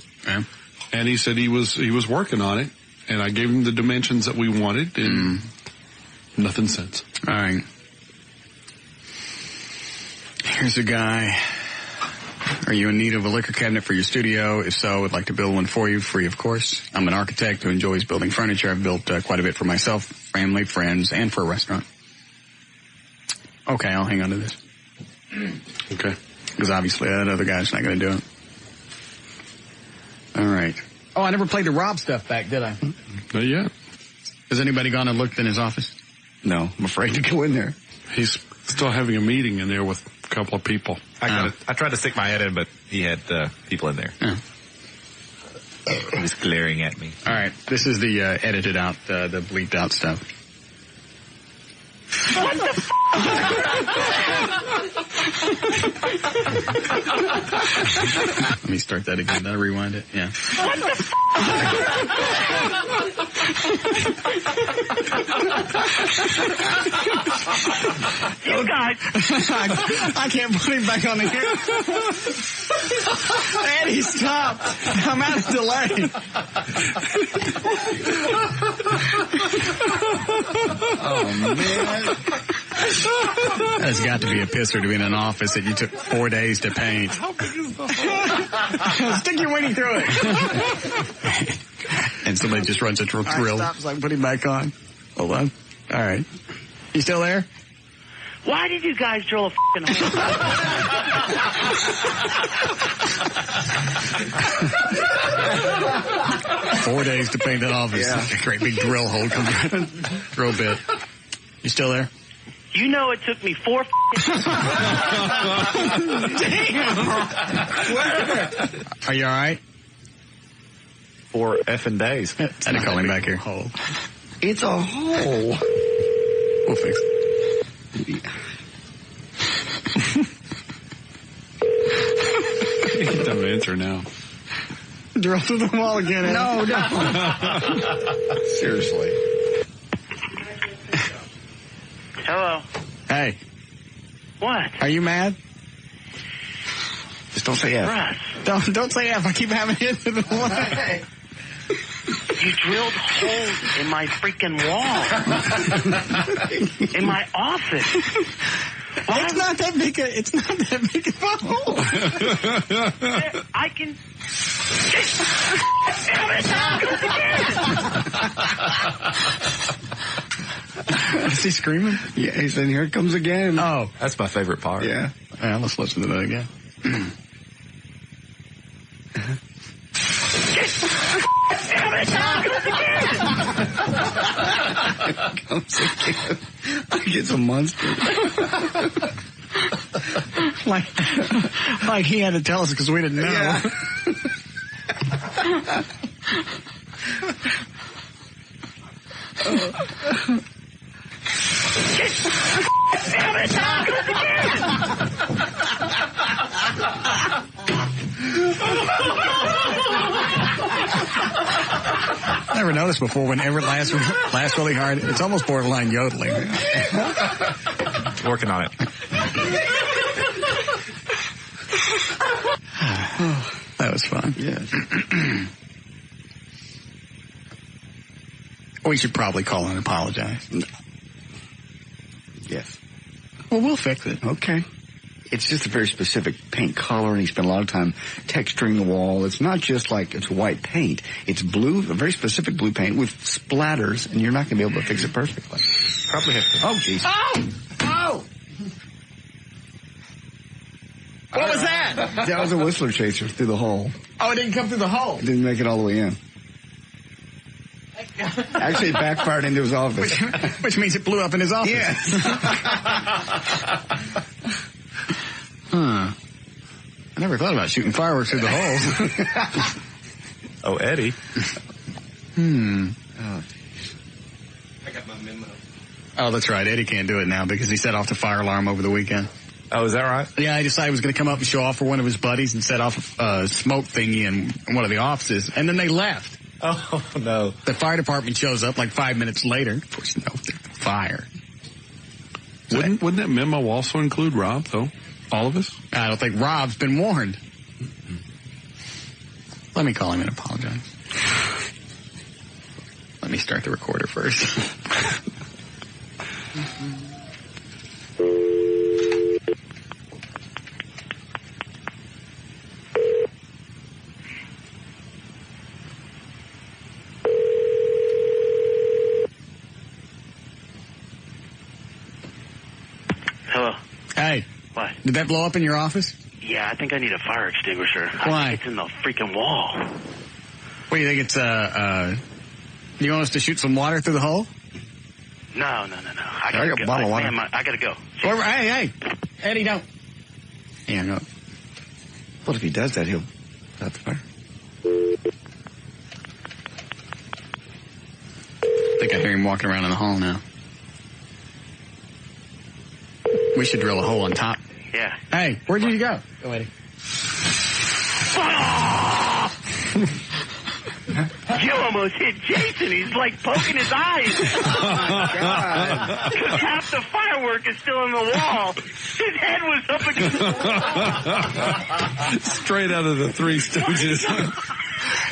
and he said he was working on it, and I gave him the dimensions that we wanted, and nothing since. All right. Here's a guy. Are you in need of a liquor cabinet for your studio? If so, I'd like to build one for you, free of course. I'm an architect who enjoys building furniture. I've built quite a bit for myself, family, friends, and for a restaurant. Okay, I'll hang on to this. Okay. Because obviously that other guy's not going to do it. All right. Oh, I never played the Rob stuff back, did I? Not yet. Has anybody gone and looked in his office? No, I'm afraid to go in there. He's still having a meeting in there with a couple of people. I tried to stick my head in, but he had people in there. He was glaring at me. All right, this is the edited out, the bleeped out stuff. What the f***? Let me start that again. Did I rewind it? Yeah. What the f***? You guys. I can't put him back on the air. Eddie, stop. I'm out of delay. Oh, man. That's got to be a pisser to be in an office that you took 4 days to paint. How big is the hole? Stick your winnie through it. And somebody just runs a drill. Stop, so I can put him back on. Hold on. All right. You still there? Why did you guys drill a f***ing hole? 4 days to paint that office. Yeah. A great big drill hole comes out. Drill bit. You still there? You know it took me 4 Damn! Are you all right? 4 effing days. I had to call him back here. Hole. It's a hole. We'll fix it. Get that answer now. Drill through the wall again. No. Seriously. Hello. Hey. What? Are you mad? Just don't say F. Russ. Don't say F. I keep having it into the wall. You drilled holes in my freaking wall. In my office. Why? It's not that big of a hole. I can... Is he screaming? Yeah, he said, here it comes again. Oh. That's my favorite part. Yeah. Yeah, let's listen to that again. Comes again. I get some monster. like he had to tell us because we didn't know. Yeah. Never noticed before whenever it lasts really hard, it's almost borderline yodeling. Working on it. That was fun. Yeah. We should probably call and apologize. Yes. Well, we'll fix it. Okay. it's just a very specific paint color, and he spent a lot of time texturing the wall. It's not just like it's white paint. It's blue, a very specific blue paint with splatters, and you're not going to be able to fix it perfectly. Probably have to. Oh, jeez. Oh! Oh! What was that? That was a Whistler chaser through the hole. Oh, it didn't come through the hole. It didn't make it all the way in. Actually, it backfired into his office. Which means it blew up in his office. Yes. Huh. I never thought about shooting fireworks through the holes. Oh, Eddie. Oh. I got my memo. Oh, that's right. Eddie can't do it now because he set off the fire alarm over the weekend. Oh, is that right? Yeah, I decided he was going to come up and show off for one of his buddies and set off a smoke thingy in one of the offices, and then they left. Oh, no. The fire department shows up like 5 minutes later. Of course, no, fire. Wouldn't that memo also include Rob, though? All of us? I don't think Rob's been warned. Let me call him and apologize. Let me start the recorder first. Hello. Hey. What? Did that blow up in your office? Yeah, I think I need a fire extinguisher. Why? I think it's in the freaking wall. What do you think it's, you want us to shoot some water through the hole? No. I got a bottle of water. Man, I gotta go. Hey, Eddie, don't. Yeah, no. What if he does that? He'll put out the fire. I think I hear him walking around in the hall now. We should drill a hole on top. Yeah. Hey, where'd you go? Go, Eddie. You almost hit Jason. He's like poking his eyes. Oh, my God. Because half the firework is still in the wall. His head was up against the wall. Straight out of the Three Stooges.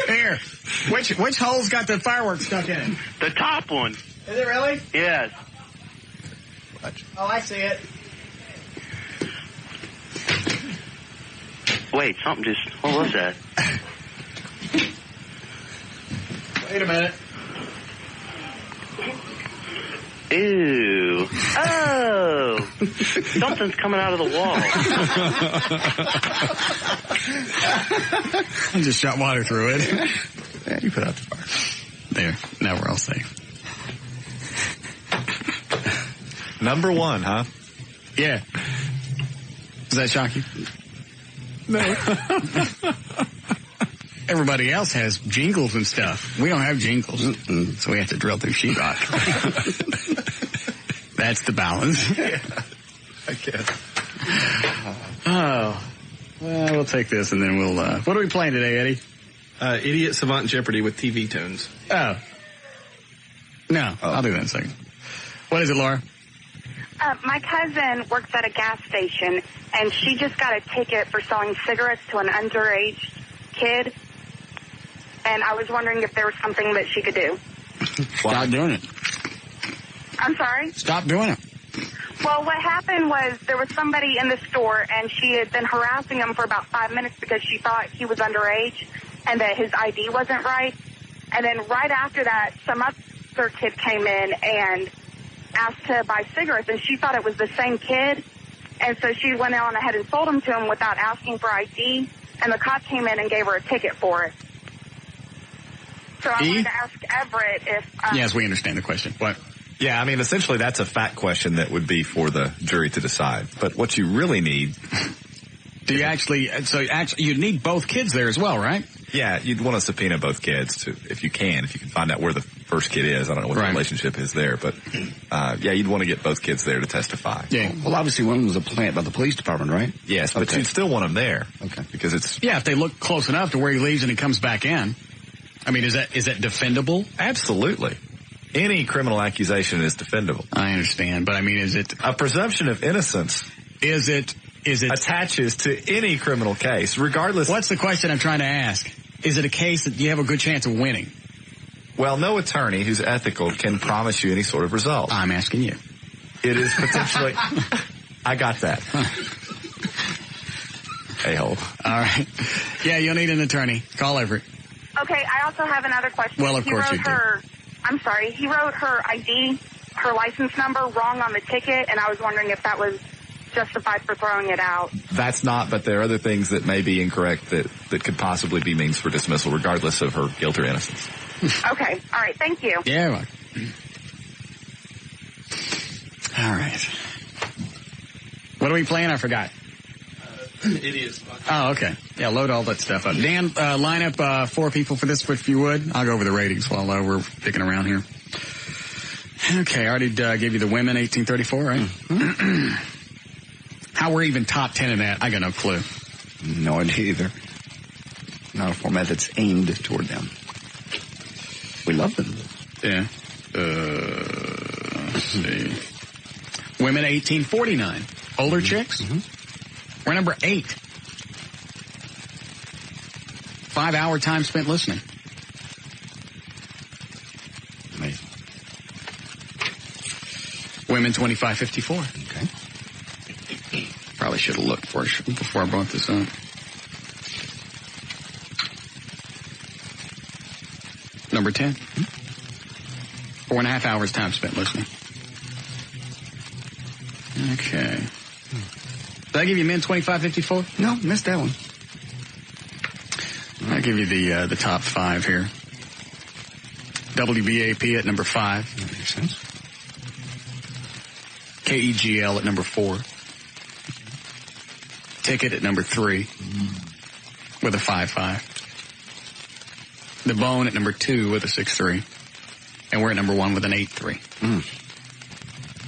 Here. Which hole's got the fireworks stuck in it? The top one. Is it really? Yes. Oh, I see it. Wait, something just... What was that? Wait a minute. Ew. Oh. Something's coming out of the wall. I just shot water through it. Yeah, you put out the fire. There. Now we're all safe. Number one, huh? Yeah. Does that shock you? No. Everybody else has jingles and stuff. We don't have jingles, so we have to drill through sheetrock. That's the balance. Yeah, I guess. Oh. Well, we'll take this and then we'll, what are we playing today, Eddie? Idiot Savant Jeopardy with TV tunes. Oh. No, I'll do that in a second. What is it, Laura? My cousin works at a gas station, and she just got a ticket for selling cigarettes to an underage kid. And I was wondering if there was something that she could do. Stop doing it. I'm sorry? Stop doing it. Well, what happened was there was somebody in the store, and she had been harassing him for about 5 minutes because she thought he was underage and that his ID wasn't right. And then right after that, some other kid came in and asked to buy cigarettes, and she thought it was the same kid. And so she went on ahead and sold them to him without asking for ID, and the cop came in and gave her a ticket for it. So I wanted to ask Everett if... Yes, we understand the question. What? Yeah, I mean, essentially that's a fact question that would be for the jury to decide. But what you really need... Do you actually you'd need both kids there as well, right? Yeah, you'd want to subpoena both kids if you can find out where the first kid is. I don't know what the relationship is there, but yeah, you'd want to get both kids there to testify. Yeah. Well, obviously one was a plant by the police department, right? Yes, but you'd still want them there. Okay. Because it's... Yeah, if they look close enough to where he leaves and he comes back in. I mean, is that defendable? Absolutely. Any criminal accusation is defendable. I understand, but I mean, is it... A presumption of innocence... Is it attaches to any criminal case, regardless... What's the question I'm trying to ask? Is it a case that you have a good chance of winning? Well, no attorney who's ethical can promise you any sort of result. I'm asking you. It is potentially... I got that. A-hole. All right. Yeah, you'll need an attorney. Call Everett. Okay, I also have another question. Well, of course you do. I'm sorry, he wrote her ID, her license number wrong on the ticket, and I was wondering if that was justified for throwing it out. That's not, but there are other things that may be incorrect that could possibly be means for dismissal, regardless of her guilt or innocence. Okay, all right, thank you. Yeah, well. All right. What are we playing? I forgot. Idiots. Oh, okay. Yeah, load all that stuff up. Dan, line up 4 people for this, if you would. I'll go over the ratings while we're picking around here. Okay, I already gave you the women, 1834, right? Mm-hmm. How we're even top 10 in that, I got no clue. No idea either. Not a format that's aimed toward them. We love them. Yeah. Let's see. Women, 1849. Older chicks? Mm-hmm. We're number 8. 5-hour time spent listening. Amazing. Women, 2554. Okay. Probably should have looked first before I brought this up. Number 10. 4.5 hours time spent listening. Okay. Did I give you men 2554? No, missed that one. I'll give you the top 5 here. WBAP at number 5. That makes sense. KEGL at number 4. Ticket at number 3 with a 5.5. The Bone at number 2 with a 6.3. And we're at number 1 with an 8.3.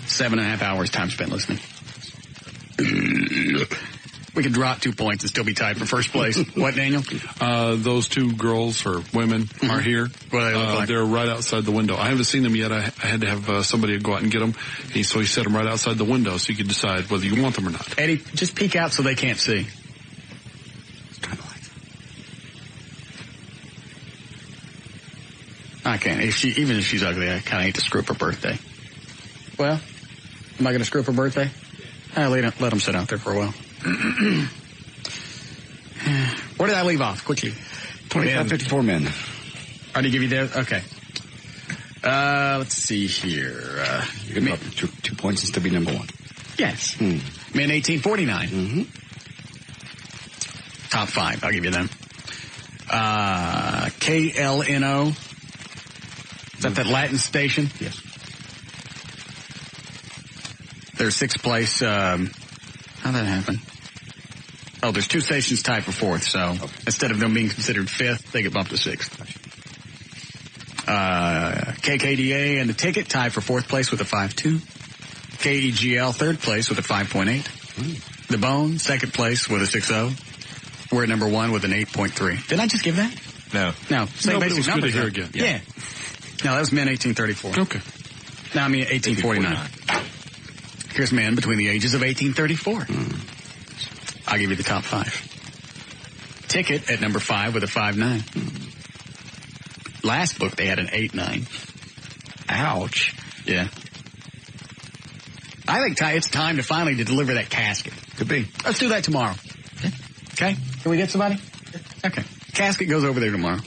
7.5 hours time spent listening. We could drop 2 points and still be tied for first place. What, Daniel? Those 2 girls or women are here. What do they look like? They're right outside the window. I haven't seen them yet. I had to have somebody go out and get them. So he set them right outside the window so you could decide whether you want them or not. Eddie, just peek out so they can't see. It's kind of like I can't. Even if she's ugly, I kind of hate to screw up her birthday. Well, am I going to screw up her birthday? Let them sit out there for a while. Where did I leave off? Quickly. 2554 men. Already give you that? Okay. Let's see here. You can drop 2 points and still be number 1. Yes. Men 1849. Mm-hmm. Top 5. I'll give you them. KLNO. Is that Latin station? Yes. Their 6th place. How'd that happen? Oh, there's 2 stations tied for 4th, so instead of them being considered 5th, they get bumped to 6th. KKDA and the Ticket tied for 4th place with a 5.2. KEGL 3rd place with a 5.8. The Bone 2nd place with a 6.0. We're at number 1 with an 8.3. Did I just give that? No. No. Same basic numbers. Good to hear again. Yeah. No, that was men 1834. Okay. Now I mean 1849. Here's men between the ages of 1834. I'll give you the top 5. Ticket at number 5 with a 5.9. Last book, they had an 8.9. Ouch. Yeah. I think it's time to finally deliver that casket. Could be. Let's do that tomorrow. Okay? Can we get somebody? Okay. Casket goes over there tomorrow.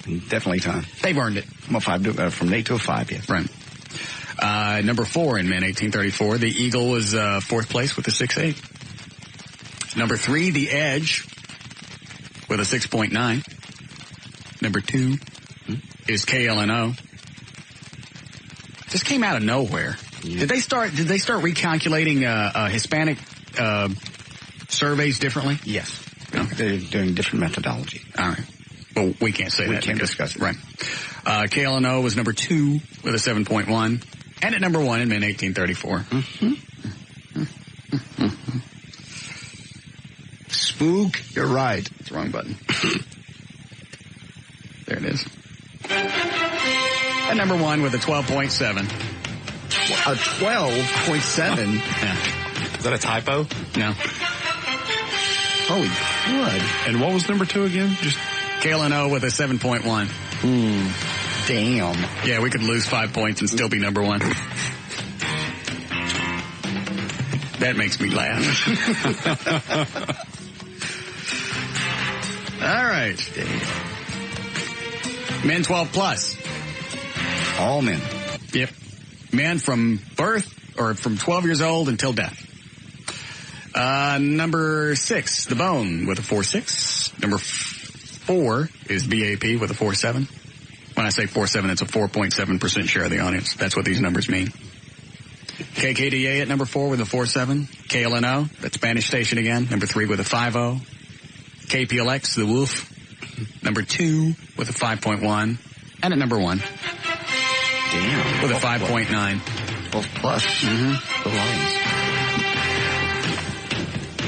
Definitely time. They've earned it. From 8 to 5, yes. Right. Number 4 in men, 1834. The Eagle was 4th place with a 6.8. Number 3, The Edge with a 6.9. Number 2 is KLNO. Just came out of nowhere. Yeah. Did they start recalculating Hispanic surveys differently? Yes. Okay. They're doing different methodology. All right. Well, we can't say that. We can't discuss it. Right. KLNO was number 2 with a 7.1. And at number 1 in men 1834. Spook, you're right. It's the wrong button. There it is. At number 1 with a 12.7. A 12.7? Yeah. Is that a typo? No. Holy crud. And what was number 2 again? Just KLNO with a 7.1. Damn. Yeah, we could lose 5 points and still be number 1. That makes me laugh. All right. Men 12 plus. All men. Yep. Men from birth or from 12 years old until death. Number 6, The Bone with a 4.6. Number 4 is BAP with a 4.7. When I say 4.7, it's a 4.7% share of the audience. That's what these numbers mean. KKDA at number 4 with a 4.7. KLNO, that Spanish station again, number 3 with a 5.0. KPLX, The Wolf, number 2 with a 5.1. And at number 1. Damn. With a 5.9. 12 plus. Mm-hmm. The lines.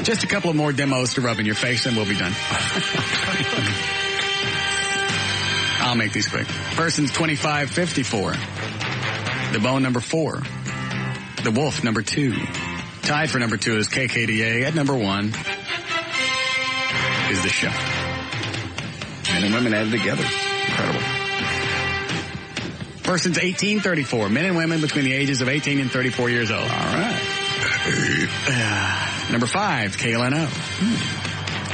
Just a couple of more demos to rub in your face and we'll be done. I'll make these quick. Person's 2554. The Bone, number 4. The Wolf, number 2. Tied for number 2 is KKDA. At number 1 is The Show. Men and women added together. Incredible. Person's 1834. Men and women between the ages of 18 and 34 years old. All right. Number 5, KLNO.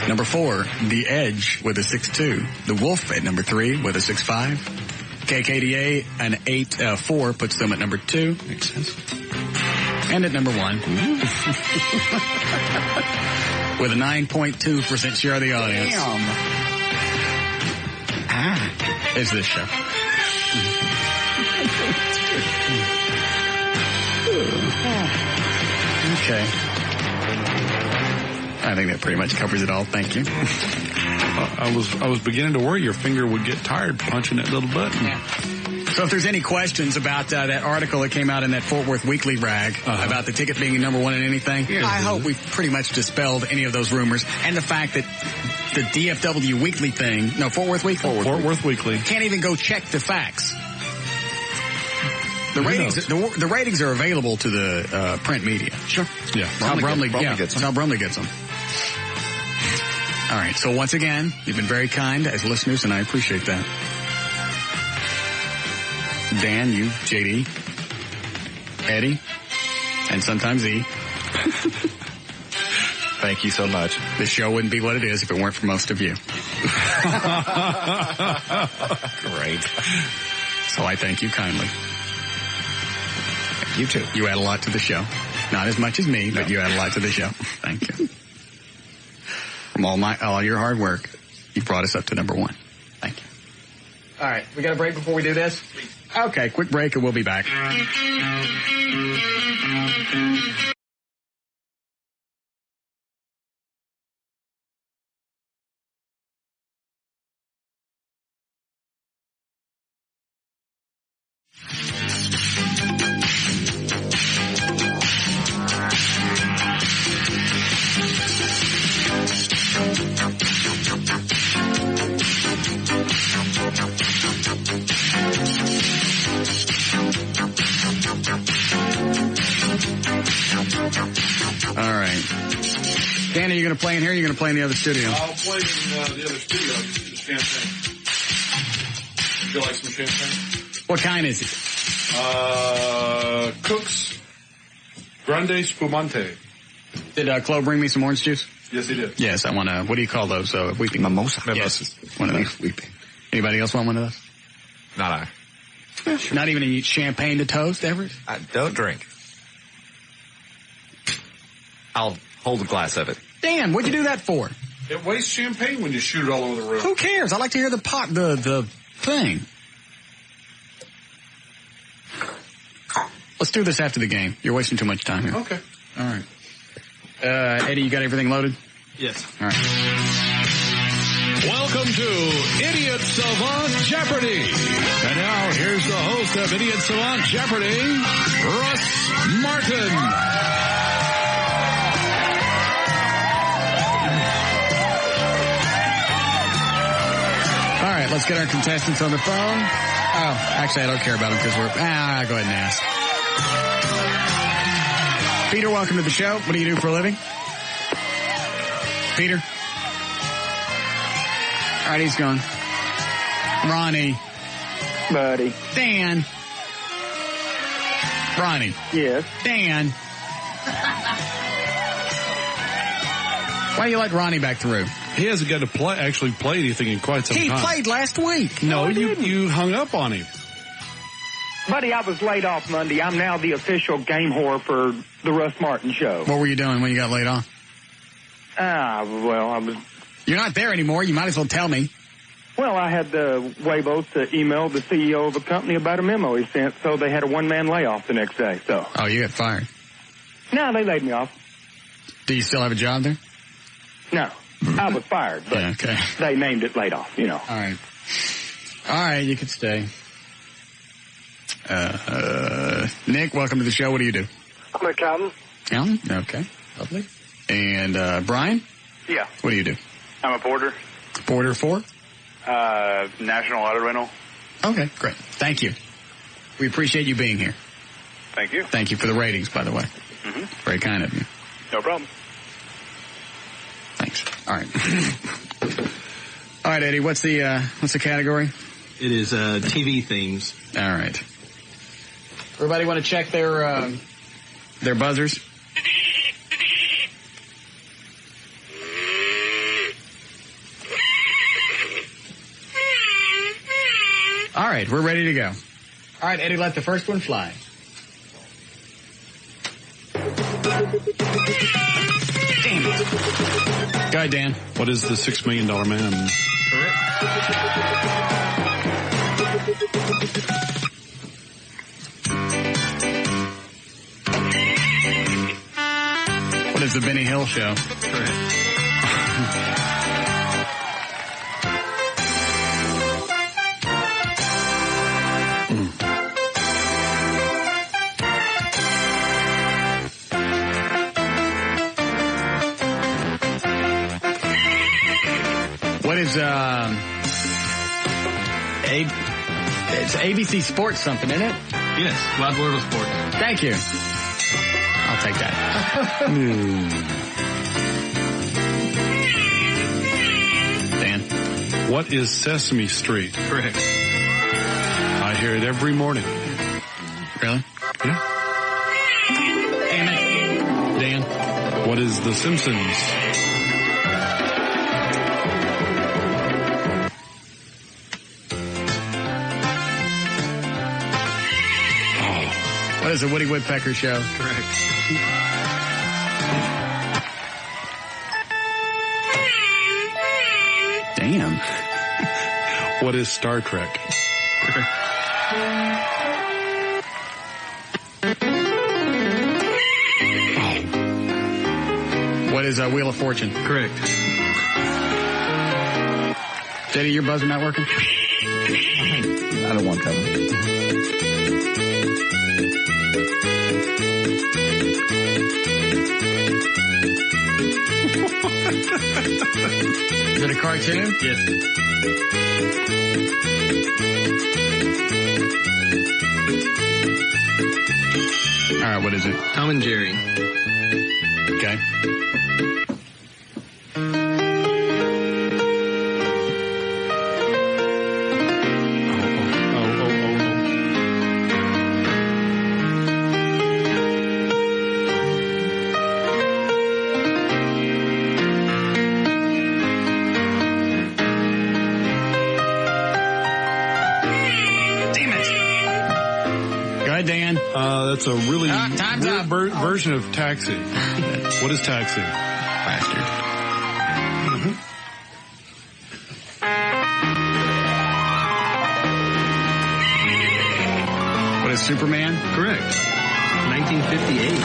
Number 4, The Edge with a 6.2. The Wolf at number 3 with a 6.5. KKDA, an 8.4 puts them at number 2. Makes sense. And at number 1. With a 9.2% share of the audience. Damn. Is This Show. Okay. I think that pretty much covers it all. Thank you. I was beginning to worry your finger would get tired punching that little button. Yeah. So if there's any questions about that article that came out in that Fort Worth Weekly rag about the ticket being number 1 in anything, I hope we've pretty much dispelled any of those rumors and the fact that the DFW Weekly thing, Fort Worth Weekly? Fort Worth Weekly. Can't even go check the facts. The ratings are available to the print media. Sure. Yeah. Brumley gets them. That's how Brumley gets them. All right. So once again, you've been very kind as listeners, and I appreciate that. Dan, you, JD, Eddie, and sometimes E. Thank you so much. This show wouldn't be what it is if it weren't for most of you. Great. So I thank you kindly. You too. You add a lot to the show. Not as much as me, but you add a lot to the show. Thank you. From all your hard work, you brought us up to number 1. Thank you. All right, we got a break before we do this? Okay, quick break and we'll be back. All right. Dan, are you going to play in here or are you going to play in the other studio? I'll play in the other studio. Just champagne. Would you like some champagne? What kind is it? Cook's Grande Spumante. Did Chloe bring me some orange juice? Yes, he did. Yes, I want to, what do you call those? Weeping mimosa. Yes, one of those. Weeping. Anybody else want one of those? Not I. Not even a champagne to toast, Everett? I don't drink. I'll hold a glass of it. Dan, what'd you do that for? It wastes champagne when you shoot it all over the room. Who cares? I like to hear the thing. Let's do this after the game. You're wasting too much time here. Okay. All right. Eddie, you got everything loaded? Yes. All right. Welcome to Idiot Savant Jeopardy. And now here's the host of Idiot Savant Jeopardy, Russ Martin. All right, let's get our contestants on the phone. Oh, actually, I don't care about them because go ahead and ask. Peter, welcome to the show. What do you do for a living? Peter? All right, he's gone. Ronnie. Buddy. Dan. Ronnie. Yes. Dan. Why you let Ronnie back through? He hasn't got to actually play anything in quite some time. He played last week. No, you hung up on him. Buddy, I was laid off Monday. I'm now the official game whore for the Russ Martin Show. What were you doing when you got laid off? Well, I was... You're not there anymore. You might as well tell me. Well, I had the huevos to email the CEO of a company about a memo he sent, so they had a one-man layoff the next day, so... Oh, you got fired? No, they laid me off. Do you still have a job there? No. I was fired, but they named it laid off, you know. All right, you can stay. Nick, welcome to the show. What do you do? I'm an accountant. Accountant? Okay, lovely. And Brian? Yeah. What do you do? I'm a porter. Porter for? National Auto Rental. Okay, great. Thank you. We appreciate you being here. Thank you. Thank you for the ratings, by the way. Mm-hmm. Very kind of you. No problem. Thanks. All right. All right, Eddie, what's the category? It is TV themes. All right. Everybody want to check their buzzers? All right, we're ready to go. All right, Eddie, let the first one fly. Damn it. Go ahead, Dan. What is the $6 Million Man? What is the Benny Hill Show? Correct. What is it's ABC Sports something, isn't it? Yes, Wide World of Sports. Thank you. I'll take that. Dan. What is Sesame Street? Correct. I hear it every morning. Really? Yeah. Damn it. Dan. What is The Simpsons? What is the Woody Woodpecker Show? Correct. Damn. What is Star Trek? Correct. What is Wheel of Fortune? Correct. JD, your buzzer not working? I don't want that one. Is it a cartoon? Yes. All right, what is it? Tom and Jerry. Okay. Dan. That's a really time's weird up. version of Taxi. What is Taxi? Bastard. What is Superman? Correct. 1958.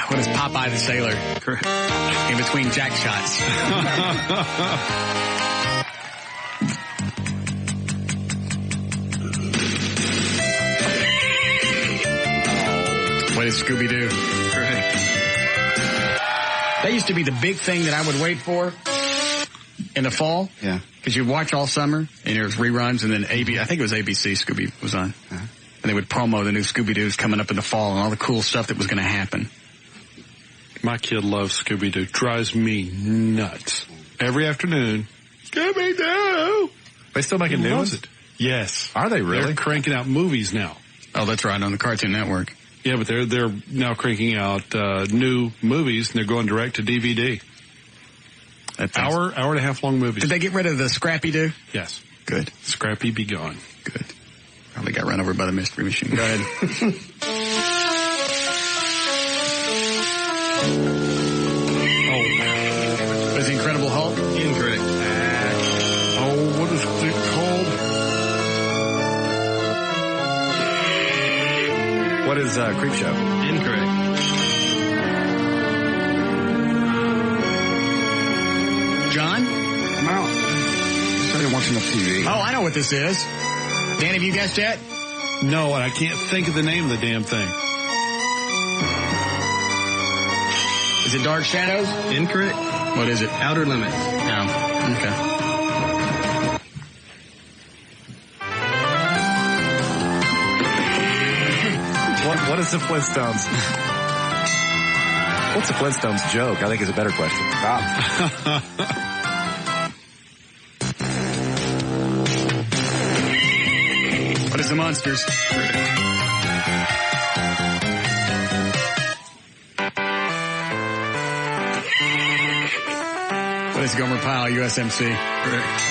What is Popeye the Sailor? Correct. In between jack shots. What is Scooby-Doo? Correct. That used to be the big thing that I would wait for in the fall. Yeah. Because you'd watch all summer, and there was reruns, and then I think it was ABC Scooby was on. Uh-huh. And they would promo the new Scooby-Doo's coming up in the fall and all the cool stuff that was going to happen. My kid loves Scooby-Doo. Drives me nuts. Every afternoon, Scooby-Doo! They still making new ones? Yes. Are they really? They're cranking out movies now. Oh, that's right, on the Cartoon Network. Yeah, but they're now cranking out new movies, and they're going direct to DVD. Hour and a half long movies. Did they get rid of the Scrappy-Doo? Yes. Good. Scrappy be gone. Good. Probably got run over by the Mystery Machine. Go ahead. Was Incredible Hulk? Incorrect. Oh, what is it called? What is Creepshow? Incorrect. John? I'm out. Started watching the TV. Oh, I know what this is. Dan, have you guessed yet? No, and I can't think of the name of the damn thing. Is it Dark Shadows? Incorrect. What is it? Outer Limits. Oh, okay. What is the Flintstones? What's the Flintstones joke? I think is a better question. What is the Monsters? What is Gomer Pyle, USMC? Correct.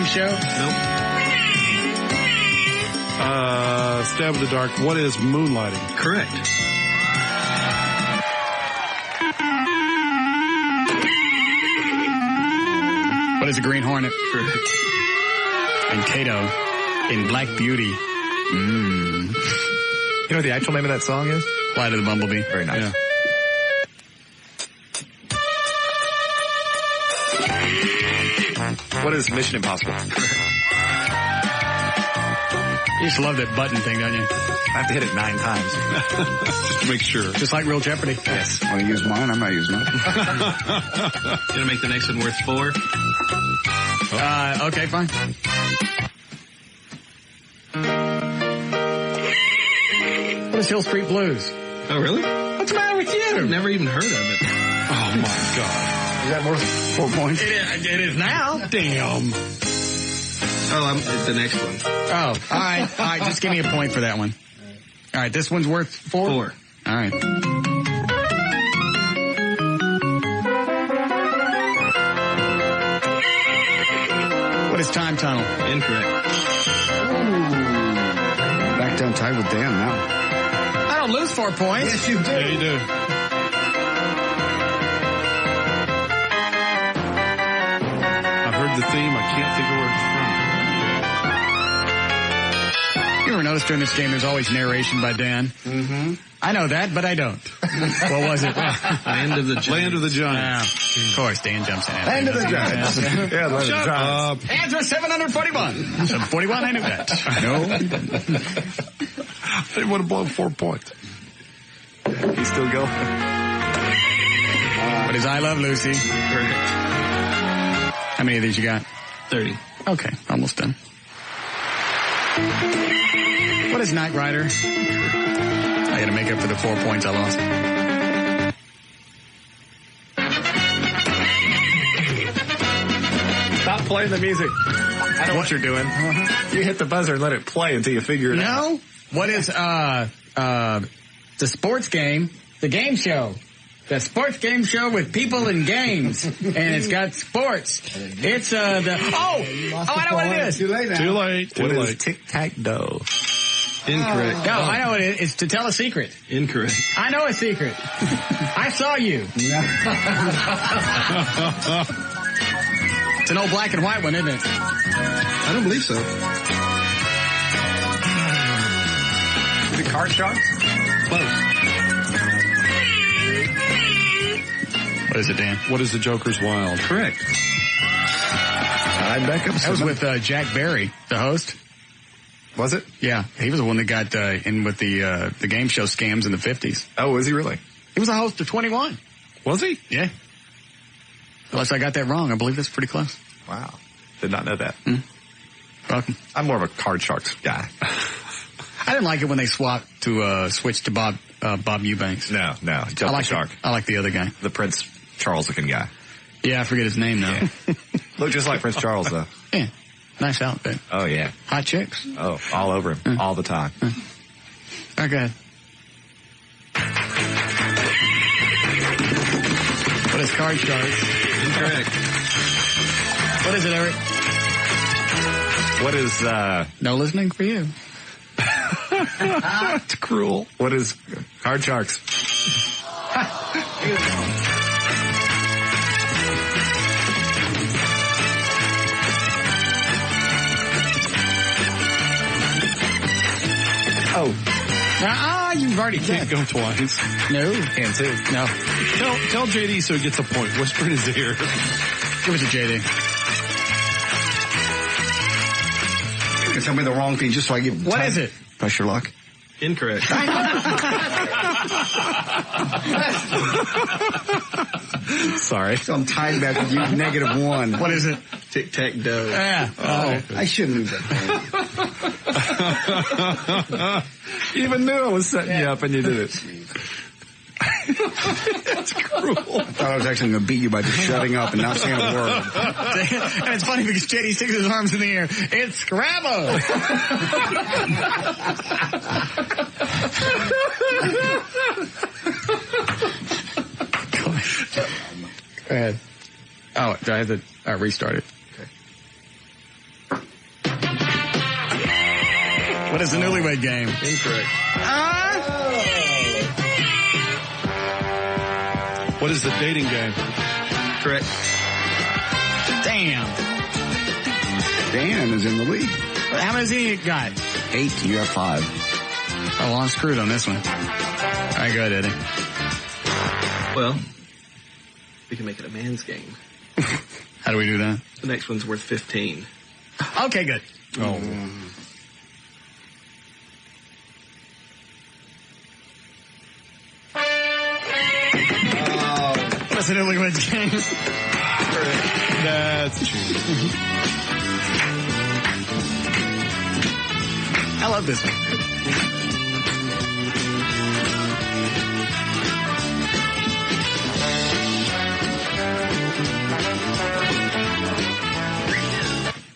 Show? Nope. Stab in the dark. What is moonlighting? Correct. What is a Green Hornet? Correct. And Kato in Black Beauty. You know what the actual name of that song is? Fly to the Bumblebee. Very nice. Yeah. What is Mission Impossible? You just love that button thing, don't you? I have to hit it 9 times. Just to make sure. Just like Real Jeopardy. Yes. Want to use mine? I'm not using mine. Gonna make the next one worth 4. Okay, fine. What is Hill Street Blues? Oh, really? What's the matter with you? I've never even heard of it. Oh, my God. Is that worth 4 points? It is now. Damn. Oh, the next one. Oh, all right. Just give me a point for that one. All right, this one's worth 4? 4. All right. What is Time Tunnel? Incorrect. Back down tied with Dan now. I don't lose 4 points. Yes, you do. Yeah, you do. I've heard the theme. I can't think of where it's from. You ever notice during this game there's always narration by Dan? Mm-hmm. I know that, but I don't. What was it? Land of the Giants. Land of the Giants. Of course, Dan jumps in. Land of the Giants. Yeah, Land of the Shut Giants. up. Answer 741. 741, I knew that. No. They would have blown 4 points. He's still going. What is I Love Lucy? Correct. How many of these you got? 30. Okay, almost done. What is Knight Rider? I gotta make up for the 4 points I lost. Stop playing the music. I know what you're doing. You hit the buzzer and let it play until you figure it out. No? What is, the sports game? The game show. The sports game show with people and games. And it's got sports. It's, I know what it is. Too late now. Too late. Too What late. is tic-tac-toe? Incorrect. No, I know what it is. It's to tell a secret. Incorrect. I know a secret. I saw you. It's an old black and white one, isn't it? I don't believe so. Is it Card Sharks? Close. What is it, Dan? What is the Joker's Wild? Correct. Back up. That was with Jack Barry, the host. Was it? Yeah, he was the one that got in with the game show scams in the 50s. Oh, was he really? He was the host of 21. Was he? Yeah. Unless I got that wrong. I believe that's pretty close. Wow. Did not know that. Welcome. I'm more of a Card Sharks guy. I didn't like it when they swapped to switch to Bob Eubanks. No. I like Shark. I like the other guy. The Prince Charles looking guy. Yeah, I forget his name now. Yeah. Looked just like Prince Charles, though. Yeah. Nice outfit. Oh, yeah. Hot chicks. Oh, all over him. All the time. All right, go ahead. What is Card Sharks? Incorrect. What is it, Eric? What is, No listening for you. It's cruel. What is Card Sharks? Oh. You've already Can't go twice. No. Can too. No. Tell JD so he gets a point. Whisper in his ear. Give it to JD. You can tell me the wrong thing just so I get... What is it? Pressure lock. Incorrect. Sorry. So I'm tied back with you, -1. What is it? Tic-tac-toe. Yeah. Oh, I shouldn't have that. You even knew I was setting you up and you did it. That's cruel. I thought I was actually going to beat you by just shutting up and not saying a word. And it's funny because JD sticks his arms in the air. It's Scrabble. Go ahead. Oh, do I have to restart it? Okay. What is the newlywed game? Incorrect. What is the dating game? Correct. Damn. Dan is in the lead. How many has he got? 8. You have 5. Oh, well, I'm screwed on this one. All right, go ahead, Eddie. Well, we can make it a man's game. How do we do that? The next one's worth 15. Okay, good. Oh. What's a newlywed game? That's true. I love this one.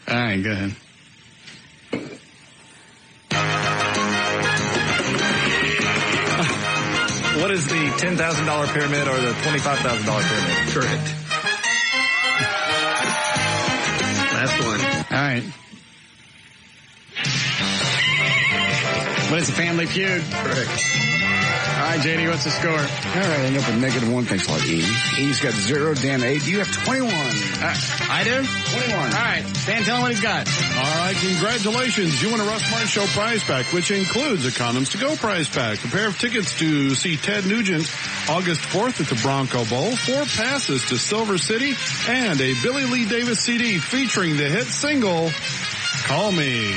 All right, go ahead. What is the $10,000 pyramid or the $25,000 pyramid? Correct. Last one. All right. What is a family feud? Correct. All right, JD, what's the score? All right, I end up with -1. Thanks a lot, E. E's got 0, Dan 8. You have 21. I do? 21. All right. Dan, tell him what he's got. All right, congratulations. You win a Russ Martin Show prize pack, which includes a Condoms to Go prize pack, a pair of tickets to see Ted Nugent August 4th at the Bronco Bowl, 4 passes to Silver City, and a Billy Lee Davis CD featuring the hit single, Call Me.